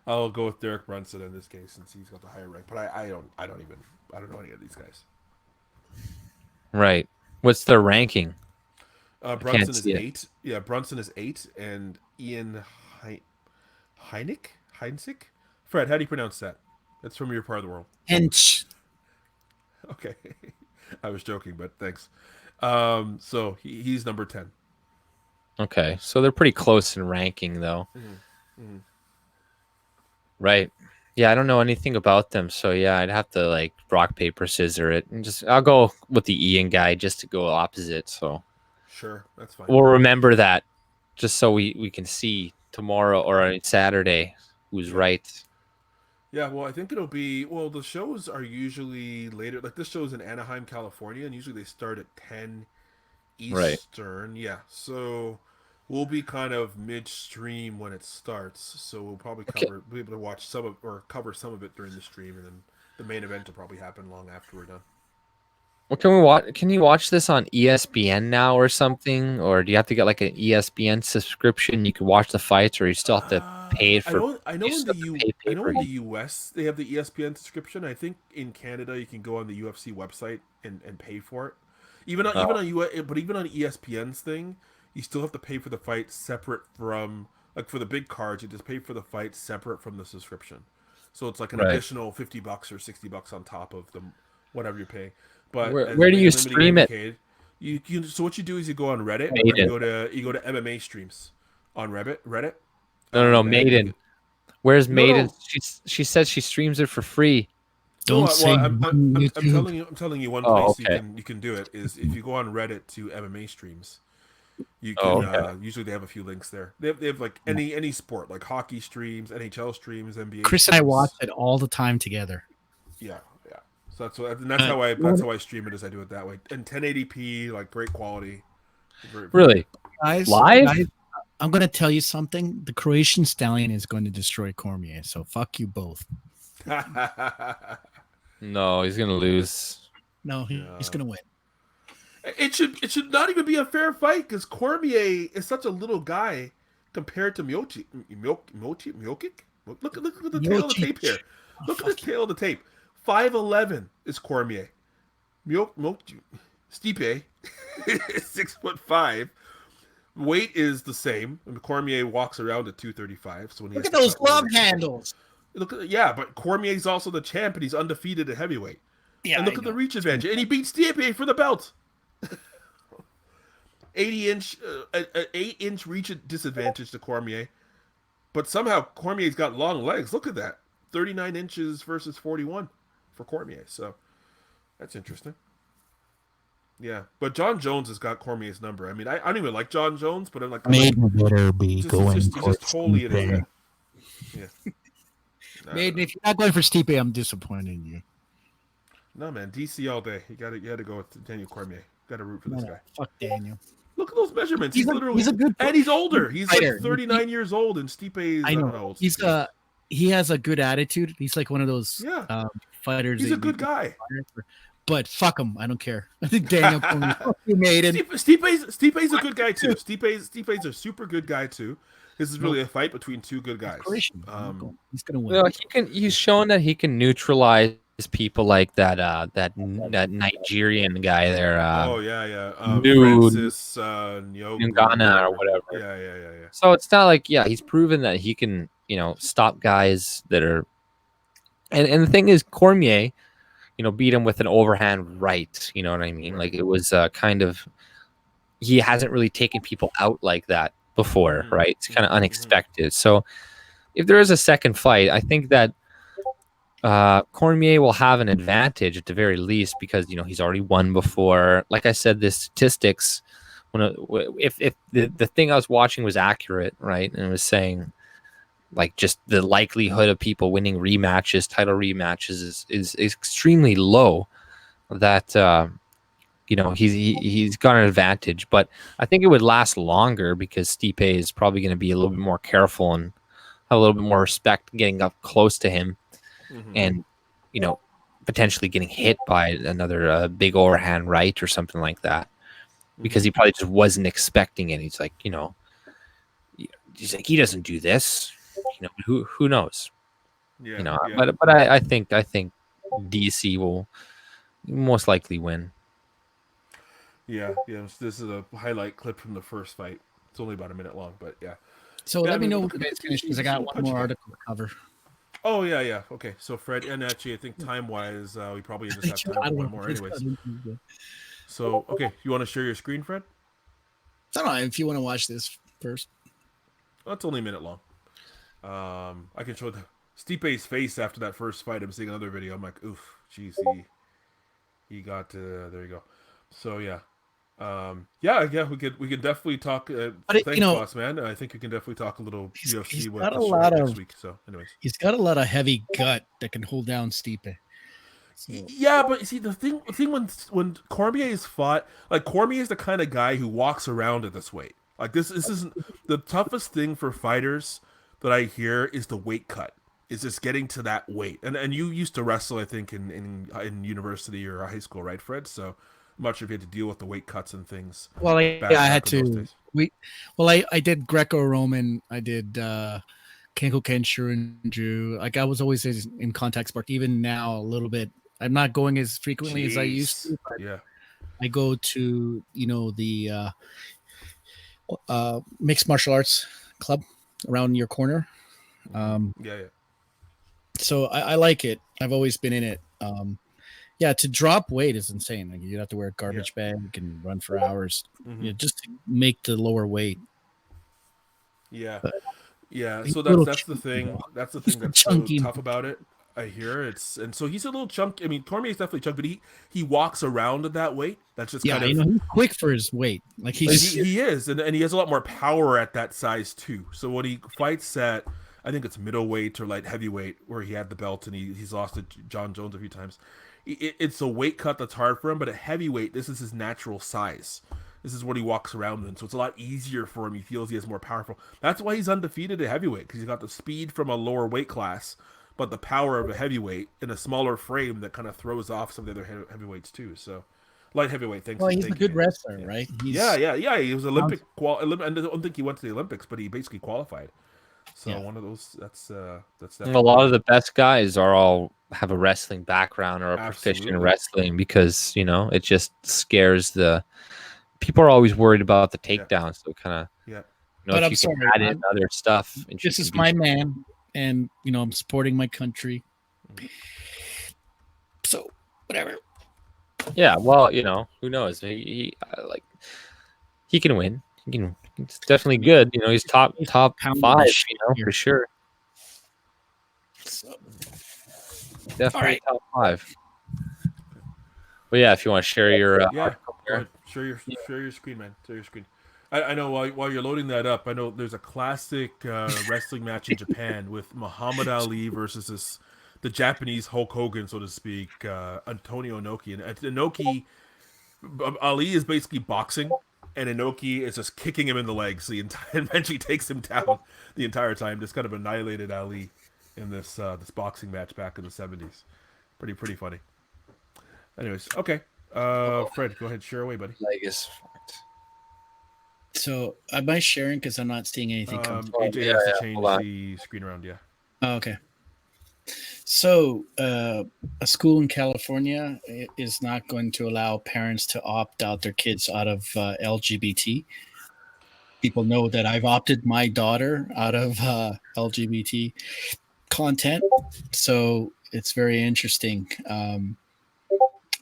I'll go with Derek Brunson in this case since he's got the higher rank. But I don't know any of these guys. Right. What's their ranking? Brunson is 8. Yeah, Brunson is 8, and Ian Heinsick. Fred, how do you pronounce that? That's from your part of the world. Hench. Okay, I was joking, but thanks. So he's number 10. Okay, so they're pretty close in ranking, though. Mm-hmm. Right. Yeah, I don't know anything about them, so yeah, I'd have to like rock paper scissors it, and I'll go with the Ian guy just to go opposite. So sure, that's fine. We'll remember that, just so we can see tomorrow or Saturday who's right. Yeah, well, I think it'll be the shows are usually later. Like this show's in Anaheim, California, and usually they start at 10 Eastern. Right. Yeah, so we'll be kind of midstream when it starts. So we'll probably be able to watch cover some of it during the stream, and then the main event will probably happen long after we're done. Well, can we watch? Can you watch this on ESPN now or something, or do you have to get like an ESPN subscription? You can watch the fights, or you still have to pay for. I know in the US they have the ESPN subscription. I think in Canada you can go on the UFC website and pay for it. Even on ESPN's thing, you still have to pay for the fight separate from for the big cards. You just pay for the fight separate from the subscription. So it's like an additional $50 or $60 on top of the whatever you're paying. But where do you stream it? So what you do is you go on Reddit or you go to MMA streams on Reddit. No, Maiden. Where's Maiden? She says she streams it for free. I'm telling you one place you can do it is if you go on Reddit to MMA streams. You can usually they have a few links there. They have like any sport like hockey streams, NHL streams, NBA. Chris and I watch it all the time together. Yeah. So that's how I stream it. Is I do it that way in 1080p, like great quality. Really, guys, live. I'm going to tell you something. The Croatian Stallion is going to destroy Cormier. So fuck you both. No, he's going to lose. No, he's going to win. It should not even be a fair fight because Cormier is such a little guy compared to Miocic. Look at the tail of the tape here. Look at the tail of the tape. 5'11" is Cormier. Stipe 6'5". Weight is the same. And Cormier walks around at 235. So when look at those glove handles. But Cormier's also the champ and he's undefeated at heavyweight. Yeah, and look at the reach advantage. And he beat Stipe for the belt. 8-inch reach disadvantage to Cormier. But somehow Cormier's got long legs. Look at that. 39 inches versus 41 for Cormier. So that's interesting. Yeah. But John Jones has got Cormier's number. I mean, I don't even like John Jones, but I'm like, Maiden better be going he's just totally in his head. Yeah. Maiden, if you're not going for Stipe, I'm disappointed in you. No, man. DC all day. You had to go with Daniel Cormier. Got to root for this guy. Fuck Daniel. Look at those measurements. He's a good and he's older. He's fighter. Like 39 years old, and Stipe is I know. He has a good attitude. He's like one of those fighters. He's a good guy. But fuck him. I don't care. I think Daniel Cormier made it. Stipe's a good guy too. Stipe's a super good guy too. This is really a fight between two good guys. He's gonna win. Well, he's shown that he can neutralize people like that Nigerian guy there. Francis Ngana or whatever. Yeah. So it's not like he's proven that he can stop guys that are. And the thing is, Cormier, beat him with an overhand right. You know what I mean? Like it was kind of. He hasn't really taken people out like that before, right? It's kind of unexpected. So if there is a second fight, I think that Cormier will have an advantage at the very least because he's already won before. Like I said, the statistics, if the thing I was watching was accurate, right, and it was saying like just the likelihood of people winning rematches, title rematches is extremely low. That he's got an advantage, but I think it would last longer because Stipe is probably going to be a little bit more careful and have a little bit more respect getting up close to him, and potentially getting hit by another big overhand right or something like that, because he probably just wasn't expecting it. He's like, he doesn't do this, who knows, Yeah. but I think DC will most likely win. Yeah. This is a highlight clip from the first fight. It's only about a minute long, but yeah. So let me know when it's finished because I got one more article to cover. Oh yeah. Okay, so Fred, and actually, I think time-wise, we probably just have time for one more, anyways. So okay, you want to share your screen, Fred? I don't know if you want to watch this first. Well, it's only a minute long. I can show the Stipe's face after that first fight. I'm seeing another video. I'm like, oof, jeez, he got there you go. So yeah, we could definitely talk. Thanks, boss man. I think we can definitely talk a little UFC with the show next week. So, anyways, he's got a lot of heavy gut that can hold down Stipe. So. Yeah, but see the thing when Cormier's fought, like Cormier is the kind of guy who walks around at this weight. Like this isn't the toughest thing for fighters that I hear is the weight cut. Is just getting to that weight. And you used to wrestle, I think, in university or high school, right, Fred? So I'm not sure if you had to deal with the weight cuts and things. Well, I had to. I did Greco-Roman. I did Kenko Kenshu. Like I was always in contact sport. Even now, a little bit. I'm not going as frequently as I used to. Yeah. I go to the mixed martial arts club around your corner. Yeah. So I like it. I've always been in it. To drop weight is insane. Like you have to wear a garbage bag and run for hours, just to make the lower weight. Yeah, but, So that's the thing. That's the thing that's so tough about it. I hear so he's a little chunky. I mean, Cormier's definitely chunky, but he walks around at that weight. That's just kind of he's quick for his weight. Like he is, and he has a lot more power at that size too. So when he fights at, I think it's middleweight or light heavyweight, where he had the belt and he's lost to John Jones a few times. It's a weight cut that's hard for him, but at heavyweight, this is his natural size. This is what he walks around in, so it's a lot easier for him. He feels he is more powerful. That's why he's undefeated at heavyweight, because he's got the speed from a lower weight class, but the power of a heavyweight in a smaller frame that kind of throws off some of the other heavyweights too. So, light heavyweight. Thanks. Well, he's a good wrestler, right? Yeah. He was Olympic. I don't think he went to the Olympics, but he basically qualified. So one of those. That's a lot of the best guys all have a wrestling background or a proficient in wrestling, because it just scares the people. Are always worried about the takedowns, so kind of but if you can add in other stuff. This is my man, and I'm supporting my country. So whatever. Yeah, well, who knows? He can win. It's definitely good. He's top 5, for sure. Definitely top 5. But yeah, if you want to share your share your screen, man. Share your screen. I know while you're loading that up, I know there's a classic wrestling match in Japan with Muhammad Ali versus the Japanese Hulk Hogan, so to speak, Antonio Inoki. And Inoki, Ali is basically boxing, and Inoki is just kicking him in the legs and eventually takes him down the entire time. Just kind of annihilated Ali in this boxing match back in the 70s. Pretty funny. Anyways, okay. Fred, go ahead, share away, buddy. So am I sharing because I'm not seeing anything come through? AJ has to change the screen around, Oh, okay. So a school in California is not going to allow parents to opt out their kids out of LGBT. People know that I've opted my daughter out of LGBT content, so it's very interesting.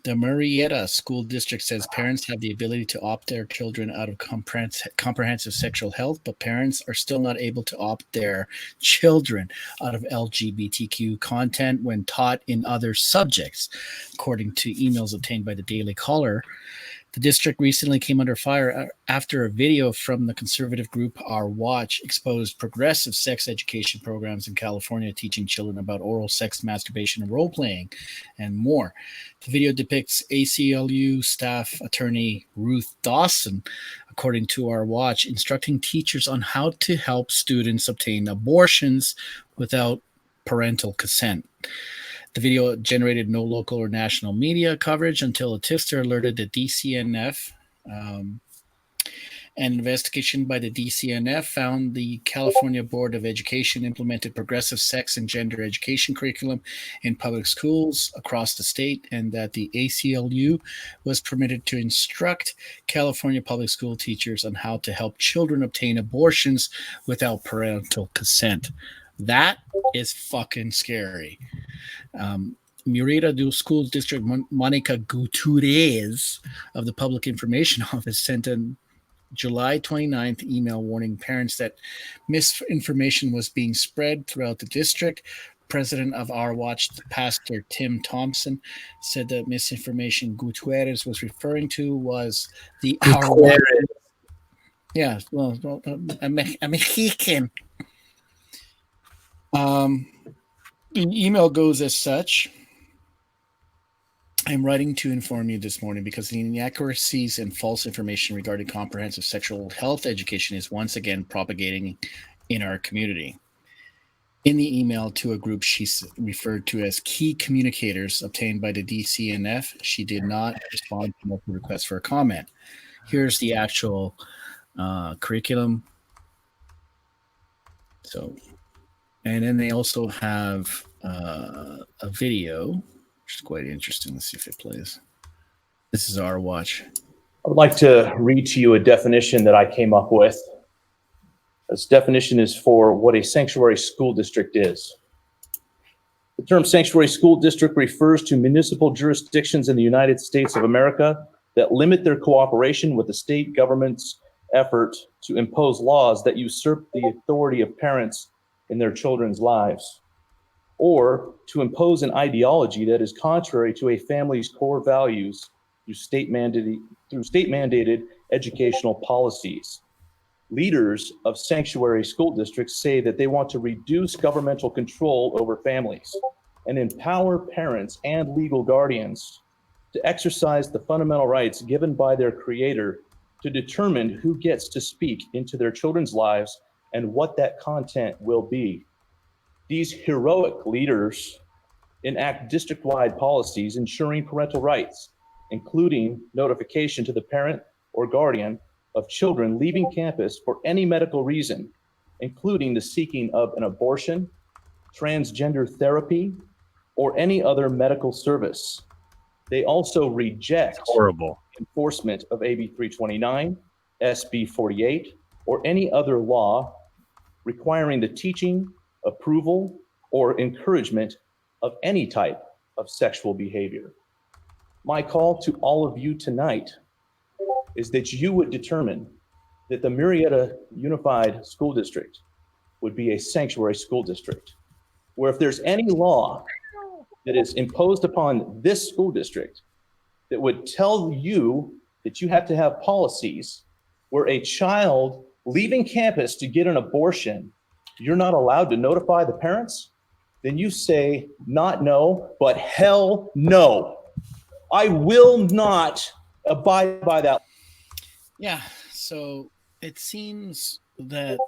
The Murrieta School District says parents have the ability to opt their children out of comprehensive sexual health, but parents are still not able to opt their children out of LGBTQ content when taught in other subjects. According to emails obtained by the Daily Caller, The district recently came under fire after a video from the conservative group Our Watch exposed progressive sex education programs in California teaching children about oral sex, masturbation, role-playing, and more. The video depicts ACLU staff attorney Ruth Dawson, according to Our Watch, instructing teachers on how to help students obtain abortions without parental consent. The video generated no local or national media coverage until a tipster alerted the DCNF. An investigation by the DCNF found the California Board of Education implemented progressive sex and gender education curriculum in public schools across the state, and that the ACLU was permitted to instruct California public school teachers on how to help children obtain abortions without parental consent. That is fucking scary. Murrieta do School District Monica Gutierrez of the Public Information Office sent a July 29th email warning parents that misinformation was being spread throughout the district. President of Our Watch, Pastor Tim Thompson, said the misinformation Gutierrez was referring to was the Our Watch. Yeah, well, a Mexican. The email goes as such. I'm writing to inform you this morning because the inaccuracies and false information regarding comprehensive sexual health education is once again propagating in our community. In the email to a group she referred to as key communicators obtained by the DCNF, she did not respond to multiple requests for a comment. Here's the actual curriculum. So, and then they also have a video, which is quite interesting. Let's see if it plays. This is Our Watch. I would like to read to you a definition that I came up with. This definition is for what a sanctuary school district is. The term sanctuary school district refers to municipal jurisdictions in the United States of America that limit their cooperation with the state government's effort to impose laws that usurp the authority of parents in their children's lives, or to impose an ideology that is contrary to a family's core values through state-mandated educational policies. Leaders of sanctuary school districts say that they want to reduce governmental control over families and empower parents and legal guardians to exercise the fundamental rights given by their creator to determine who gets to speak into their children's lives and what that content will be. These heroic leaders enact district-wide policies ensuring parental rights, including notification to the parent or guardian of children leaving campus for any medical reason, including the seeking of an abortion, transgender therapy, or any other medical service. They also reject enforcement of AB 329, SB 48, or any other law requiring the teaching, approval, or encouragement of any type of sexual behavior. My call to all of you tonight is that you would determine that the Murrieta Unified School District would be a sanctuary school district, where if there's any law that is imposed upon this school district that would tell you that you have to have policies where a child leaving campus to get an abortion, you're not allowed to notify the parents, then you say not no, but hell no. I will not abide by that. Yeah, so it seems that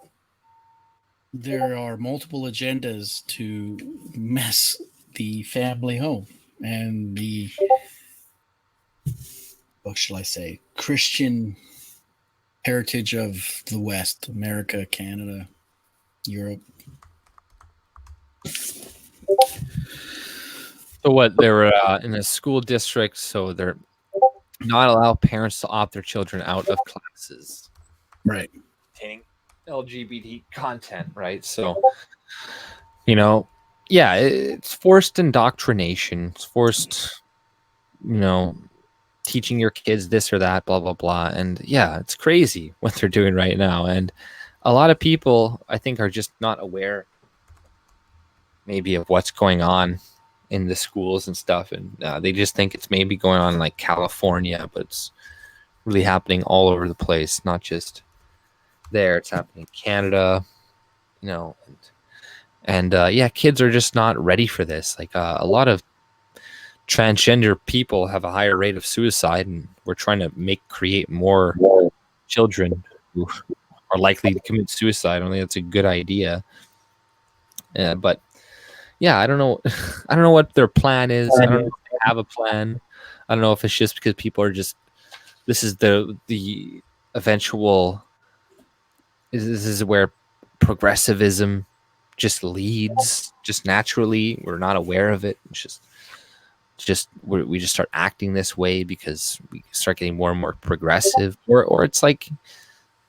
there are multiple agendas to mess the family home and the, what shall I say, Christian heritage of the West, America, Canada, Europe. So what, they're in a school district, so they're not allow parents to opt their children out of classes. Right. Containing LGBT content, right? So, you know, yeah, it's forced indoctrination. It's forced, you know, teaching your kids this or that, blah, blah, blah. And yeah, it's crazy what they're doing right now. And a lot of people, I think, are just not aware maybe of what's going on in the schools and stuff. And they just think it's maybe going on in like California, but it's really happening all over the place, not just there. It's happening in Canada, you know, and yeah, kids are just not ready for this. Like a lot of transgender people have a higher rate of suicide, and we're trying to create more children who are likely to commit suicide. I don't think that's a good idea. But yeah, I don't know. I don't know what their plan is. I don't know if they have a plan. I don't know if it's just because people are just. This is the eventual. This is where progressivism just leads, just naturally. We're not aware of it. It's just we just start acting this way because we start getting more and more progressive, or it's like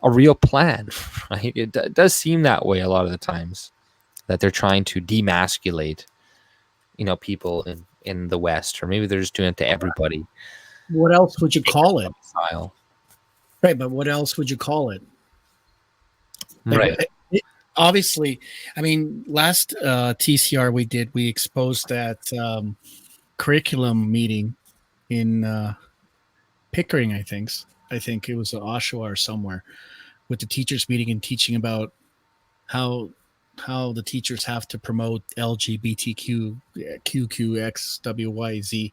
a real plan, right? It does seem that way a lot of the times, that they're trying to demasculate, people in the West, or maybe they're just doing it to everybody. What else would you call it? Style. Right, but what else would you call it? Like, right. Obviously, I mean, last TCR we exposed that curriculum meeting in Pickering, I think it was Oshawa or somewhere, with the teachers meeting and teaching about how the teachers have to promote LGBTQ, QQXWYZ.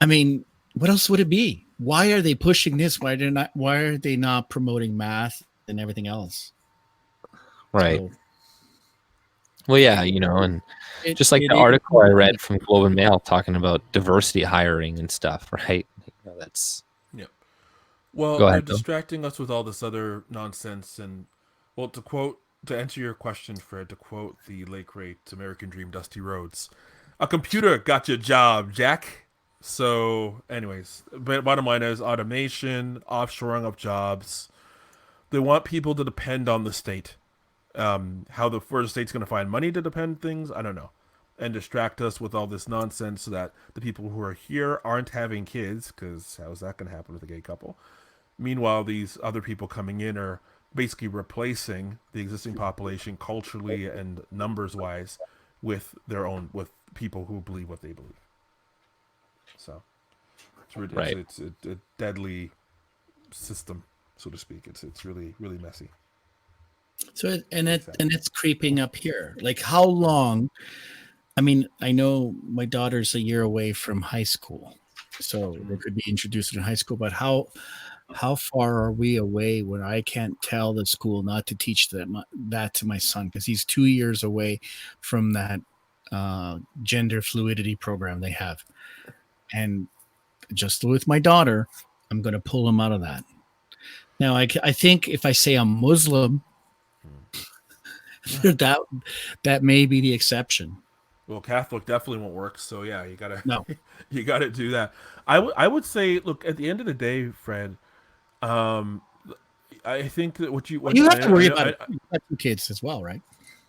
I mean, what else would it be? Why are they pushing this? Why are they not promoting math and everything else? Right. So, well, yeah, and just like the article I read from Globe and Mail talking about diversity hiring and stuff, right? That's Well, Go they're ahead, Bill. distracting us with all this other nonsense, and well, to answer your question, Fred, to quote the late great American Dream Dusty Rhodes, a computer got your job, Jack. So, anyways, bottom line is automation, offshoring of jobs. They want people to depend on the state. Where the state's going to find money to depend things, I don't know, and distract us with all this nonsense so that the people who are here aren't having kids, because how's that going to happen with a gay couple? Meanwhile, these other people coming in are basically replacing the existing population culturally and numbers-wise with with people who believe what they believe. So it's a deadly system, so to speak. It's really, really messy. So it's creeping up here. Like, how long? I mean, I know my daughter's a year away from high school, so they could be introduced in high school. But how far are we away when I can't tell the school not to teach that to my son, because he's 2 years away from that gender fluidity program they have, and just with my daughter, I'm going to pull him out of that. Now, I think if I say I'm Muslim, that may be the exception. Well, Catholic definitely won't work. So yeah, you gotta no. You gotta do that. I would say, look, at the end of the day, Fred, I think that what you have to worry about it. You have 2 kids as well, right?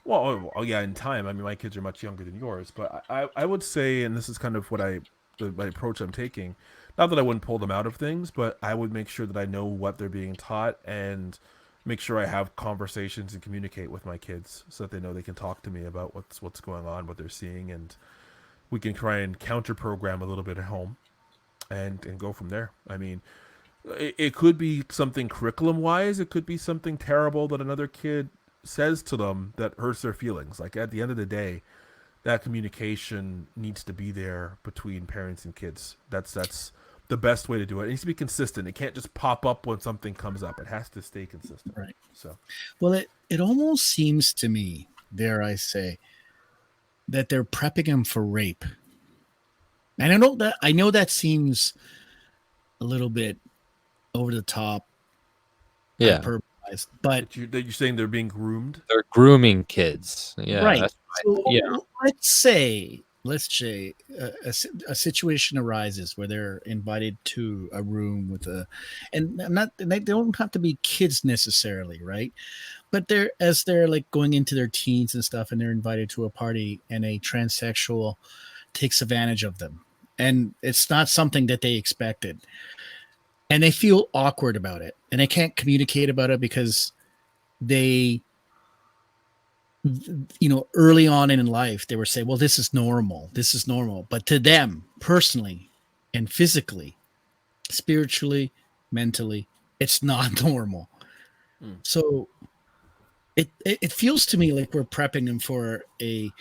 Well, yeah, in time. I mean, my kids are much younger than yours, but I would say, and this is kind of my approach I'm taking. Not that I wouldn't pull them out of things, but I would make sure that I know what they're being taught and make sure I have conversations and communicate with my kids so that they know they can talk to me about what's going on, what they're seeing, and we can try and counter program a little bit at home and go from there. I mean, it could be something curriculum wise, it could be something terrible that another kid says to them that hurts their feelings. Like, at the end of the day, that communication needs to be there between parents and kids. That's the best way to do it. It needs to be consistent. It can't just pop up when something comes up. It has to stay consistent. Right. So, well, it almost seems to me, dare I say, that they're prepping him for rape. And I know that seems a little bit over the top. Yeah. But you're saying they're being groomed? They're grooming kids. Yeah. Right. That's So, yeah. Let's say a situation arises where they're invited to a room with and they don't have to be kids necessarily, right? But they're like going into their teens and stuff, and they're invited to a party, and a transsexual takes advantage of them, and it's not something that they expected, and they feel awkward about it, and they can't communicate about it because they, early on in life, they were saying, well, this is normal. But to them personally and physically, spiritually, mentally. It's not normal. Mm. So it feels to me like we're prepping them for an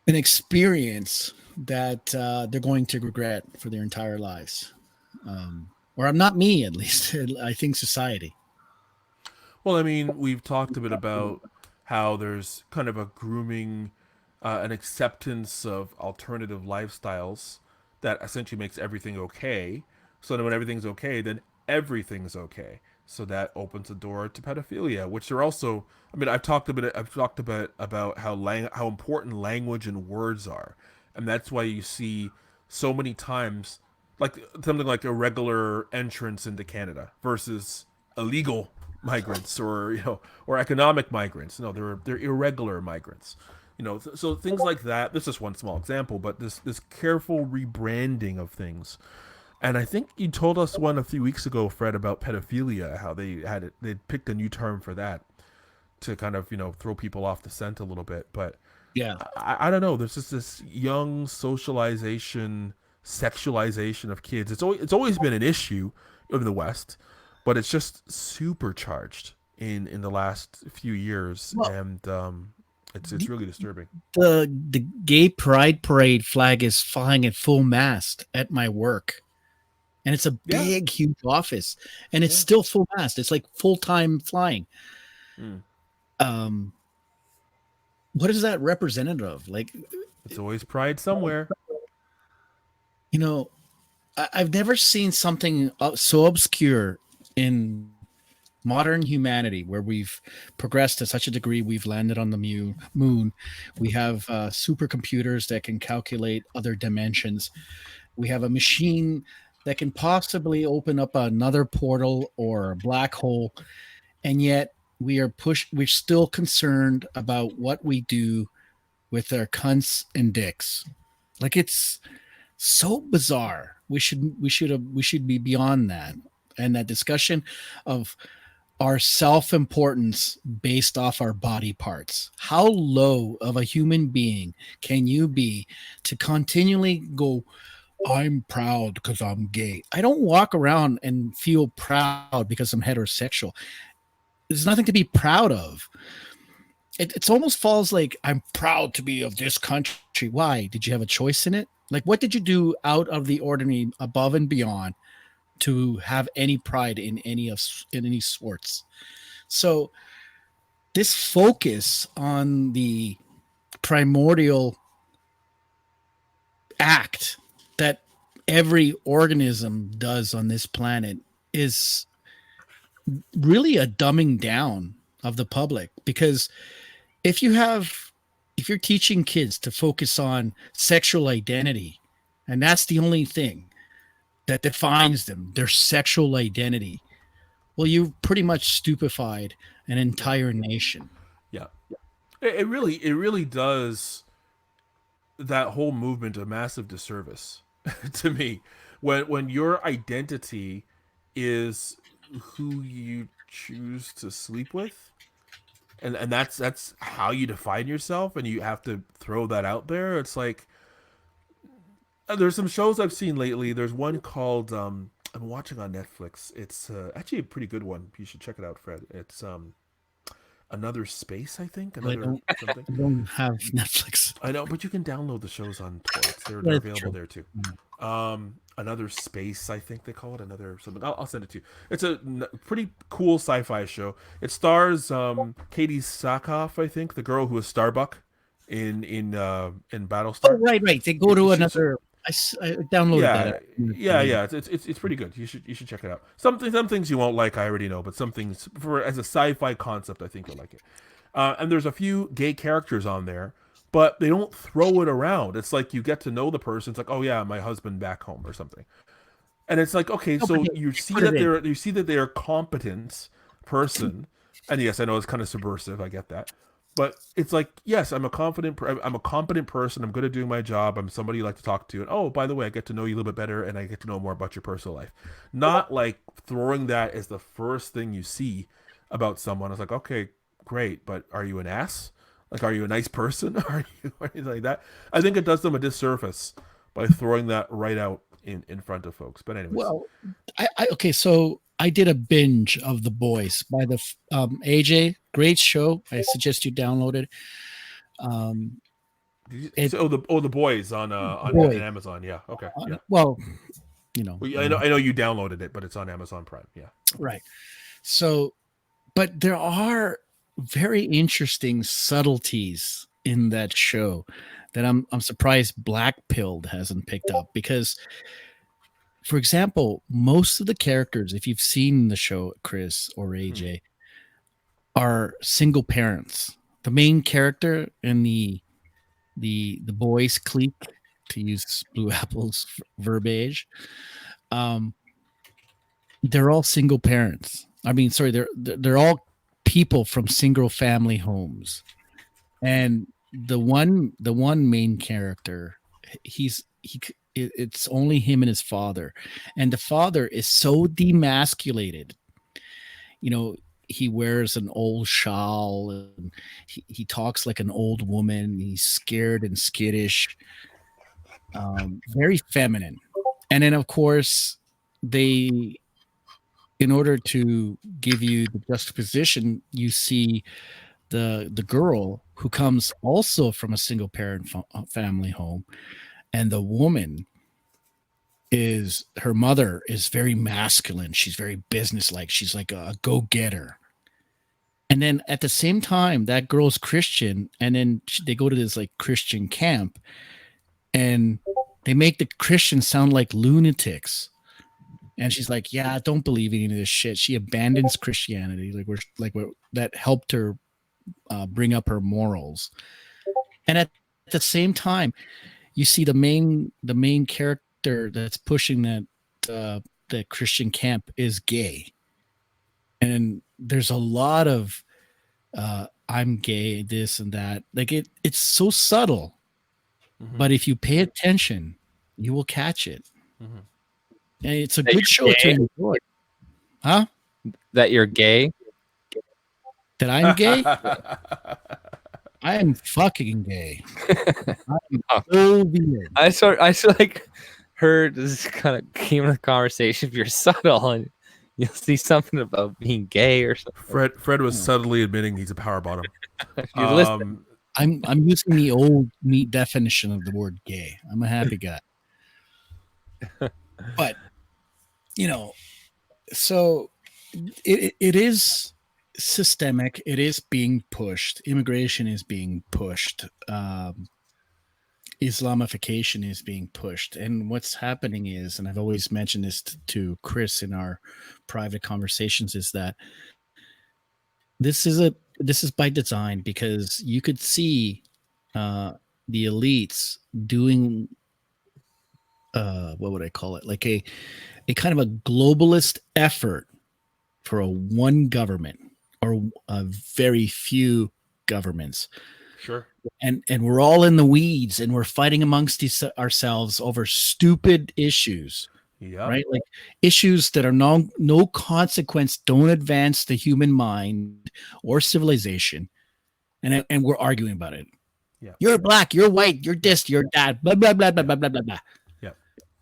experience that they're going to regret for their entire lives. Or I'm not me, at least. I think society. Well, I mean, we've talked a bit about how there's kind of a grooming, an acceptance of alternative lifestyles that essentially makes everything okay. So then when everything's okay, then everything's okay. So that opens the door to pedophilia, which are also. I mean, I've talked a bit about how important language and words are, and that's why you see so many times like something like irregular entrance into Canada versus illegal migrants or or economic migrants. No, they're irregular migrants. So things like that. This is one small example, but this careful rebranding of things. And I think you told us one a few weeks ago, Fred, about pedophilia, how they picked a new term for that to kind of throw people off the scent a little bit. But yeah, I don't know. There's just this young socialization, sexualization of kids. It's always been an issue in the West, but it's just supercharged in the last few years, and it's really disturbing. The gay pride parade flag is flying at full mast at my work, and it's a big, huge office, and it's still full mast. It's like full time flying. What is that representative of? Like, it's always pride somewhere. I've never seen something so obscure in modern humanity where we've progressed to such a degree. We've landed on the moon. We have supercomputers that can calculate other dimensions. We have a machine that can possibly open up another portal or a black hole, and yet we're still concerned about what we do with our cunts and dicks. Like, it's so bizarre. We should be beyond that. And that discussion of our self-importance based off our body parts. How low of a human being can you be to continually go, I'm proud because I'm gay? I don't walk around and feel proud because I'm heterosexual. There's nothing to be proud of. It almost falls like, I'm proud to be of this country. Why? Did you have a choice in it? Like, what did you do out of the ordinary, above and beyond, to have any pride in any sorts? So this focus on the primordial act that every organism does on this planet is really a dumbing down of the public, because if you're teaching kids to focus on sexual identity, and that's the only thing that defines them, their sexual identity, well, you've pretty much stupefied an entire nation. Yeah. It really does that whole movement a massive disservice to me when your identity is who you choose to sleep with, and that's how you define yourself, and you have to throw that out there. It's like, there's some shows I've seen lately. There's one called I'm watching on Netflix. It's actually a pretty good one. You should check it out, Fred. It's Another Space, I think. I don't have Netflix. I know, but you can download the shows on torrents. They're available there too. Another Space, I think they call it. Another something. I'll send it to you. It's a pretty cool sci-fi show. It stars Katie Sackhoff, I think, the girl who was Starbuck in Battlestar. Oh, right. They go to another. I downloaded that. Yeah. It's pretty good. You should check it out. Some things you won't like, I already know, but some things as a sci-fi concept, I think you'll like it. And there's a few gay characters on there, but they don't throw it around. It's like you get to know the person. It's like, oh yeah, my husband back home or something. And it's like, okay, so you see that they're a competent person, and yes, I know it's kind of subversive. I get that. But it's like, yes, I'm a competent person. I'm good at doing my job. I'm somebody you like to talk to. And oh, by the way, I get to know you a little bit better, and I get to know more about your personal life. Not like throwing that as the first thing you see about someone. It's like, okay, great, but are you an ass? Like, are you a nice person? Are you anything like that? I think it does them a disservice by throwing that right out in front of folks. But anyways, Well, okay, so I did a binge of The Boys by the AJ. Great show. I suggest you download it. the Boys on Boys. Amazon. Yeah. Okay. Yeah. Well, you know, I know you downloaded it, but it's on Amazon Prime. Yeah. right. So, but there are very interesting subtleties in that show that I'm surprised Black Pilled hasn't picked up, because, for example, most of the characters, if you've seen the show, Chris or AJ, are single parents. The main character in the boys clique, to use Blue Apple's verbiage, they're all single parents. I mean, sorry, they're all people from single family homes, and the one main character, it's only him and his father, and the father is so demasculated. You know, he wears an old shawl, and he talks like an old woman. He's scared and skittish, very feminine. And then, of course, they, in order to give you the juxtaposition, you see the girl who comes also from a single parent family home, and the woman is, her mother is very masculine. She's very businesslike. She's like a go-getter. And then at the same time, that girl's Christian, and then they go to this like Christian camp, and they make the Christians sound like lunatics. And she's like, "Yeah, I don't believe in any of this shit." She abandons Christianity, that helped her bring up her morals. And at the same time, you see the main character that's pushing that Christian camp is gay, and there's a lot of I'm gay, this and that. Like it's so subtle, but if you pay attention, you will catch it. And it's a good show to enjoy. Huh? That you're gay? That I'm gay? I am fucking gay. I'm so weird. I like heard this kind of came in a conversation. If you're subtle and you'll see something about being gay or something. Fred was subtly admitting he's a power bottom. I'm using the old meat definition of the word gay. I'm a happy guy. But you know, so it is systemic. It is being pushed. Immigration is being pushed. Islamification is being pushed. And what's happening is, and I've always mentioned this to Chris in our private conversations, is that this is by design, because you could see the elites doing what would I call it? Like a kind of a globalist effort for a one government, or a very few governments. Sure. And we're all in the weeds, and we're fighting amongst ourselves over stupid issues. Yeah. Right? Like issues that are no consequence, don't advance the human mind or civilization. And we're arguing about it. Yeah. You're black, you're white, you're this, you're that, blah, blah, blah, blah, blah, blah, blah, blah. Yeah.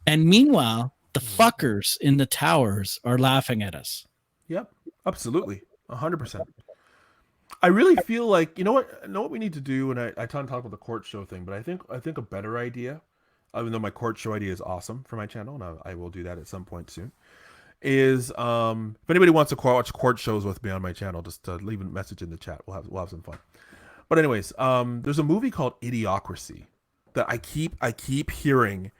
And meanwhile, the fuckers in the towers are laughing at us. Yep. Absolutely. 100%. I really feel like, you know what we need to do, and I talk about the court show thing, but I think a better idea, even though my court show idea is awesome for my channel, and I will do that at some point soon, is if anybody wants to watch court shows with me on my channel, just leave a message in the chat. We'll have some fun. But anyways, there's a movie called Idiocracy that I keep hearing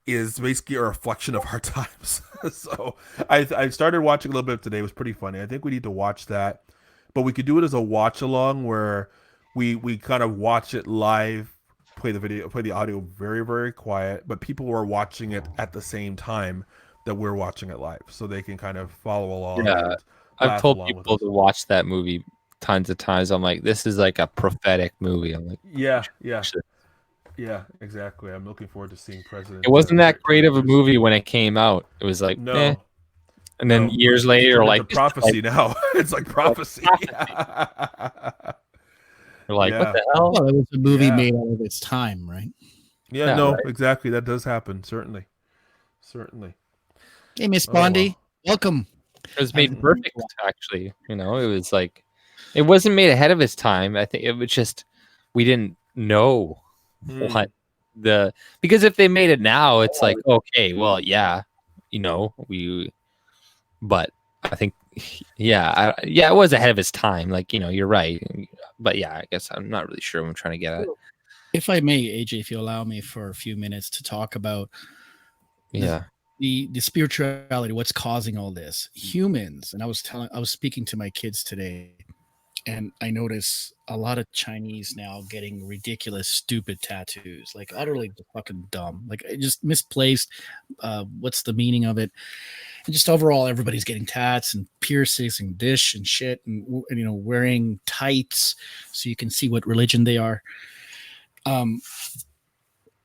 is basically a reflection of our times. So I started watching a little bit today. It was pretty funny. I think we need to watch that, but we could do it as a watch along where we kind of watch it live, play the audio very, very quiet, but people are watching it at the same time that we're watching it live, so they can kind of follow along. Yeah, I've told people to watch that movie tons of times. I'm like, this is like a prophetic movie. I'm like, yeah, exactly. I'm looking forward to seeing President. It wasn't that great of a movie when it came out. It was like, no. eh. And then years later, like prophecy now. It's like prophecy. You're like, what the hell? Well, it was a movie made out of its time, right? Yeah, no, right. Exactly. That does happen, certainly. Certainly. Hey, Miss Bondi, welcome. It was made perfect, actually. You know, it was like, it wasn't made ahead of its time. I think it was just, we didn't know what because if they made it now, it's like, okay, well, yeah, you know, but I think, yeah, it was ahead of its time. Like, you know, you're right. But yeah, I guess I'm not really sure what I'm trying to get at. If I may, AJ, if you allow me for a few minutes to talk about the spirituality, what's causing all this. Humans, and I was speaking to my kids today, and I notice a lot of Chinese now getting ridiculous, stupid tattoos, like utterly fucking dumb, like just misplaced. What's the meaning of it? And just overall, everybody's getting tats and piercings and dish and shit, and you know, wearing tights so you can see what religion they are.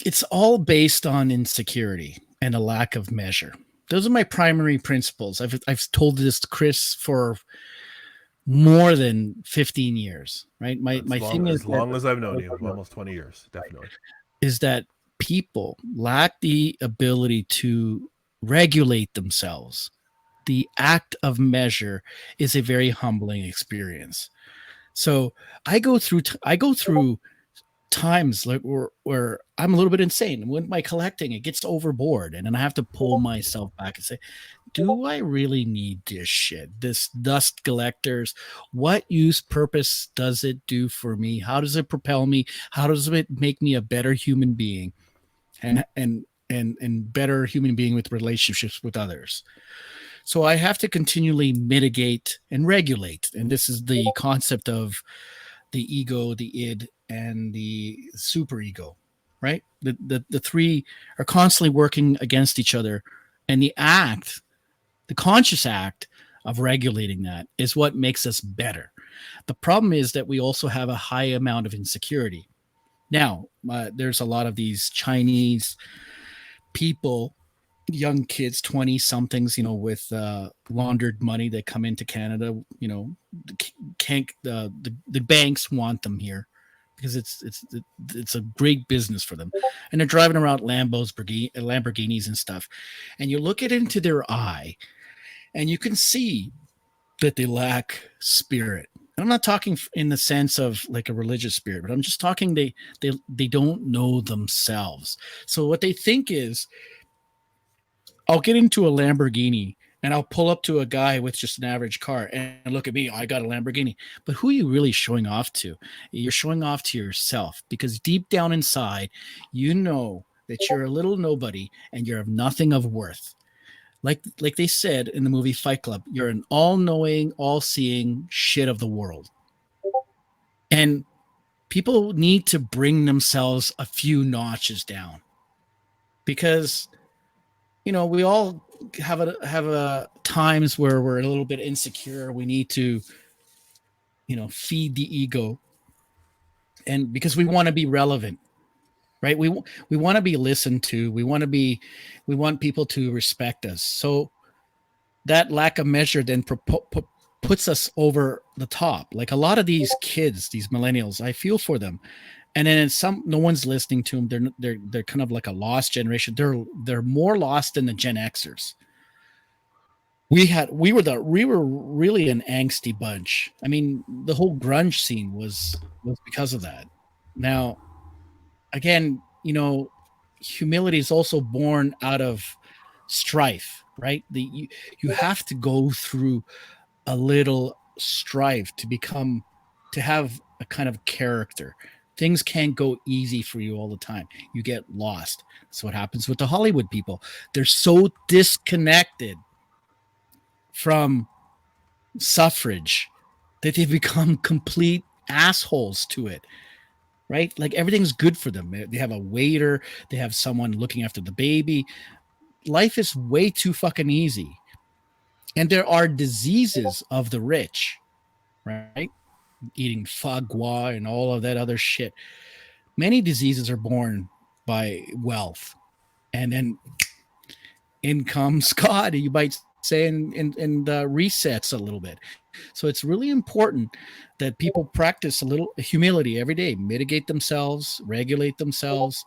It's all based on insecurity and a lack of measure. Those are my primary principles. I've told this to Chris for more than 15 years, right? My thing is, as long as I've known you, almost 20 years, definitely, is that people lack the ability to regulate themselves. The act of measure is a very humbling experience. So I go through times like where I'm a little bit insane. With my collecting, it gets overboard, and then I have to pull myself back and say, do I really need this shit? This dust collectors? What use, purpose does it do for me? How does it propel me? How does it make me a better human being, and better human being with relationships with others? So I have to continually mitigate and regulate, and this is the concept of the ego, the id, and the superego, right? The three are constantly working against each other, and the conscious act of regulating that is what makes us better. The problem is that we also have a high amount of insecurity. Now, there's a lot of these Chinese people, young kids, 20 somethings, you know, with laundered money that come into Canada. You know, the banks want them here because it's a great business for them, and they're driving around Lamborghinis and stuff. And you look into their eye, and you can see that they lack spirit. And I'm not talking in the sense of like a religious spirit, but I'm just talking they don't know themselves. So what they think is, I'll get into a Lamborghini and I'll pull up to a guy with just an average car and look at me, I got a Lamborghini. But who are you really showing off to? You're showing off to yourself, because deep down inside, you know that you're a little nobody and you're of nothing of worth. Like they said in the movie Fight Club, you're an all-knowing, all-seeing shit of the world. And people need to bring themselves a few notches down, because you know, we all have times where we're a little bit insecure. We need to, you know, feed the ego, and because we want to be relevant, right? We want to be listened to. We want people to respect us. So that lack of measure then puts us over the top. Like a lot of these kids, these millennials, I feel for them. And then no one's listening to them. They're kind of like a lost generation. They're more lost than the Gen Xers. We were really an angsty bunch. I mean, the whole grunge scene was because of that. Now, again, you know, humility is also born out of strife, right? You have to go through a little strife to have a kind of character. Things can't go easy for you all the time. You get lost. That's what happens with the Hollywood people. They're so disconnected from suffrage that they become complete assholes to it, right? Like everything's good for them. They have a waiter. They have someone looking after the baby. Life is way too fucking easy. And there are diseases of the rich, right? Eating foie gras and all of that other shit. Many diseases are born by wealth, and then in comes God, you might say, and resets a little bit. So it's really important that people practice a little humility every day, mitigate themselves, regulate themselves,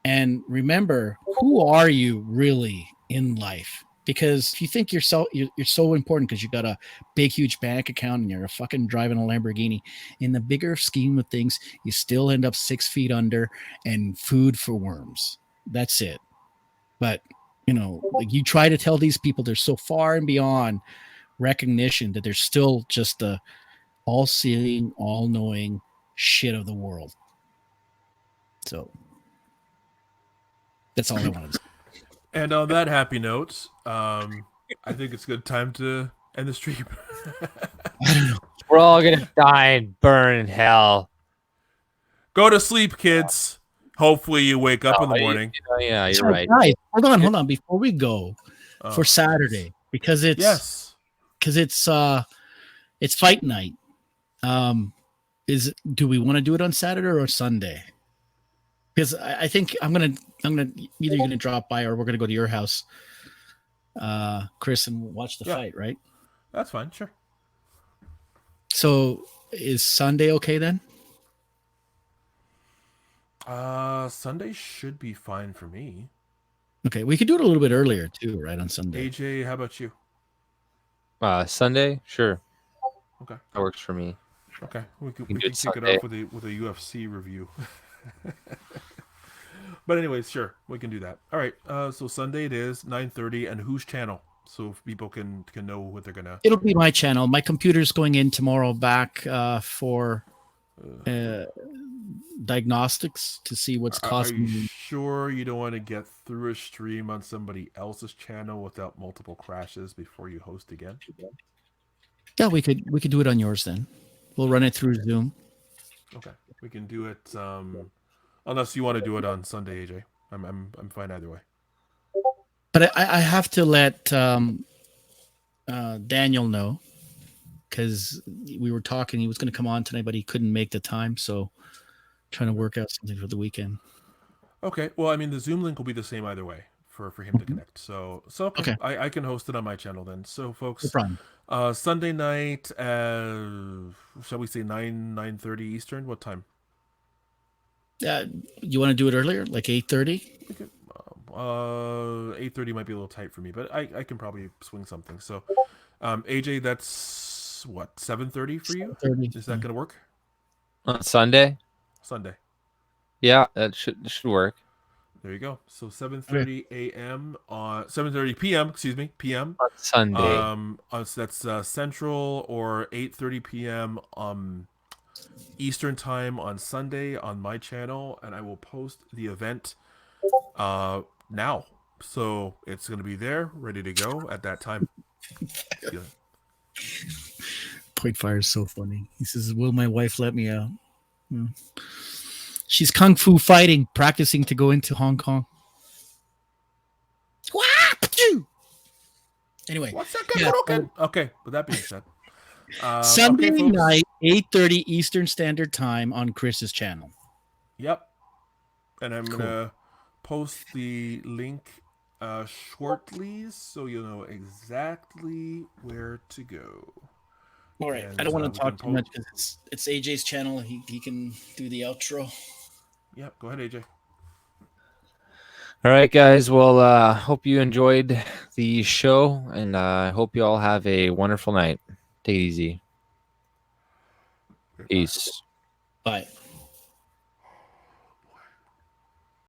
And remember, who are you really in life? Because if you think you're so important because you got a big, huge bank account and you're a fucking driving a Lamborghini, in the bigger scheme of things, you still end up 6 feet under and food for worms. That's it. But, like you try to tell these people they're so far and beyond recognition that they're still just the all-seeing, all-knowing shit of the world. So that's all I wanted to say. And on that happy note, I think it's a good time to end the stream. We're all gonna die and burn in hell. Go to sleep, kids. Hopefully you wake up in the morning. Yeah, you're So, right. guys, hold on. Before we go for Saturday, because it's it's fight night. Do we want to do it on Saturday or Sunday? Because I think I'm gonna either you're gonna drop by or we're gonna go to your house, Chris, and watch the fight. Right? That's fine. Sure. So is Sunday okay then? Sunday should be fine for me. Okay, we could do it a little bit earlier too, right? On Sunday. AJ, how about you? Sunday, sure. Okay, that works for me. Okay, we can do kick Sunday. it off with a UFC review. But anyways, sure, we can do that. All right. So Sunday it is 9:30, and whose channel? So if people can know what they're gonna. It'll be my channel. My computer's going in tomorrow back for diagnostics to see what's causing. Are you sure you don't want to get through a stream on somebody else's channel without multiple crashes before you host again? Yeah, we could do it on yours then. We'll run it through Zoom. Okay, we can do it. Unless you want to do it on Sunday, AJ. I'm fine either way. But I have to let Daniel know, because we were talking. He was going to come on tonight, but he couldn't make the time. So trying to work out something for the weekend. Okay. Well, I mean, the Zoom link will be the same either way for him to connect. So okay. I can host it on my channel then. So folks, No problem. Sunday night, shall we say 9:30 Eastern? What time? You want to do it earlier, like 8:30? 8:30 might be a little tight for me, but I can probably swing something. So, AJ, that's what 7:30 for you. 7:30. Is that gonna work? On Sunday? Sunday. Yeah, that should work. There you go. So 7:30 a.m. on 7:30 p.m. Excuse me, p.m. on Sunday. So that's Central, or 8:30 p.m. Eastern time on Sunday on my channel, and I will post the event now. So it's going to be there, ready to go at that time. Yeah. Point Fire is so funny. He says, "Will my wife let me out?" She's kung fu fighting, practicing to go into Hong Kong. Anyway, what's that? Okay, with that being said, Sunday okay, folks. night, 8:30 Eastern Standard Time on Chris's channel. Yep. And I'm gonna post the link shortly, so you'll know exactly where to go. All right. And, I don't want we to talk can too much because it's AJ's channel. He can do the outro. Yep. Go ahead, AJ. All right, guys. Well, hope you enjoyed the show, and I hope you all have a wonderful night. Take it easy. Peace. Bye.